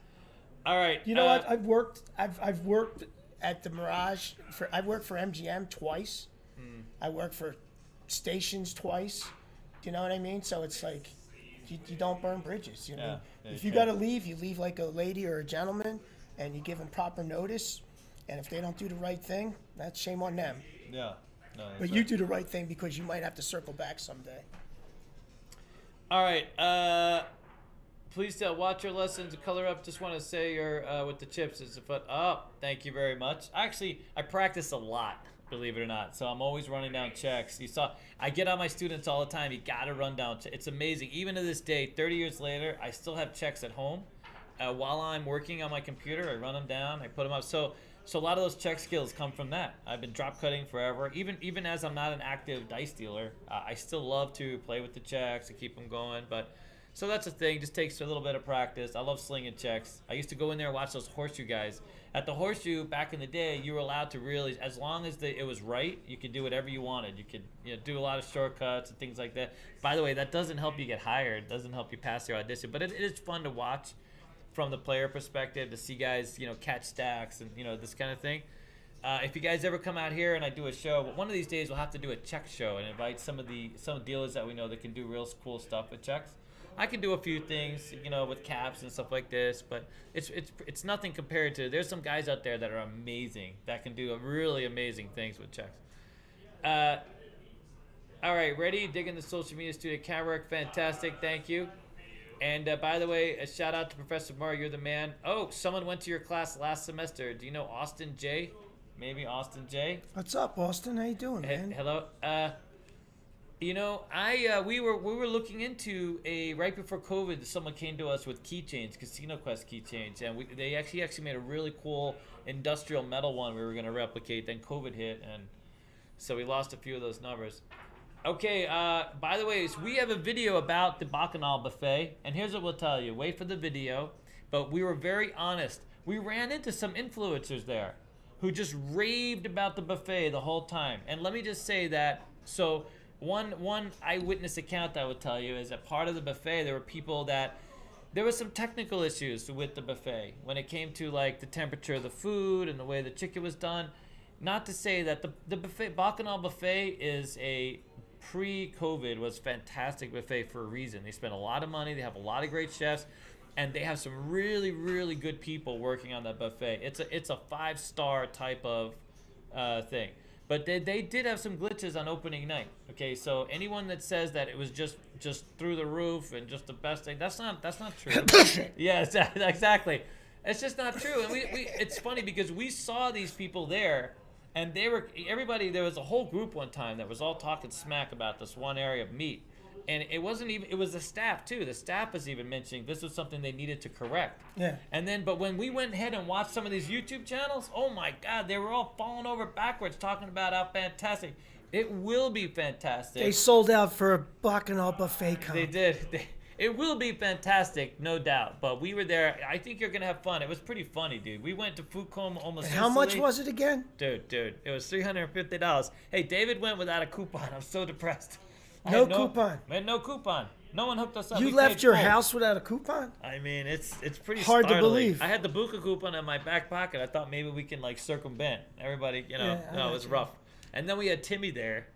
A: All right.
B: You know what? I've worked at the Mirage I've worked for MGM twice. I worked for stations twice. Do you know what I mean? So it's like you don't burn bridges. You know?
A: Yeah,
B: If
A: you
B: you got to leave, you leave like a lady or a gentleman, and you give them proper notice. And if they don't do the right thing, that's shame on them.
A: Yeah. No, that's
B: But you do the right thing because you might have to circle back someday.
A: All right. Please watch your lessons. Color up. Just want to say you're with the chips. It's a foot up. Thank you very much. Actually, I practice a lot, believe it or not. So I'm always running down checks. You saw, I get on my students all the time. You got to run down. It's amazing. Even to this day, 30 years later, I still have checks at home. While I'm working on my computer, I run them down. I put them up. So a lot of those check skills come from that. I've been drop cutting forever. Even as I'm not an active dice dealer, I still love to play with the checks and keep them going. But so that's the thing. Just takes a little bit of practice. I love slinging checks. I used to go in there and watch those horseshoe guys. At the horseshoe back in the day, you were allowed to really, as long as it was right, you could do whatever you wanted. You could do a lot of shortcuts and things like that. By the way, that doesn't help you get hired. Doesn't help you pass your audition. But it is fun to watch from the player perspective, to see guys, catch stacks and, this kind of thing. If you guys ever come out here and I do a show, one of these days we'll have to do a check show and invite some dealers that we know that can do real cool stuff with checks. I can do a few things, with caps and stuff like this, but it's nothing compared to, there's some guys out there that are amazing, that can do really amazing things with checks. All right, ready? Digging the social media studio. Camera work, fantastic, thank you. And by the way, a shout out to Professor Moore. You're the man. Oh, someone went to your class last semester. Do you know Austin J? Maybe Austin J?
B: What's up, Austin? How you doing, man?
A: Hello. We were looking into right before COVID, someone came to us with keychains, Casino Quest keychains, and they actually made a really cool industrial metal one we were going to replicate. Then COVID hit, and so we lost a few of those numbers. Okay, by the way, so we have a video about the Bacchanal Buffet, and here's what we'll tell you. Wait for the video, but we were very honest. We ran into some influencers there who just raved about the buffet the whole time. And let me just say that, so one eyewitness account I would tell you is that part of the buffet, there were people that, there were some technical issues with the buffet when it came to like the temperature of the food and the way the chicken was done. Not to say that the buffet, Bacchanal Buffet is a pre-COVID was fantastic buffet for a reason. They spend a lot of money. They have a lot of great chefs, and they have some really, really good people working on that buffet. It's a 5-star type of thing. But they did have some glitches on opening night. Okay, so anyone that says that it was just through the roof and just the best thing, that's not true. Yeah, exactly. It's just not true. And we it's funny because we saw these people there. And there was a whole group one time that was all talking smack about this one area of meat. And it was the staff too. The staff was even mentioning this was something they needed to correct.
B: Yeah.
A: And then, but when we went ahead and watched some of these YouTube channels, oh my God, they were all falling over backwards talking about how fantastic. It will be fantastic.
B: They sold out for a Bacchanal Buffet comp.
A: They did. It will be fantastic, no doubt. But we were there. I think you're going to have fun. It was pretty funny, dude. We went to Fukuoka almost.
B: And how much was it again?
A: Dude, it was $350. Hey, David went without a coupon. I'm so depressed. I
B: No
A: had
B: coupon.
A: We had no coupon. No one hooked us up.
B: You
A: We
B: left
A: paid
B: your
A: full.
B: house without a coupon?
A: I mean, it's pretty
B: Hard to
A: startling.
B: believe.
A: I had the Buka coupon in my back pocket. I thought maybe we can like circumvent everybody. You know,
B: Yeah, I
A: no, it
B: got
A: was
B: you.
A: rough. And then we had Timmy there.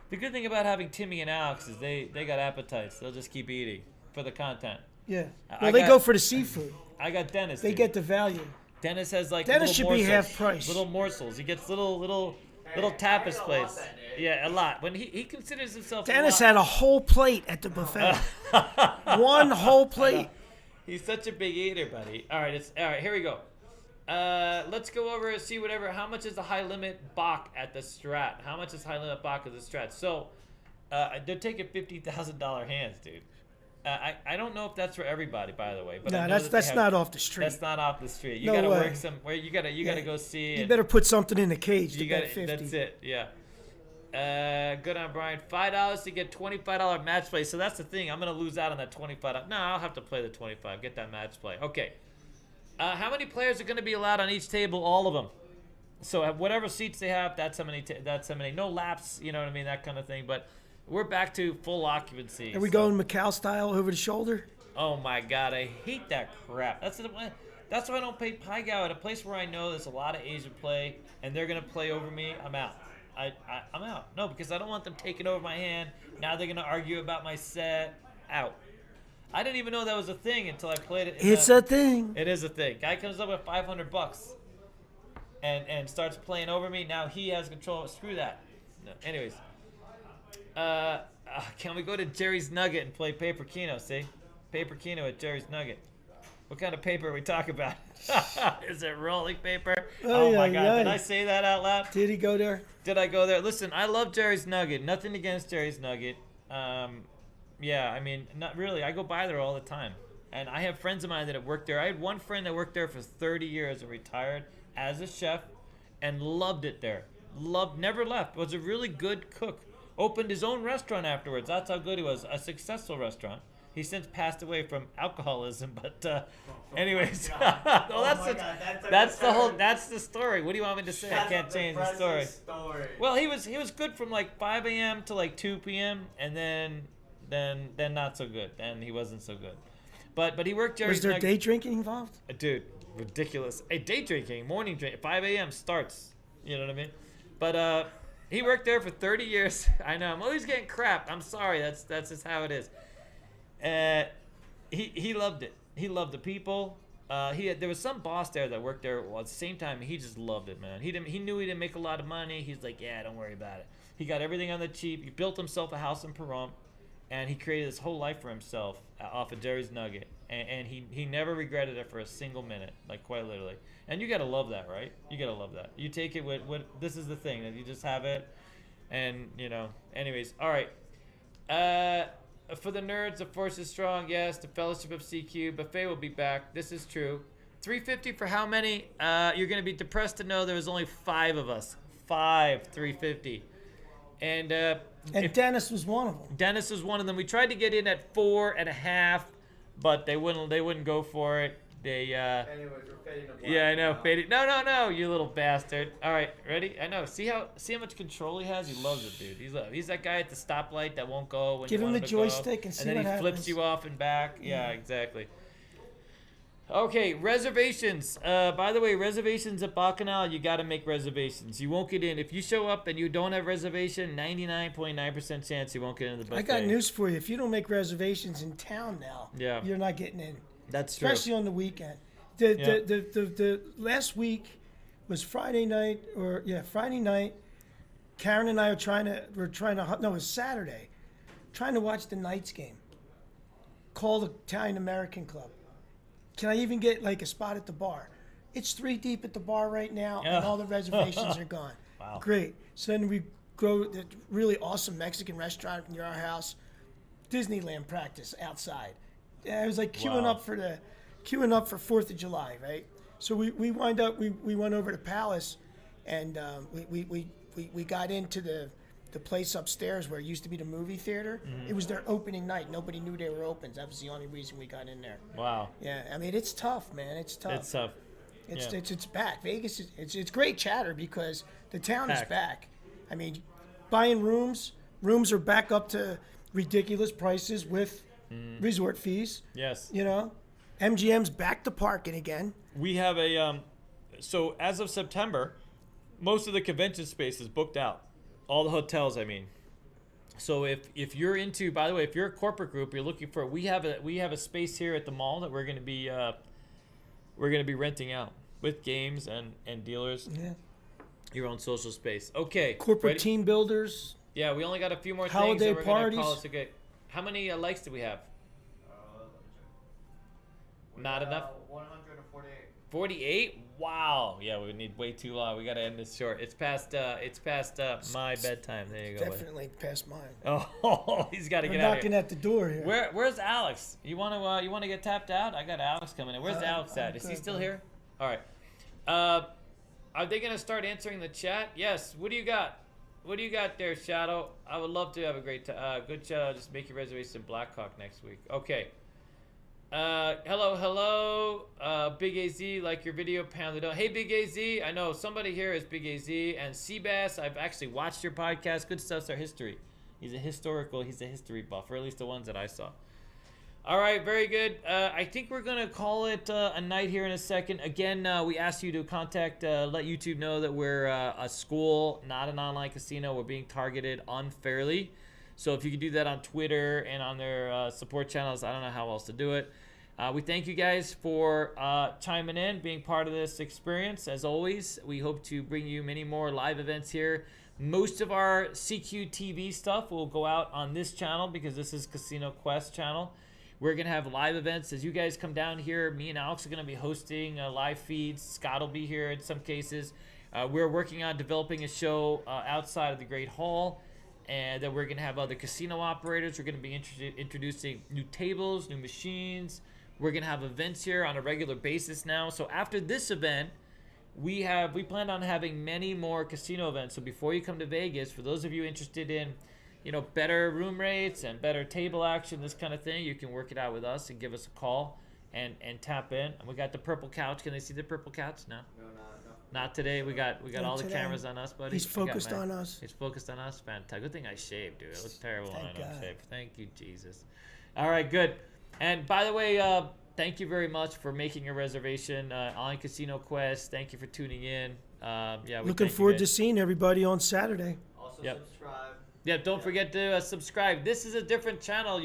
A: The good thing about having Timmy and Alex is they got appetites. They'll just keep eating for the content.
B: Yeah.
A: I
B: Well, they
A: got-
B: go for the seafood.
A: I got Dennis.
B: They
A: dude.
B: get the value.
A: Dennis has like
B: Dennis
A: little
B: should be
A: morsels,
B: half price.
A: Little morsels. He gets little
C: I
A: tapas
C: ate a lot
A: plates.
C: that day.
A: Yeah, a lot. When he considers himself.
B: Dennis
A: a lot.
B: had a whole plate at the buffet. One whole plate.
A: He's such a big eater, buddy. All right, here we go. Let's go over and see whatever. How much is the high limit Bach at the Strat? How much is high limit Bach at the Strat? So, they're taking $50,000 hands, dude. I don't know if that's for everybody, by the way. But I
B: No,
A: know that they
B: that's
A: have-
B: not off the street.
A: That's not off the street. You
B: No
A: gotta
B: way.
A: work somewhere. You gotta go see.
B: You
A: and-
B: better put something in the cage to
A: You
B: bet
A: got
B: 50.
A: That's it. Yeah. Good on Brian. $5 to get $25 match play. So that's the thing. I'm gonna lose out on that $25. No, I'll have to play the 25. Get that match play. Okay. How many players are gonna be allowed on each table? All of them. So whatever seats they have, that's how many. That's how many. No laps. You know what I mean? That kind of thing. But we're back to full occupancy.
B: Are we
A: so-
B: going Macau style over the shoulder?
A: Oh my God, I hate that crap. That's why I don't pay Pai Gow at a place where I know there's a lot of Asian play and they're gonna play over me. I'm out. I'm out. No, because I don't want them taking over my hand. Now they're gonna argue about my set. Out. I didn't even know that was a thing until I played it.
B: It's a thing.
A: It is a thing. Guy comes up with $500 and starts playing over me. Now he has control. Screw that. No. Anyways, can we go to Jerry's Nugget and play Paper Keno? See, Paper Keno at Jerry's Nugget. What kind of paper are we talking about? Is it rolling paper? Oh my
B: Ay,
A: God!
B: ay,
A: Did
B: ay.
A: I say that out loud?
B: Did he go there?
A: Did I go there? Listen, I love Jerry's Nugget. Nothing against Jerry's Nugget. Yeah, I mean, not really. I go by there all the time. And I have friends of mine that have worked there. I had one friend that worked there for 30 years and retired as a chef and loved it there. Never left. Was a really good cook. Opened his own restaurant afterwards. That's how good he was. A successful restaurant. He's since passed away from alcoholism, but anyways. Well, that's the story. What do you want me to say? I can't change the story. Well, he was good from like 5 a.m. to like 2 p.m. and then not so good. Then he wasn't so good. But he worked Jerry's
B: Was there
A: Nugget-
B: day drinking involved?
A: Dude, ridiculous. Hey, day drinking, morning drink, 5 a.m. starts. You know what I mean? But he worked there for 30 years. I know. I'm always getting crap. I'm sorry. That's just how it is. He loved it. He loved the people. There was some boss there that worked there at the same time. He just loved it, man. He knew he didn't make a lot of money. He's like, yeah, don't worry about it. He got everything on the cheap. He built himself a house in Pahrump, and he created his whole life for himself off of Jerry's Nugget. And he never regretted it for a single minute, like quite literally. And you gotta love that, right? You gotta love that. You take it with this is the thing that you just have it, and you know. Anyways, all right. For the nerds, the force is strong. Yes, the Fellowship of CQ buffet will be back. This is true. $350 for how many? You're gonna be depressed to know there was only 5 of us. 5 $350. And
B: Dennis was one of them.
A: Dennis was one of them. We tried to get in at 4.5, but they wouldn't go for it. They
C: Anyways, we're fading to black.
A: yeah, I know.
C: now.
A: Faded. No, you little bastard. All right, ready? I know. See how much control he has? He loves it, dude. He's that guy at the stoplight that won't go when
B: Give
A: you
B: him
A: want
B: the
A: to go,
B: joystick and see
A: then
B: what
A: he flips
B: happens.
A: you off and back. Yeah, exactly. Okay, reservations. By the way, reservations at Bacchanal, you got to make reservations. You won't get in. If you show up and you don't have reservation, 99.9% chance you won't get in the buffet.
B: I got news for you. If you don't make reservations in town now,
A: Yeah.
B: you're not getting in.
A: That's true.
B: Especially on the weekend.
A: Yeah.
B: The last week was Friday night, Friday night. Karen and I were trying to it was Saturday, trying to watch the Knights game. Call the Italian American Club. Can I even get like a spot at the bar? It's 3 deep at the bar right now, and all the reservations are gone.
A: Wow.
B: Great. So then we go to the really awesome Mexican restaurant near our house. Disneyland practice outside. Yeah, it was like queuing
A: Wow.
B: up for 4th of July, right? So we wind up we went over to Palace, and we got into the place upstairs where it used to be the movie theater.
A: Mm-hmm.
B: It was their opening night. Nobody knew they were open. That was the only reason we got in there.
A: Wow.
B: Yeah, I mean it's tough, man. It's tough.
A: It's tough.
B: It's
A: yeah.
B: it's back. Vegas is it's great chatter because the town is
A: Packed.
B: back. I mean, buying rooms are back up to ridiculous prices with resort fees.
A: Yes.
B: You know, MGM's back to parking again.
A: We have a so as of September, most of the convention space is booked out. All the hotels, I mean. So if you're into, by the way, if you're a corporate group, you're looking for, we have a space here at the mall that we're going to be renting out with games and dealers.
B: Yeah.
A: Your own social space. Okay.
B: Corporate
A: ready?
B: team builders.
A: Yeah, we only got a few more
B: Holiday
A: things. And we're
B: parties.
A: Gonna call it okay. How many likes do we have? Not enough.
C: 148.
A: 48? Wow. Yeah, we need way too long. We got to end this short. It's past my bedtime. There you go. buddy.
B: Definitely past mine.
A: Oh, he's got to
B: I'm
A: get out of
B: knocking
A: here.
B: at the door here.
A: Where's Alex? You want to get tapped out? I got Alex coming in. Where's Alex at? Is he still here? All right. Are they going to start answering the chat? Yes. What do you got? What do you got there, Shadow? I would love to have a great good show. Just make your reservation in Blackhawk next week. Okay. Hello, Big AZ, like your video, pounded out. Hey, Big AZ, I know somebody here is Big AZ, and Seabass, I've actually watched your podcast. Good stuff's our history. He's a history buff, or at least the ones that I saw. All right, very good. I think we're going to call it a night here in a second. Again, we asked you to contact, let YouTube know that we're a school, not an online casino. We're being targeted unfairly. So if you can do that on Twitter and on their support channels, I don't know how else to do it. We thank you guys for chiming in, being part of this experience. As always, we hope to bring you many more live events here. Most of our CQ TV stuff will go out on this channel because this is Casino Quest channel. We're going to have live events as you guys come down here. Me and Alex are going to be hosting live feeds. Scott will be here in some cases. We're working on developing a show outside of the Great Hall. And then we're going to have other casino operators. We're going to be introducing new tables, new machines. We're going to have events here on a regular basis now. So after this event, we plan on having many more casino events. So before you come to Vegas, for those of you interested in, better room rates and better table action, this kind of thing, you can work it out with us and give us a call and tap in. And we got the purple couch. Can they see the purple couch? No.
C: No.
A: Not today. We got all the
B: today.
A: cameras on us, buddy.
B: He's focused on us.
A: He's focused on us. Fantastic. Good thing I shaved, dude. It looks terrible when I
B: Thank
A: don't
B: God.
A: shave. Thank you, Jesus. All right, good. And by the way, thank you very much for making a reservation on Casino Quest. Thank you for tuning in.
B: Looking forward to seeing everybody on Saturday.
C: Also
A: Yep.
C: subscribe.
A: Yeah, don't forget to subscribe. This is a different channel.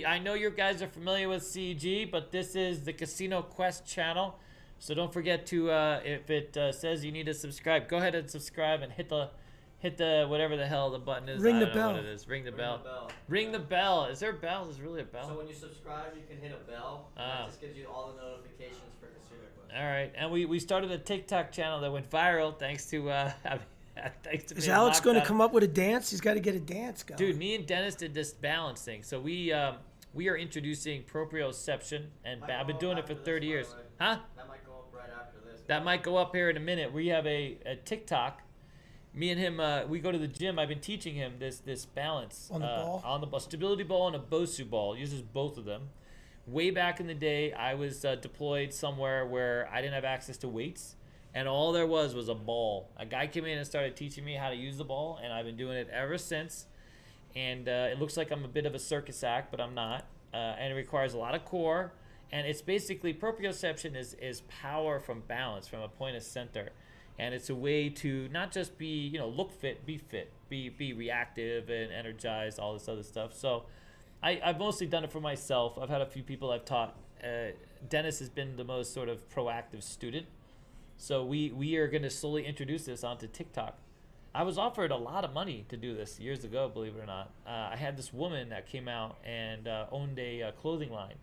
A: I know you guys are familiar with CG, but this is the Casino Quest channel. So don't forget to, if it says you need to subscribe, go ahead and subscribe and hit the whatever the hell the button is.
B: Ring
A: I
B: the
A: don't know
B: bell.
A: what it is. Ring the bell.
C: Ring the bell.
A: Ring the bell. Is there a bell? Is there really a bell?
C: So when you subscribe, you can hit a bell. And
A: Ah.
C: that just gives you all the notifications for Casino Quest.
A: All right, and we started a TikTok channel that went viral thanks to thanks to
B: Is
A: being
B: Alex
A: locked
B: going to
A: out.
B: come up with a dance? He's got to get a dance going.
A: Dude, me and Dennis did this balance thing. So we are introducing proprioception, and
C: Might
A: I've been
C: go
A: doing
C: up
A: it for
C: after
A: 30
C: this,
A: years.
C: by the way.
A: Huh?
C: That might go up right after this.
A: That might go up here in a minute. We have a TikTok. Me and him, we go to the gym. I've been teaching him this balance.
B: On the ball?
A: On the ball. Stability ball and a Bosu ball. Uses both of them. Way back in the day, I was deployed somewhere where I didn't have access to weights. And all there was a ball. A guy came in and started teaching me how to use the ball. And I've been doing it ever since. And it looks like I'm a bit of a circus act, but I'm not. And it requires a lot of core. And it's basically, proprioception is power from balance, from a point of center. And it's a way to not just be, look fit, be reactive and energized, all this other stuff. So I've mostly done it for myself. I've had a few people I've taught. Dennis has been the most sort of proactive student. So we are going to slowly introduce this onto TikTok. I was offered a lot of money to do this years ago, believe it or not. I had this woman that came out and owned a clothing line,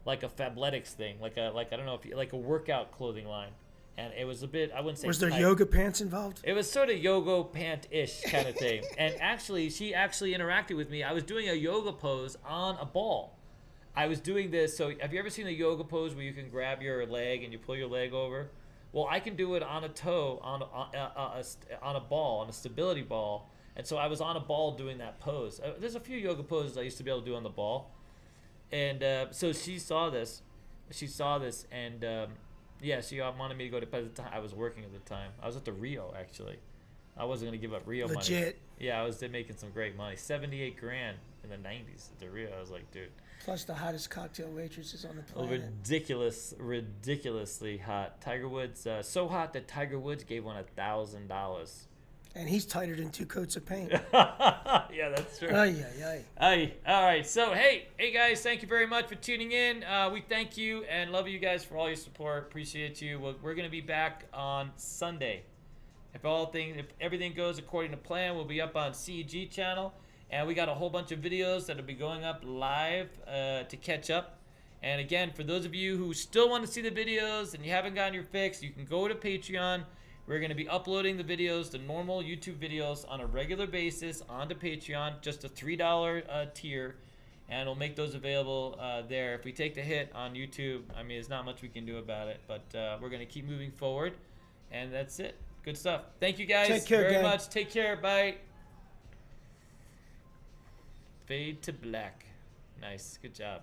A: like a Fabletics thing, like I don't know if like a workout clothing line. And it was a bit, I wouldn't say
B: Was there
A: tight.
B: yoga pants involved?
A: It was sort of yoga pant-ish kind of thing. And she actually interacted with me. I was doing a yoga pose on a ball. I was doing this. So have you ever seen a yoga pose where you can grab your leg and you pull your leg over? Well, I can do it on a toe, on a ball, on a stability ball. And so I was on a ball doing that pose. There's a few yoga poses I used to be able to do on the ball. And so she saw this. And she wanted me to go to, by the time I was working at the time. I was at the Rio, actually. I wasn't going to give up Rio money.
B: Legit.
A: Yeah, I was making some great money. 78 grand in the 90s at the Rio. I was like, dude.
B: Plus the hottest cocktail waitresses on the
A: Oh,
B: planet.
A: ridiculously hot. Tiger Woods, so hot that Tiger Woods gave one $1,000.
B: And he's tighter than 2 coats of paint.
A: Yeah, that's true.
B: Ay, ay, ay.
A: Aye. All right. So, hey guys, thank you very much for tuning in. We thank you and love you guys for all your support. Appreciate you. We're going to be back on Sunday. If everything goes according to plan, we'll be up on CEG channel. And we got a whole bunch of videos that'll be going up live to catch up. And again, for those of you who still want to see the videos and you haven't gotten your fix, you can go to Patreon. We're going to be uploading the videos, the normal YouTube videos, on a regular basis onto Patreon, just a $3 tier, and we'll make those available there. If we take the hit on YouTube, I mean, there's not much we can do about it, but we're going to keep moving forward, and that's it. Good stuff. Thank you guys
B: Take care,
A: very
B: gang.
A: much. Take care. Bye. Fade to black. Nice. Good job.